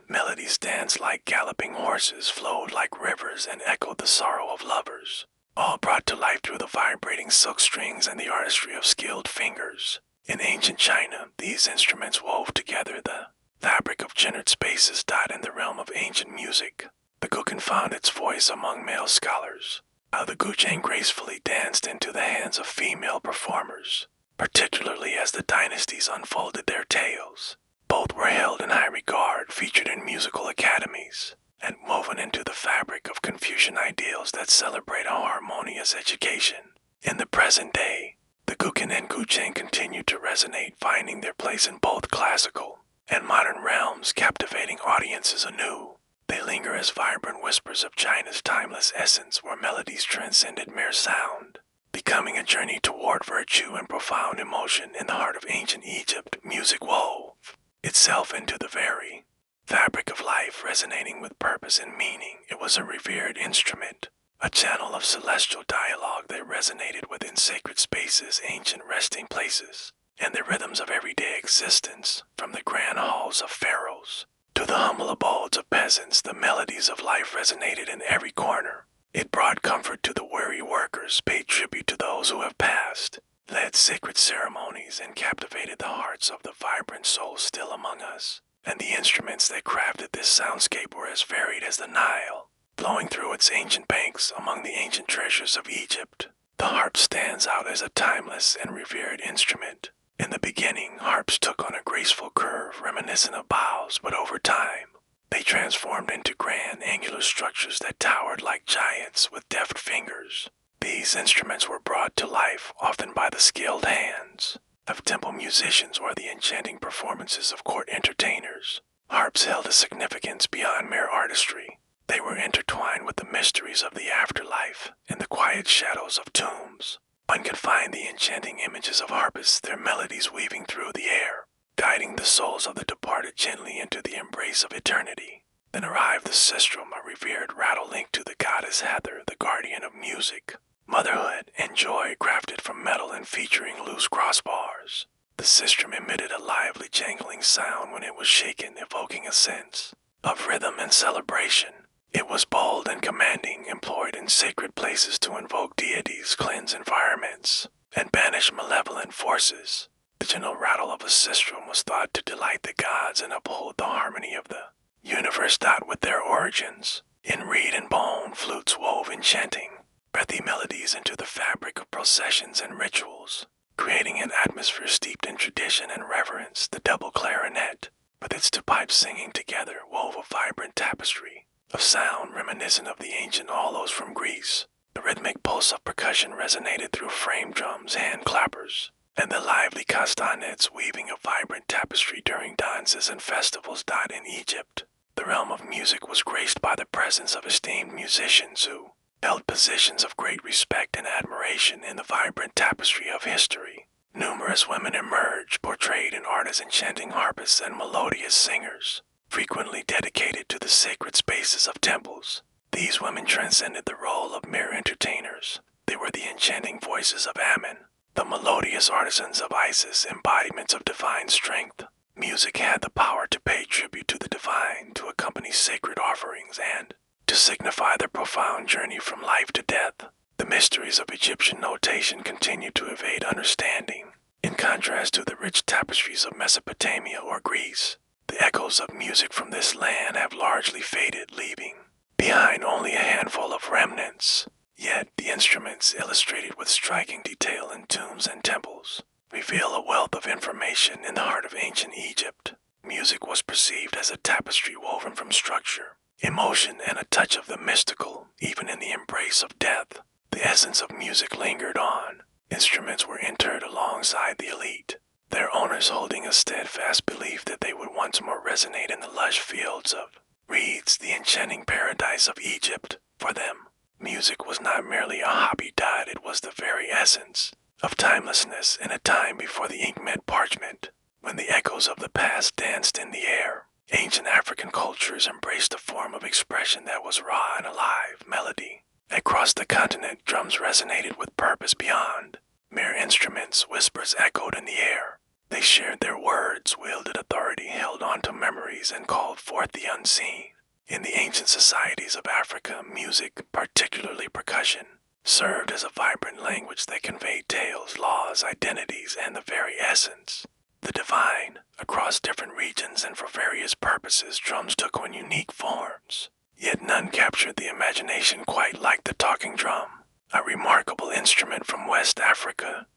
Melodies danced like galloping horses, flowed like rivers, and echoed the sorrow of lovers, all brought to life through the vibrating silk strings and the artistry of skilled fingers. In ancient China, these instruments wove together the fabric of gendered spaces. In the realm of ancient music, the guqin found its voice among male scholars, while the guzheng gracefully danced into the hands of female performers, particularly as the dynasties unfolded their tales. Both were held in high regard, featured in musical academies, and woven into the fabric of Confucian ideals that celebrate a harmonious education. In the present day, the Guqin and Guqin continue to resonate, finding their place in both classical and modern realms, captivating audiences anew. They linger as vibrant whispers of China's timeless essence, where melodies transcended mere sound, becoming a journey toward virtue and profound emotion. In the heart of ancient Egypt, music wove itself into the very fabric of life, resonating with purpose and meaning. It was a revered instrument, a channel of celestial dialogue that resonated within sacred spaces, ancient resting places, and the rhythms of everyday existence. From the grand halls of pharaohs to the humble abodes of peasants, the melodies of life resonated in every corner. It brought comfort to the weary workers, paid tribute to those who have passed, led sacred ceremonies, and captivated the hearts of the vibrant souls still among us. And the instruments that crafted this soundscape were as varied as the Nile, flowing through its ancient banks. Among the ancient treasures of Egypt, the harp stands out as a timeless and revered instrument. In the beginning, harps took on a graceful curve reminiscent of bows, but over time, they transformed into grand angular structures that towered like giants with deft fingers. These instruments were brought to life, often by the skilled hands of temple musicians or the enchanting performances of court entertainers. Harps held a significance beyond mere artistry. They were intertwined with the mysteries of the afterlife and the quiet shadows of tombs. One could find the enchanting images of harpists, their melodies weaving through the air, guiding the souls of the departed gently into the embrace of eternity. Then arrived the sistrum, a revered rattle linked to the goddess Hathor, the guardian of music, motherhood, and joy, crafted from metal and featuring loose crossbars. The sistrum emitted a lively jangling sound when it was shaken, evoking a sense of rhythm and celebration. It was bold and commanding, employed in sacred places to invoke deities, cleanse environments, and banish malevolent forces. The gentle rattle of a sistrum was thought to delight the gods and uphold the harmony of the universe. With their origins in reed and bone, flutes wove enchanting, breathy melodies into the fabric of processions and rituals, creating an atmosphere steeped in tradition and reverence. The double clarinet, with its two pipes singing together, wove a vibrant tapestry of sound reminiscent of the ancient aulos from Greece. The rhythmic pulse of percussion resonated through frame drums, hand clappers, and the lively castanets, weaving a vibrant tapestry during dances and festivals. In Egypt, the realm of music was graced by the presence of esteemed musicians who held positions of great respect and admiration in the vibrant tapestry of history. Numerous women emerged, portrayed in art as enchanting harpists and melodious singers, frequently dedicated to the sacred spaces of temples. These women transcended the role of mere entertainers. They were the enchanting voices of Ammon, the melodious artisans of Isis, embodiments of divine strength. Music had the power to pay tribute to the divine, to accompany sacred offerings, and to signify the profound journey from life to death. The mysteries of Egyptian notation continue to evade understanding. In contrast to the rich tapestries of Mesopotamia or Greece, the echoes of music from this land have largely faded, leaving behind only a handful of remnants. Yet the instruments, illustrated with striking detail in tombs and temples, reveal a wealth of information. In the heart of ancient Egypt, music was perceived as a tapestry woven from structure, emotion, and a touch of the mystical. Even in the embrace of death, the essence of music lingered on. Instruments were interred alongside the elite, their owners holding a steadfast belief that they would once more resonate in the lush fields of reeds, the enchanting paradise of Egypt. For them, music was not merely a hobby. It was the very essence of timelessness. In a time before the ink met parchment, when the echoes of the past danced in the air, ancient African cultures embraced a form of expression that was raw and alive, melody. Across the continent, drums resonated with purpose beyond mere instruments. Whispers echoed in the air. They shared their words, wielded authority, held on to memories, and called forth the unseen. In the ancient societies of Africa, music, particularly percussion, served as a vibrant language that conveyed tales, laws, identities, and the very essence the divine. Across different regions and for various purposes, drums took on unique forms. Yet none captured the imagination quite like the talking drum, a remarkable instrument from West Africa.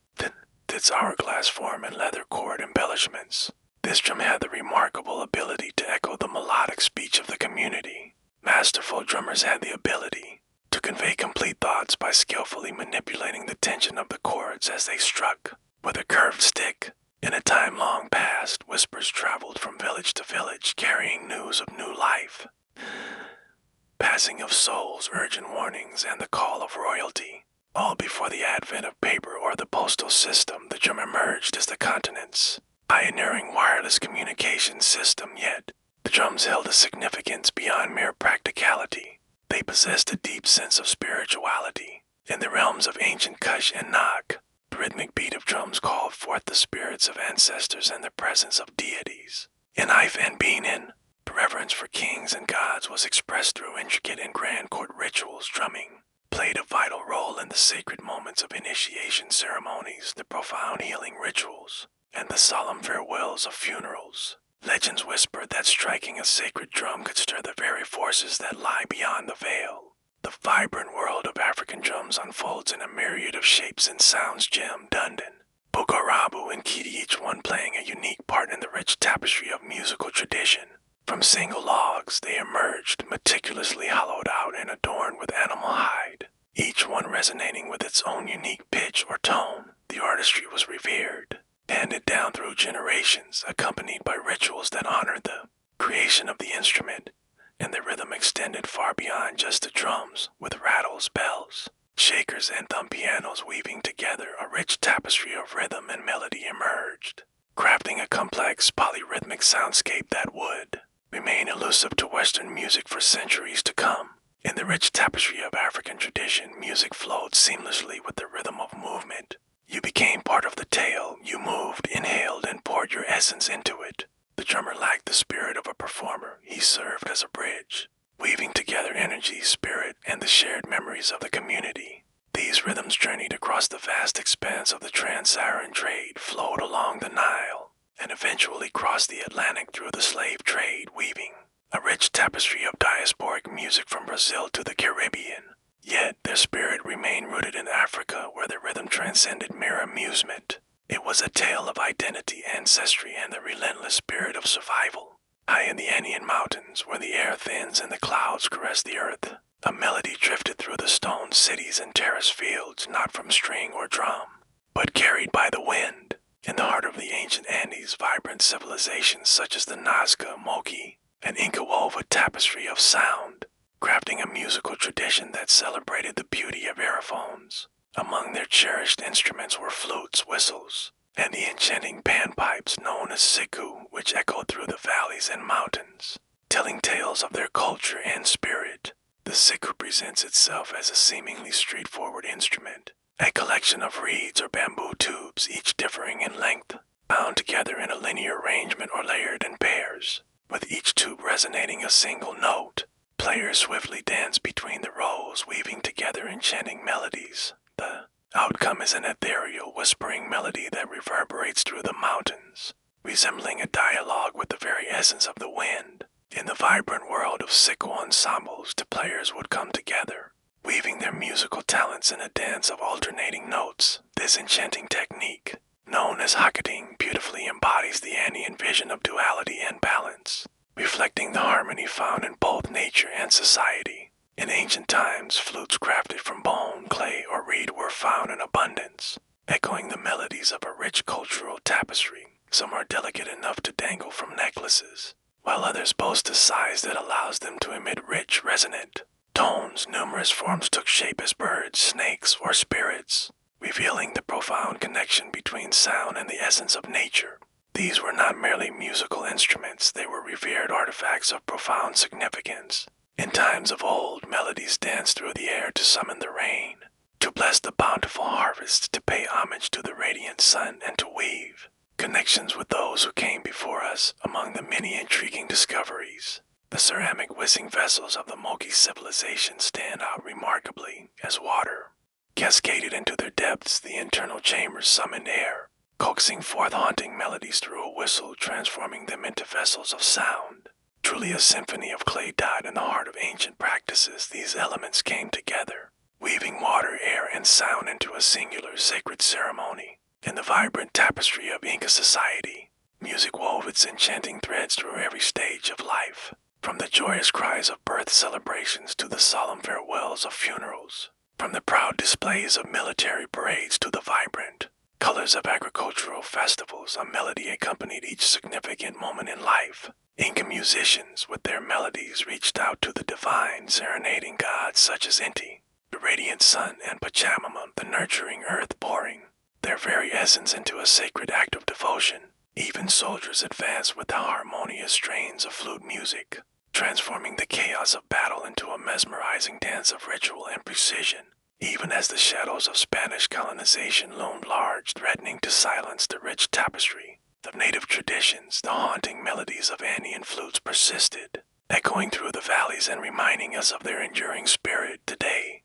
Its hourglass form and leather cord embellishments. This drum had the remarkable ability to echo the melodic speech of the community, masterful drummers had the ability to convey complete thoughts by skillfully manipulating the tension of the chords as they struck with a curved stick. In a time long past, whispers traveled from village to village carrying news of new life, passing of souls, urgent warnings, and the call of royalty. All before the advent of paper or the postal system, the drum emerged as the continent's pioneering wireless communication system. Yet, the drums held a significance beyond mere practicality. They possessed a deep sense of spirituality. In the realms of ancient Kush and Nag, the rhythmic beat of drums called forth the spirits of ancestors and the presence of deities. In If and Benin, the reverence for kings and gods was expressed through intricate and grand court rituals. Drumming played a vital role in the sacred moments of initiation ceremonies, the profound healing rituals, and the solemn farewells of funerals. Legends whispered that striking a sacred drum could stir the very forces that lie beyond the veil. The vibrant world of African drums unfolds in a myriad of shapes and sounds. Jem, Dundon, Bukarabu, and Kiti, each one playing a unique part in the rich tapestry of musical tradition. From single logs, they emerged, meticulously hollowed out and adorned with animal hide, each one resonating with its own unique pitch or tone. The artistry was revered, handed down through generations, accompanied by rituals that honored the creation of the instrument, and the rhythm extended far beyond just the drums, with rattles, bells, shakers, and thumb pianos weaving together. A rich tapestry of rhythm and melody emerged, crafting a complex polyrhythmic soundscape that would remain elusive to Western music for centuries to come. In the rich tapestry of African tradition, music flowed seamlessly with the rhythm of movement. You became part of the tale. You moved, inhaled, and poured your essence into it. The drummer lacked the spirit of a performer. He served as a bridge, weaving together energy, spirit, and the shared memories of the community. These rhythms journeyed across the vast expanse of the trans-Saharan trade, flowed along the Nile, and eventually crossed the Atlantic through the slave trade, weaving a rich tapestry of diasporic music from Brazil to the Caribbean. Yet their spirit remained rooted in Africa, where the rhythm transcended mere amusement. It was a tale of identity, ancestry, and the relentless spirit of survival. High in the Andean mountains, where the air thins and the clouds caress the earth, a melody drifted through the stone cities and terrace fields, not from string or drum, but carried by the wind. In the heart of the ancient Andes, vibrant civilizations such as the Nazca, Moki, and Inca wove a tapestry of sound, crafting a musical tradition that celebrated the beauty of aerophones. Among their cherished instruments were flutes, whistles, and the enchanting panpipes known as siku, which echoed through the valleys and mountains, telling tales of their culture and spirit. The siku presents itself as a seemingly straightforward instrument, a collection of reeds or bamboo tubes, each differing in length, bound together in a linear arrangement or layered in pairs, with each tube resonating a single note. Players swiftly dance between the rows, weaving together enchanting melodies. The outcome is an ethereal, whispering melody that reverberates through the mountains, resembling a dialogue with the very essence of the wind. In the vibrant world of siku ensembles, the players would come together, weaving their musical talents in a dance of alternating notes. This enchanting technique, known as Hakading, beautifully embodies the Andean vision of duality and balance, reflecting the harmony found in both nature and society. In ancient times, flutes crafted from bone, clay, or reed were found in abundance, echoing the melodies of a rich cultural tapestry. Some are delicate enough to dangle from necklaces, while others boast a size that allows them to emit rich, resonant tones. Numerous forms took shape as birds, snakes, or spirits, revealing the profound connection between sound and the essence of nature. These were not merely musical instruments, they were revered artifacts of profound significance. In times of old, melodies danced through the air to summon the rain, to bless the bountiful harvest, to pay homage to the radiant sun, and to weave connections with those who came before us. Among the many intriguing discoveries, the ceramic whizzing vessels of the Moki civilization stand out remarkably. As water cascaded into their depths, the internal chambers summoned air, coaxing forth haunting melodies through a whistle, transforming them into vessels of sound. Truly a symphony of clay died in the heart of ancient practices. These elements came together, weaving water, air, and sound into a singular sacred ceremony. In the vibrant tapestry of Inca society, music wove its enchanting threads through every stage of life, From the joyous cries of birth celebrations to the solemn farewells of funerals, from the proud displays of military parades to the vibrant colors of agricultural festivals, a melody accompanied each significant moment in life. Inca musicians with their melodies reached out to the divine, serenading gods such as Inti, the radiant sun, and Pachamama, the nurturing earth, pouring their very essence into a sacred act of devotion. Even soldiers advanced with the harmonious strains of flute music, transforming the chaos of battle into a mesmerizing dance of ritual and precision. Even as the shadows of Spanish colonization loomed large, threatening to silence the rich tapestry of native traditions, the haunting melodies of Andean flutes persisted, echoing through the valleys and reminding us of their enduring spirit today.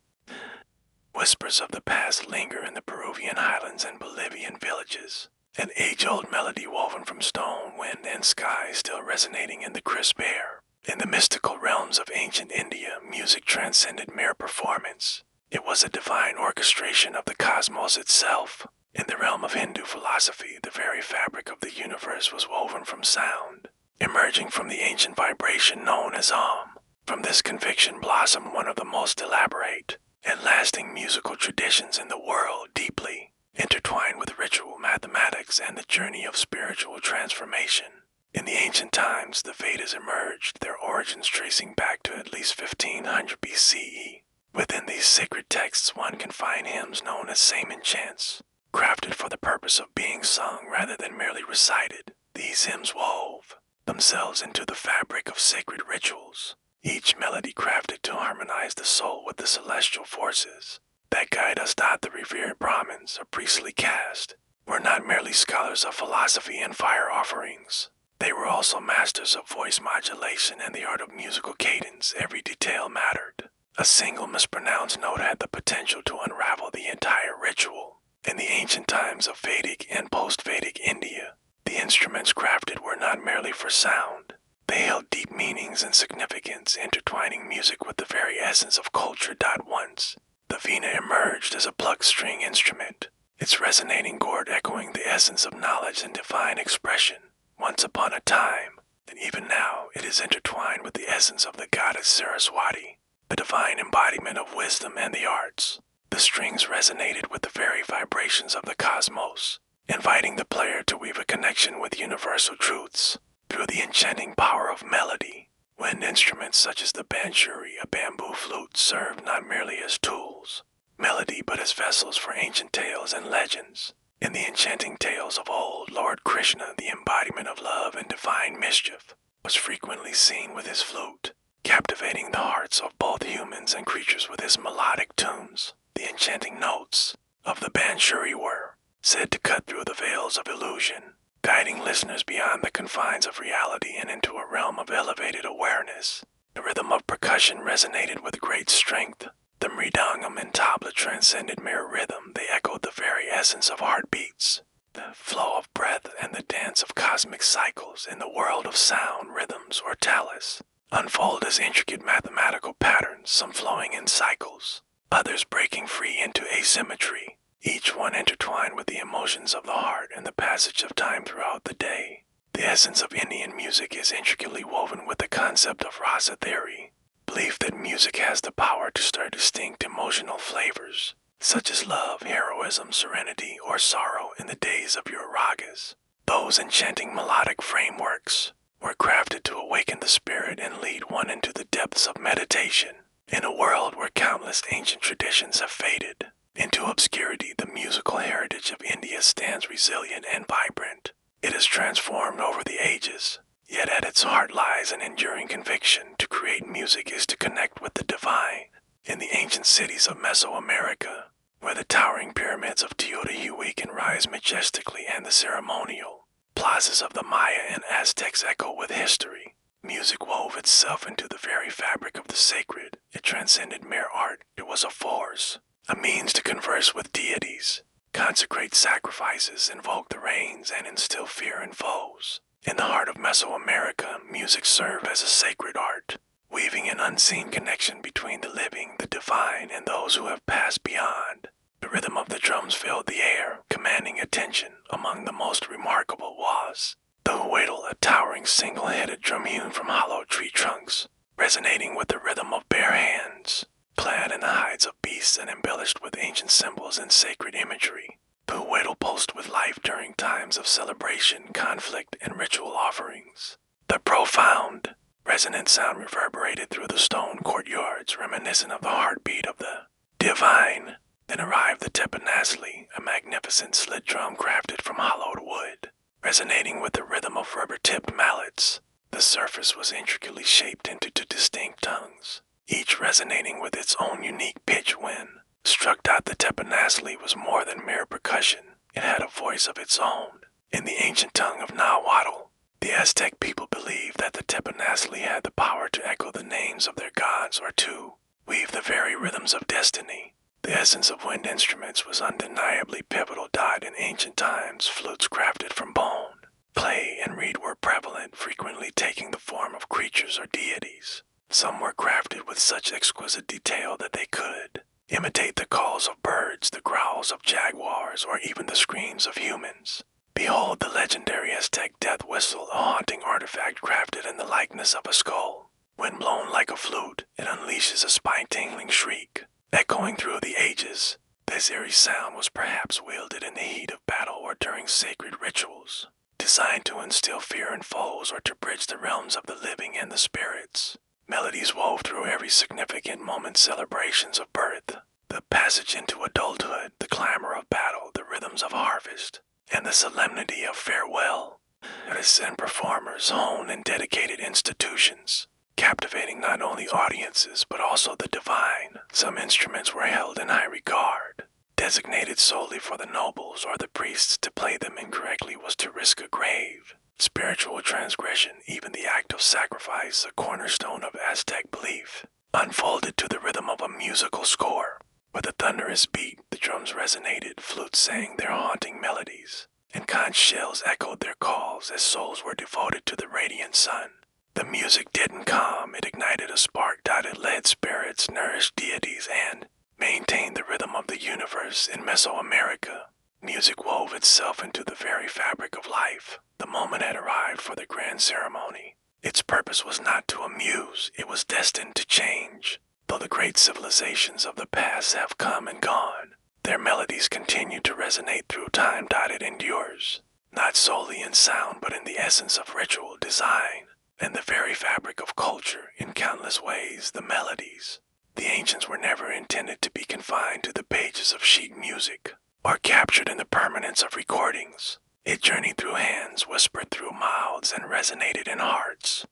Whispers of the past linger in the Peruvian highlands and Bolivian villages, an age-old melody woven from stone, wind, and sky still resonating in the crisp air. In the mystical realms of ancient India, music transcended mere performance. It was a divine orchestration of the cosmos itself. In the realm of Hindu philosophy, the very fabric of the universe was woven from sound, emerging from the ancient vibration known as Om. From this conviction blossomed one of the most elaborate and lasting musical traditions in the world, deeply intertwined with ritual, mathematics, and the journey of spiritual transformation. In the ancient times, the Vedas emerged, their origins tracing back to at least 1500 BCE. Within these sacred texts, one can find hymns known as Saman chants, crafted for the purpose of being sung rather than merely recited. These hymns wove themselves into the fabric of sacred rituals, each melody crafted to harmonize the soul with the celestial forces that guide us. The revered Brahmins, a priestly caste, were not merely scholars of philosophy and fire offerings. They were also masters of voice modulation and the art of musical cadence. Every detail mattered. A single mispronounced note had the potential to unravel the entire ritual. In the ancient times of Vedic and post-Vedic India, the instruments crafted were not merely for sound. They held deep meanings and significance, intertwining music with the very essence of culture. Once, the veena emerged as a plucked string instrument, its resonating chord echoing the essence of knowledge and divine expression. Once upon a time, and even now, it is intertwined with the essence of the goddess Saraswati, the divine embodiment of wisdom and the arts. The strings resonated with the very vibrations of the cosmos, inviting the player to weave a connection with universal truths through the enchanting power of melody. Wind instruments such as the bansuri, a bamboo flute, served not merely as tools, melody, but as vessels for ancient tales and legends. In the enchanting tales of old, Lord Krishna, the embodiment of love and divine mischief, was frequently seen with his flute, captivating the hearts of both humans and creatures with his melodic tunes. The enchanting notes of the bansuri were said to cut through the veils of illusion, guiding listeners beyond the confines of reality and into a realm of elevated awareness. The rhythm of percussion resonated with great strength. The mridangam and tabla transcended mere rhythm. They echoed the very essence of heartbeats, the flow of breath, and the dance of cosmic cycles. In the world of sound, rhythms, or talas, unfold as intricate mathematical patterns, some flowing in cycles, others breaking free into asymmetry, each one intertwined with the emotions of the heart and the passage of time throughout the day. The essence of Indian music is intricately woven with the concept of rasa theory, belief that music has the power to stir distinct emotional flavors, such as love, heroism, serenity, or sorrow in the days of your ragas. Those enchanting melodic frameworks were crafted to awaken the spirit and lead one into the depths of meditation. In a world where countless ancient traditions have faded into obscurity, the musical heritage of India stands resilient and vibrant. It has transformed over the ages, yet at its heart lies an enduring conviction: to create music is to connect with the divine. In the ancient cities of Mesoamerica, where the towering pyramids of Teotihuacan rise majestically and the ceremonial plazas of the Maya and Aztecs echo with history, music wove itself into the very fabric of the sacred. It transcended mere art. It was a force, a means to converse with deities, consecrate sacrifices, invoke the rains, and instill fear in foes. In the heart of Mesoamerica, music served as a sacred art, weaving an unseen connection between the living, the divine, and those who have passed beyond. The rhythm of the drums filled the air, commanding attention. Among the most remarkable was the huedel, a towering featuring single-headed drum hewn from hollow tree trunks, resonating with the rhythm of bare hands, clad in the hides of beasts and embellished with ancient symbols and sacred imagery. The Huedo pulsed with life during times of celebration, conflict, and ritual offerings. The profound, resonant sound reverberated through the stone courtyards, reminiscent of the heartbeat of the divine. Then arrived the teponazli, a magnificent slit drum crafted from hollowed wood, resonating with the rhythm of rubber-tipped mallets. The surface was intricately shaped into two distinct tongues, each resonating with its own unique pitch when struck out. The teponazli was more than mere percussion. It had a voice of its own. In the ancient tongue of Nahuatl, the Aztec people believed that the teponazli had the power to echo the names of their gods or to weave the very rhythms of destiny. The essence of wind instruments was undeniably pivotal. In ancient times, flutes crafted from bone, clay, and reed were prevalent, frequently taking the form of creatures or deities. Some were crafted with such exquisite detail that they could imitate the calls of birds, the growls of jaguars, or even the screams of humans. Behold the legendary Aztec death whistle, a haunting artifact crafted in the likeness of a skull. When blown like a flute, it unleashes a spine-tingling shriek, echoing through the ages. This eerie sound was perhaps wielded in the heat of battle or during sacred rituals, designed to instill fear in foes or to bridge the realms of the living and the spirits. Melodies wove through every significant moment, celebrations of birth, the passage into adulthood, the clamor of battle, the rhythms of harvest, and the solemnity of farewell. Artists and performers honed in dedicated institutions, captivating not only audiences but also the divine. Some instruments were held in high regard, designated solely for the nobles or the priests. To play them incorrectly was to risk a grave spiritual transgression. Even the act of sacrifice, a cornerstone of Aztec belief, unfolded to the rhythm of a musical score. With a thunderous beat, the drums resonated, flutes sang their haunting melodies, and conch shells echoed their calls as souls were devoted to the radiant sun. The music didn't calm, it ignited a spark. It led spirits, nourished deities, and maintained the rhythm of the universe. In Mesoamerica, music wove itself into the very fabric of life. The moment had arrived for the grand ceremony. Its purpose was not to amuse, it was destined to change. Though the great civilizations of the past have come and gone, their melodies continue to resonate through time. It endures, not solely in sound but in the essence of ritual, design, and the very fabric of culture. In countless ways, the melodies, the ancients, were never intended to be confined to the pages of sheet music or captured in the permanence of recordings. It journeyed through hands, whispered through mouths, and resonated in hearts.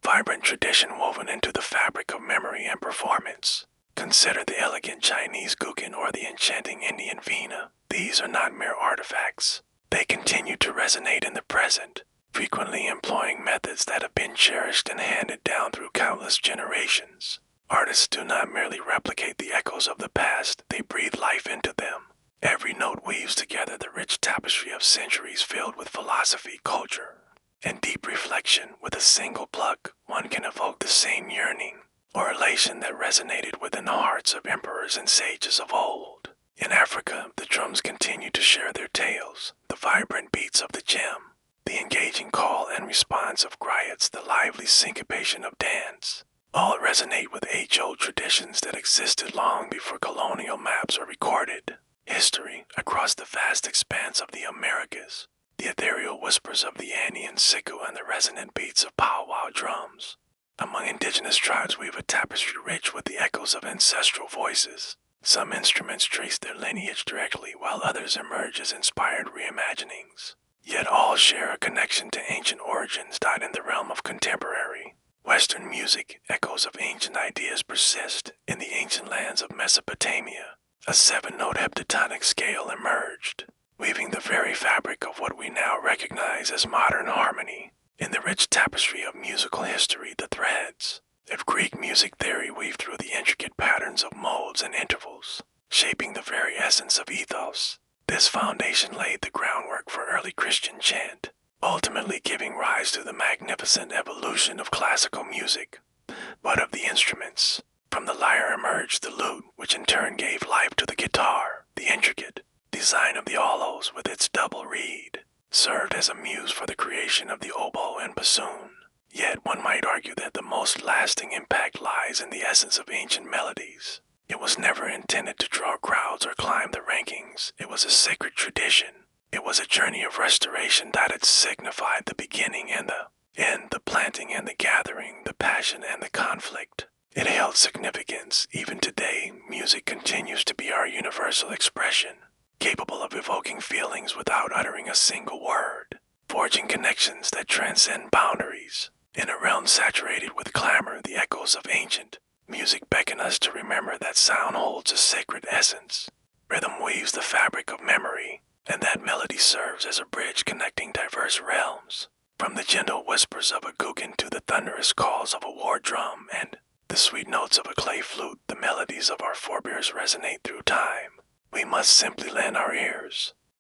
Vibrant tradition woven into the fabric of memory and performance. Consider the elegant Chinese guqin or the enchanting Indian veena. These are not mere artifacts. They continue to resonate in the present, frequently employing methods that have been cherished and handed down through countless generations. Artists do not merely replicate the echoes of the past, they breathe life into them. Every note weaves together the rich tapestry of centuries filled with philosophy, culture, and deep reflection. With a single pluck, one can evoke the same yearning or elation that resonated within the hearts of emperors and sages of old. In Africa, the drums continue to share their tales, the vibrant beats of the djem, the engaging call and response of griots, the lively syncopation of dance. All resonate with age-old traditions that existed long before colonial maps are recorded. History, across the vast expanse of the Americas, the ethereal whispers of the Andean siku and the resonant beats of powwow drums. Among indigenous tribes weave a tapestry rich with the echoes of ancestral voices. Some instruments trace their lineage directly, while others emerge as inspired reimaginings. Yet all share a connection to ancient origins. In the realm of contemporary Western music, echoes of ancient ideas persist. In the ancient lands of Mesopotamia, a 7-note heptatonic scale emerged, weaving the very fabric of what we now recognize as modern harmony. In the rich tapestry of musical history, the threads of Greek music theory weave through the intricate patterns of modes and intervals, shaping the very essence of ethos. This foundation laid the groundwork for early Christian chant, ultimately giving rise to the magnificent evolution of classical music. But of the instruments, from the lyre emerged the lute, which in turn gave life to the guitar. The intricate design of the aulos with its double reed, served as a muse for the creation of the oboe and bassoon. Yet one might argue that the most lasting impact lies in the essence of ancient melodies. It was never intended to draw crowds or climb the rankings. It was a sacred tradition. It was a journey of restoration that had signified the beginning and the end, the planting and the gathering, the passion and the conflict. It held significance. Even today, music continues to be our universal expression, capable of evoking feelings without uttering a single word, forging connections that transcend boundaries. In a realm saturated with clamor, the echoes of ancient music beckon us to remember that sound holds a sacred essence. Rhythm weaves the fabric of memory, and that melody serves as a bridge connecting diverse realms. From the gentle whispers of a guggen to the thunderous calls of a war drum and the sweet notes of a clay flute, the melodies of our forebears resonate through time. We must simply lend our ears,